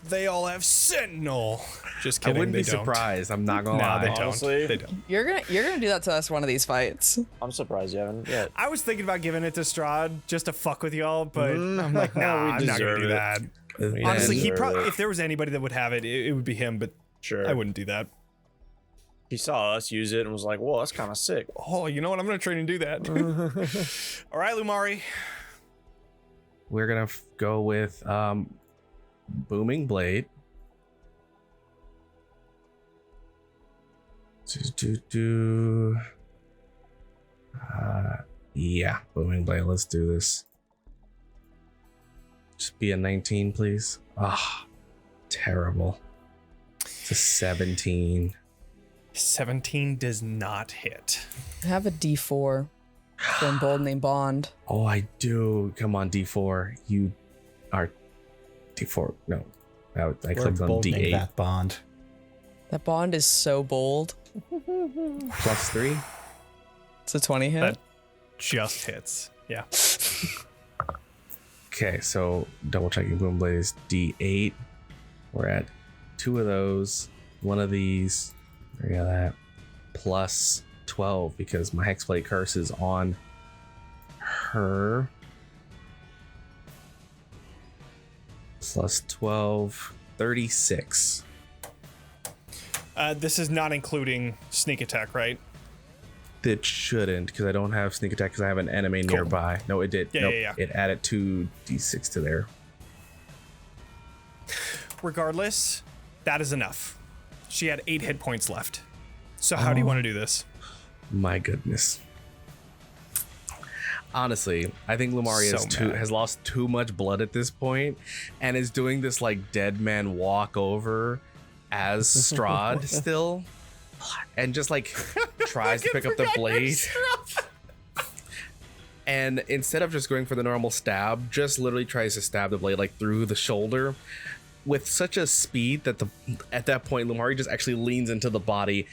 They all have Sentinel. Just I kidding. wouldn't they be don't. surprised. I'm not gonna Nah, lie. they don't. Honestly. They don't. You're gonna do that to us one of these fights. I'm surprised you haven't yet. I was thinking about giving it to Strahd just to fuck with y'all, but I'm like, We nah, I'm not gonna deserve do it. that. We Honestly, he deserve probably it. if there was anybody that would have it, it would be him. But Sure. I wouldn't do that. He saw us use it and was like, "Whoa, that's kind of sick." Oh, you know what? I'm gonna train and do that. All right, Lumari. We're gonna go with Booming Blade. Yeah, Booming Blade. Let's do this. Just be a 19, please. Ah, terrible. It's a 17. 17 does not hit. I have a D4 for Emboldening Bond. Oh, I do. Come on, D4. You are D4. No, I We're clicked on emboldening D8. that bond. That bond is so bold. Plus 3. It's a 20 hit. That just hits. Yeah. Okay, so double checking Boom Blade is D8. We're at 2 of those, 1 of these, area that, plus 12 because my Hexblade curse is on her. Plus 12, 36. This is not including sneak attack, right? It shouldn't because I don't have sneak attack because I have an enemy Cool. nearby. No, it did. Yeah, Nope, yeah. It added 2d6 to there. Regardless, that is enough. She had 8 hit points left. So how do you want to do this? My goodness. Honestly, I think Lumaria So mad. has lost too much blood at this point and is doing this like dead man walk over as Strahd still and just like tries to pick up the blade. And instead of just going for the normal stab, just literally tries to stab the blade like through the shoulder with such a speed that at that point Lumaria just actually leans into the body,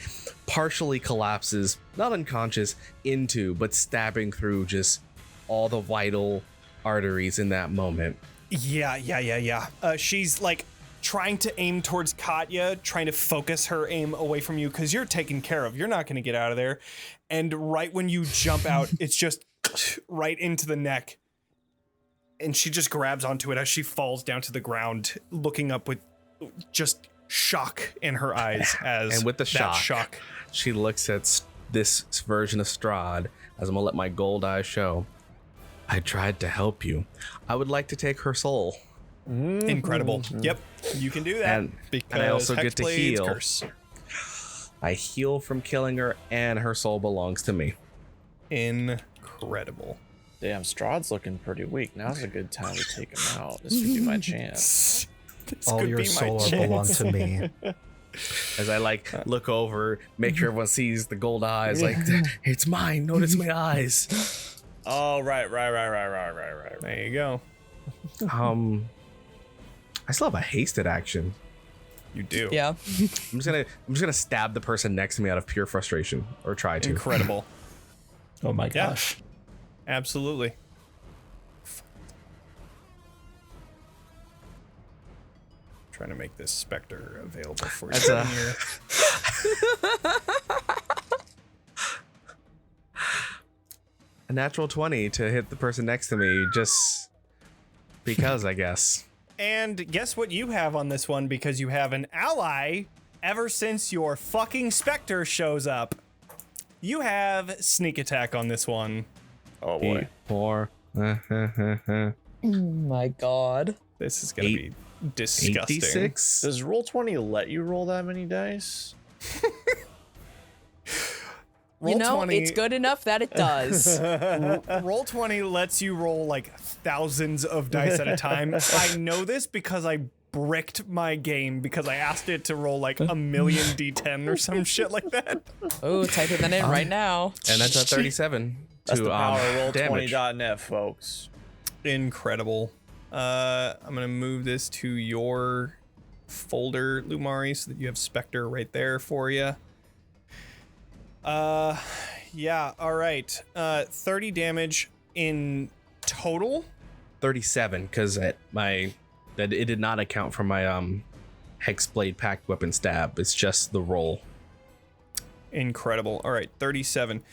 partially collapses, not unconscious, but stabbing through just all the vital arteries in that moment. Yeah. She's like trying to aim towards Katya, trying to focus her aim away from you because you're taken care of. You're not going to get out of there. And right when you jump out, it's just right into the neck. And she just grabs onto it as she falls down to the ground, looking up with just shock in her eyes as And with the that shock, she looks at this version of Strahd, as I'm gonna let my gold eyes show. I tried to help you. I would like to take her soul. Incredible. Yep, you can do that. And I also get to Hexblade's heal. Curse. I heal from killing her, and her soul belongs to me. Incredible. Damn, Strahd's looking pretty weak. Now's a good time to take him out. This could be my chance. This All could your be my soul chance. belong to me. As I like look over, make sure everyone sees the gold eyes. Like, it's mine. Notice my eyes. Oh, right. There you go. I still have a hasted action. You do. Yeah. I'm just gonna stab the person next to me out of pure frustration, or try to. Incredible. Oh my Yeah. gosh. Absolutely. Trying to make this Spectre available for That's you. a- Here. A natural 20 to hit the person next to me, just because, I guess. And guess what you have on this one, because you have an ally ever since your fucking Spectre shows up. You have sneak attack on this one. Oh boy. 8, 4, Oh my god. This is gonna be disgusting. 86. Does Roll20 let you roll that many dice? Roll 20 it's good enough that it does. Roll20 lets you roll like thousands of dice at a time. I know this because I bricked my game because I asked it to roll like 1,000,000 D10 or some shit like that. Oh, typing that in right now. And that's at 37 That's to the power of damage. Roll20.net, folks. Incredible. I'm gonna move this to your folder, Lumari, so that you have Spectre right there for you. Yeah, all right. 30 damage in total. 37, because my That it did not account for my Hexblade packed weapon stab. It's just the roll. Incredible. All right, 37.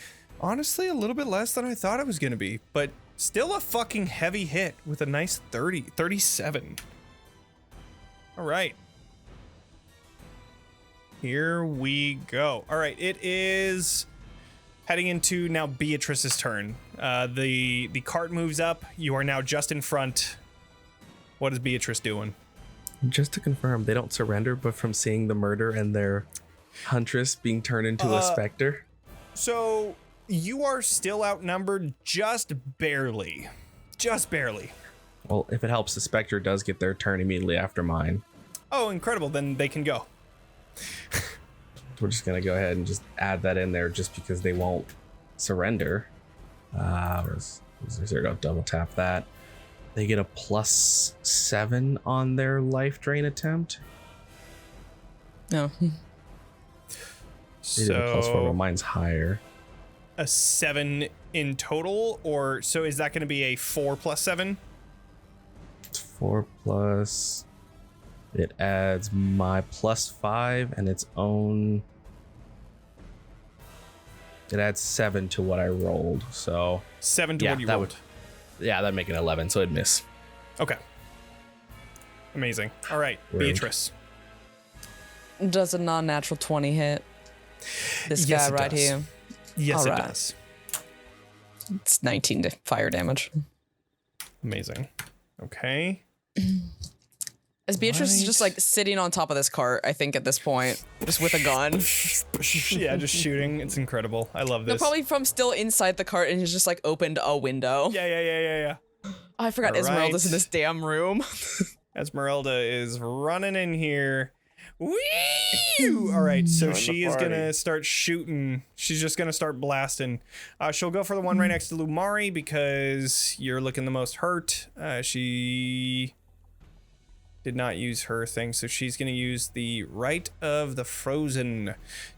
Honestly, a little bit less than I thought it was going to be, but still a fucking heavy hit with a nice 37. All right. Here we go. All right, it is heading into now Beatrice's turn. The cart moves up. You are now just in front. What is Beatrice doing? Just to confirm, they don't surrender, but from seeing the murder and their Huntress being turned into a specter. So you are still outnumbered just barely. Just barely. Well, if it helps, the specter does get their turn immediately after mine. Oh, incredible. Then they can go. We're just gonna go ahead and just add that in there just because they won't surrender. Where's zero? Double tap that. They get a +7 on their life drain attempt. No. They did a +4, but mine's higher. A 7 in total, or so is that going to be a 4 + 7? It's 4 plus. It adds my +5 and its own. It adds 7 to what I rolled. So 7 to yeah, what you that rolled. that'd make it 11. So it'd miss. Okay. Amazing. All right, Rude. Beatrice. Does a non-natural 20 hit? This Yes, guy it right does. here. Yes, All it right. does. It's 19 to fire damage. Amazing. Okay. As Beatrice is just Right. like sitting on top of this cart, I think at this point, just with a gun. Yeah, just shooting. It's incredible. I love No, this. probably from still inside the cart and he's just like opened a window. Yeah. Oh, I forgot All Esmeralda's right. in this damn room. Esmeralda is running in here. Whee! All right, so Join the she is party. gonna start shooting. She's just gonna start blasting. She'll go for the one right next to Lumaria because you're looking the most hurt. She did not use her thing, so she's gonna use the Rite of the Frozen,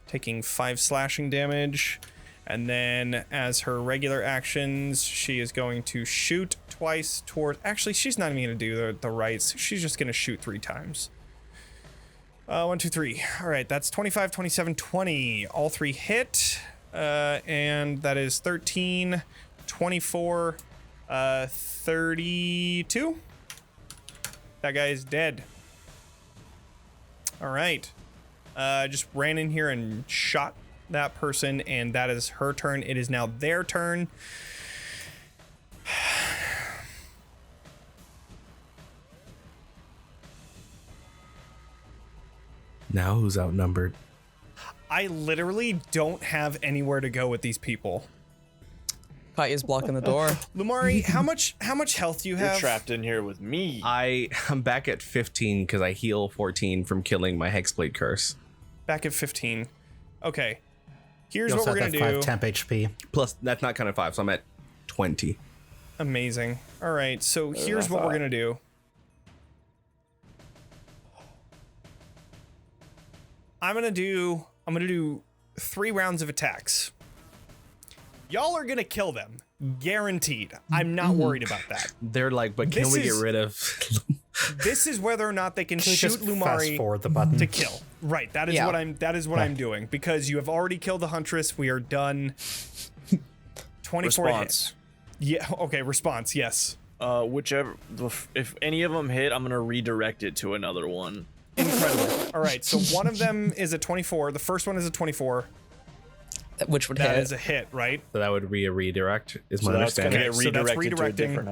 taking 5 slashing damage. And then as her regular actions, she is going to shoot twice toward... Actually, she's not even gonna do the rites. She's just gonna shoot 3 times. 1, 2, 3. All right, that's 25, 27, 20. All 3 hit. And that is 13, 24, 32. That guy is dead. All right. Just ran in here and shot that person, and that is her turn. It is now their turn. Now who's outnumbered? I literally don't have anywhere to go with these people. Katya's blocking the door. Lumaria, how much health do you You're have? trapped in here with me. I'm back at 15 because I heal 14 from killing my Hexblade curse. Back at 15. Okay. Here's You what also we're have gonna that do. 5 temp HP. Plus, that's not kind of 5, so I'm at 20. Amazing. All right, so here's what we're gonna do. I'm gonna do 3 rounds of attacks. Y'all are gonna kill them, guaranteed. I'm not worried about that. They're like, but can This we get is- rid of? This is whether or not they can Can we shoot just fast Lumaria forward the button? to kill. Right. That is Yeah. what I'm doing, because you have already killed the Huntress. We are done. 24 Response. hits. Yeah. Okay. Response. Yes. Whichever, if any of them hit, I'm gonna redirect it to another one. Incredible. All right. So one of them is a 24. The first one is a 24. Which would That hit. is a hit, right? So that would be a redirect, is So my that's gonna understanding. get Okay, so that's redirected to a redirecting. different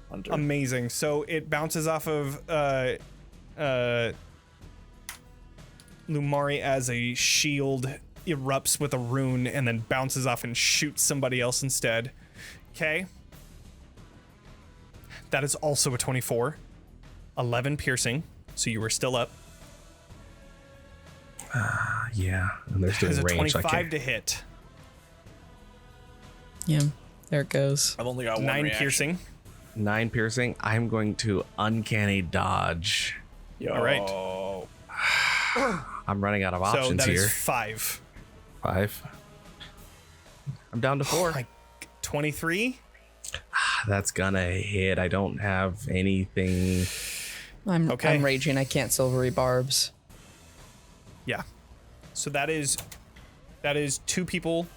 hunter. Amazing. So it bounces off of Lumaria as a shield, erupts with a rune, and then bounces off and shoots somebody else instead. Okay. That is also a 24. 11 piercing. So you were still up. Yeah, and they're still That is in a range. 25 to hit. Yeah, there it goes. I've only got 9 one reaction. piercing. 9 piercing. I'm going to uncanny dodge. Yo. All right. I'm running out of So options that is here. 5. 5. I'm down to 4. Like 23. That's gonna hit. I don't have anything. I'm raging. I can't silvery barbs. Yeah. So that is 2 people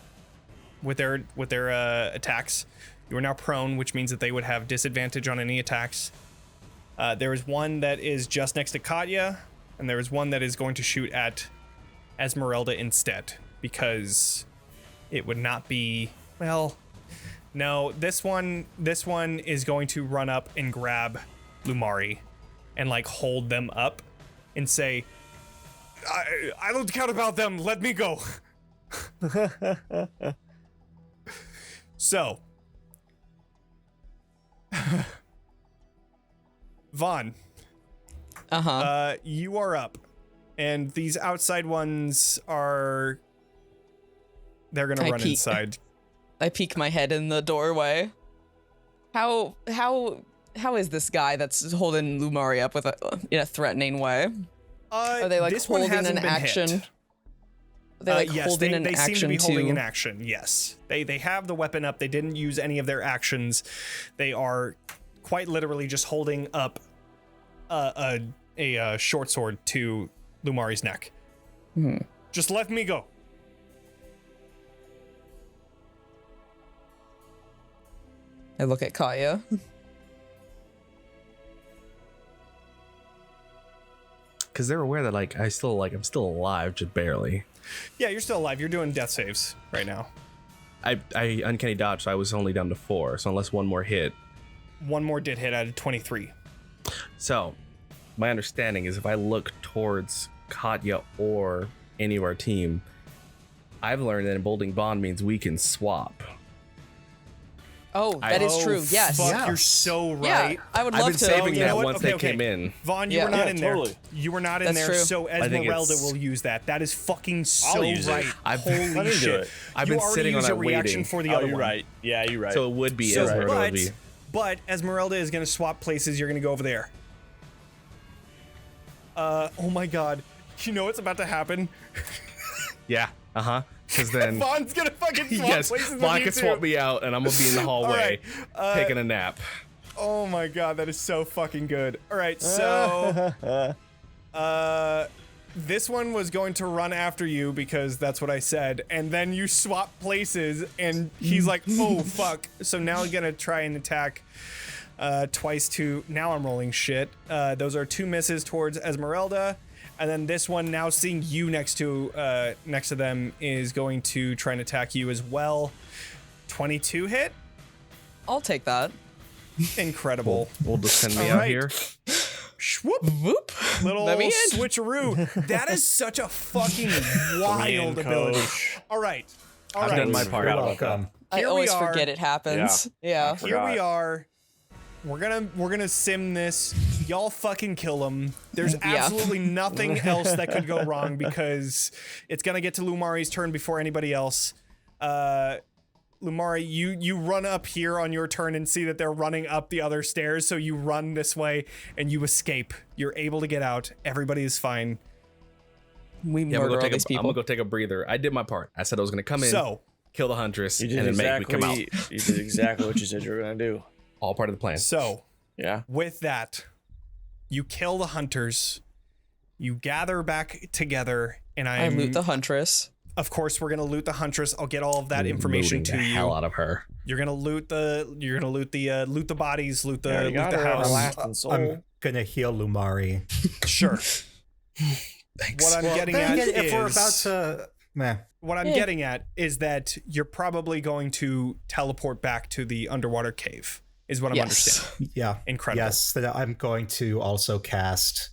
with their attacks. You are now prone, which means that they would have disadvantage on any attacks. There is one that is just next to Katya, and there is one that is going to shoot at Esmeralda instead, because it would not be, well, no, this one is going to run up and grab Lumari and like hold them up and say, I don't care about them, let me go. So Vaughn, you are up, and these outside ones they're gonna run inside. I peek my head in the doorway. How is this guy that's holding Lumaria up in a threatening way? Are they like holding an action? Are they like yes, holding an they action seem to be holding an action. Yes, they have the weapon up. They didn't use any of their actions. They are quite literally just holding up a short sword to Lumari's neck. Just let me go. I look at Katya. Because they're aware that I'm still alive, just barely. Yeah, you're still alive. You're doing death saves right now. I uncanny dodge, so I was only down to 4. So unless one more hit. One more did hit out of 23. So my understanding is if I look towards Katya or any of our team, I've learned that emboldening bond means we can swap. Oh, that is true. Yes. Fuck, Yeah. you're so right. Yeah, I would I've love been to. saving You know that what? once Okay, they okay. came in. Vaughn, you Yeah. were not in there. Totally. You were not in That's there, true. so Esmeralda it's- will use that. That is fucking so use it. right. I've Holy Let me do shit. it. I've You been already sitting on used that a reaction waiting. for the Oh, other you're one. right. Yeah, you're right. So it would be So, Esmeralda. but Esmeralda is going to swap places. You're going to go over there. Oh my god. You know what's about to happen? Yeah. Because then Vaughn's going to fucking swap yes, places with Vaughn you can too. swap me out, and I'm gonna be in the hallway right, taking a nap. Oh my god, that is so fucking good. All right, so this one was going to run after you because that's what I said, and then you swap places, and he's like, "Oh fuck!" So now he's gonna try and attack twice. Now I'm rolling shit. Those are 2 misses towards Esmeralda, and then this one, now seeing you next to them, is going to try and attack you as well. 22 hit. I'll take that. Incredible. We'll just send me All out right. here. Whoop. Whoop. Little Let me in. switcheroo. That is such a fucking wild ability. All right. All I've right. done my part. You're welcome. I Here we always are. forget it happens. Yeah. Here we are. We're gonna sim this. Y'all fucking kill him. There's absolutely nothing else that could go wrong because it's gonna get to Lumari's turn before anybody else. Lumari, you run up here on your turn and see that they're running up the other stairs, so you run this way and you escape. You're able to get out. Everybody is fine. We Yeah, murder all I'm these gonna people. go take a breather. I did my part. I said I was gonna come in, So, kill the Huntress, You and did then make me come out. exactly. You did exactly what you said you were gonna do. All part of the plan. Yeah. with that, you kill the hunters. You gather back together, and I loot the Huntress. Of course, we're gonna loot the Huntress. I'll get all of that information Looting to the you. hell out of her. You're gonna loot the bodies, loot Yeah, you the got her house. lasting soul. I'm gonna heal Lumari. Sure. Thanks. What I'm getting Then at again, if we're is about to, meh. what I'm getting at is that you're probably going to teleport back to the underwater cave. Is what I'm understanding. Yeah. Incredible. Yes, then I'm going to also cast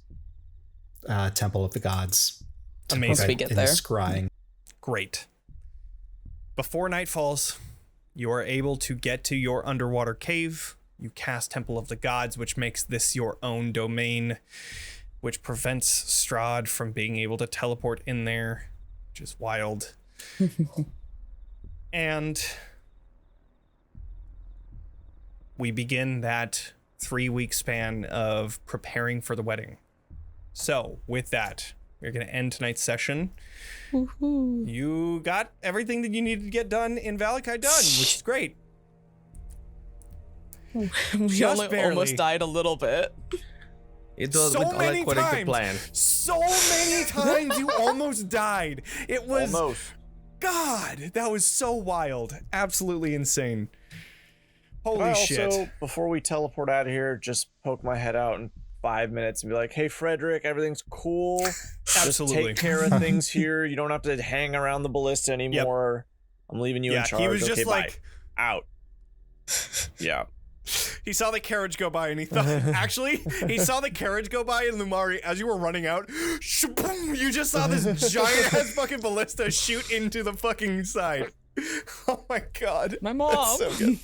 Temple of the Gods. to Amazing. Once we prevent get any there. Scrying. Great. Before night falls, you are able to get to your underwater cave. You cast Temple of the Gods, which makes this your own domain, which prevents Strahd from being able to teleport in there, which is wild. And we begin that 3-week span of preparing for the wedding. So, with that, we're going to end tonight's session. You got everything that you needed to get done in Valakai done, which is great. We Just only barely. almost died a little bit. It does so many according to times. plan. So many times you almost died. It was Almost. God, that was so wild. Absolutely insane. Holy Can I shit. also, before we teleport out of here, just poke my head out in 5 minutes and be like, hey, Frederick, everything's cool. Absolutely. Just take care of things here. You don't have to hang around the ballista anymore. I'm leaving you in charge. He was just okay, like, bye. Out. Yeah. he saw the carriage go by and he thought, actually, he saw the carriage go by and Lumaria, as you were running out, shaboom, you just saw this giant ass fucking ballista shoot into the fucking side. Oh my God. My mom. That's so good.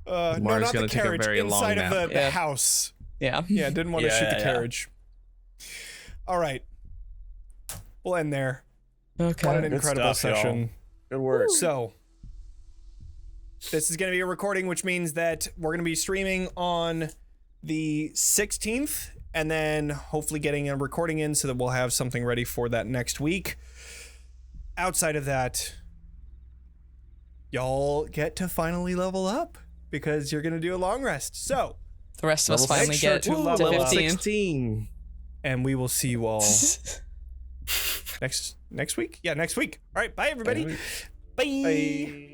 No, Mara's not gonna the take a carriage, very long inside of nap. the Yeah. house. Yeah. Yeah, didn't want to shoot the Yeah. carriage. All right. We'll end there. Okay. What an Good incredible stuff, y'all. session. Good work. So, this is going to be a recording, which means that we're going to be streaming on the 16th and then hopefully getting a recording in so that we'll have something ready for that next week. Outside of that, y'all get to finally level up because you're going to do a long rest. So, The rest of us Level finally six, get sure, to to level up. 15. 16. and we will see you all next week. Yeah, next week. All right, bye everybody. Bye.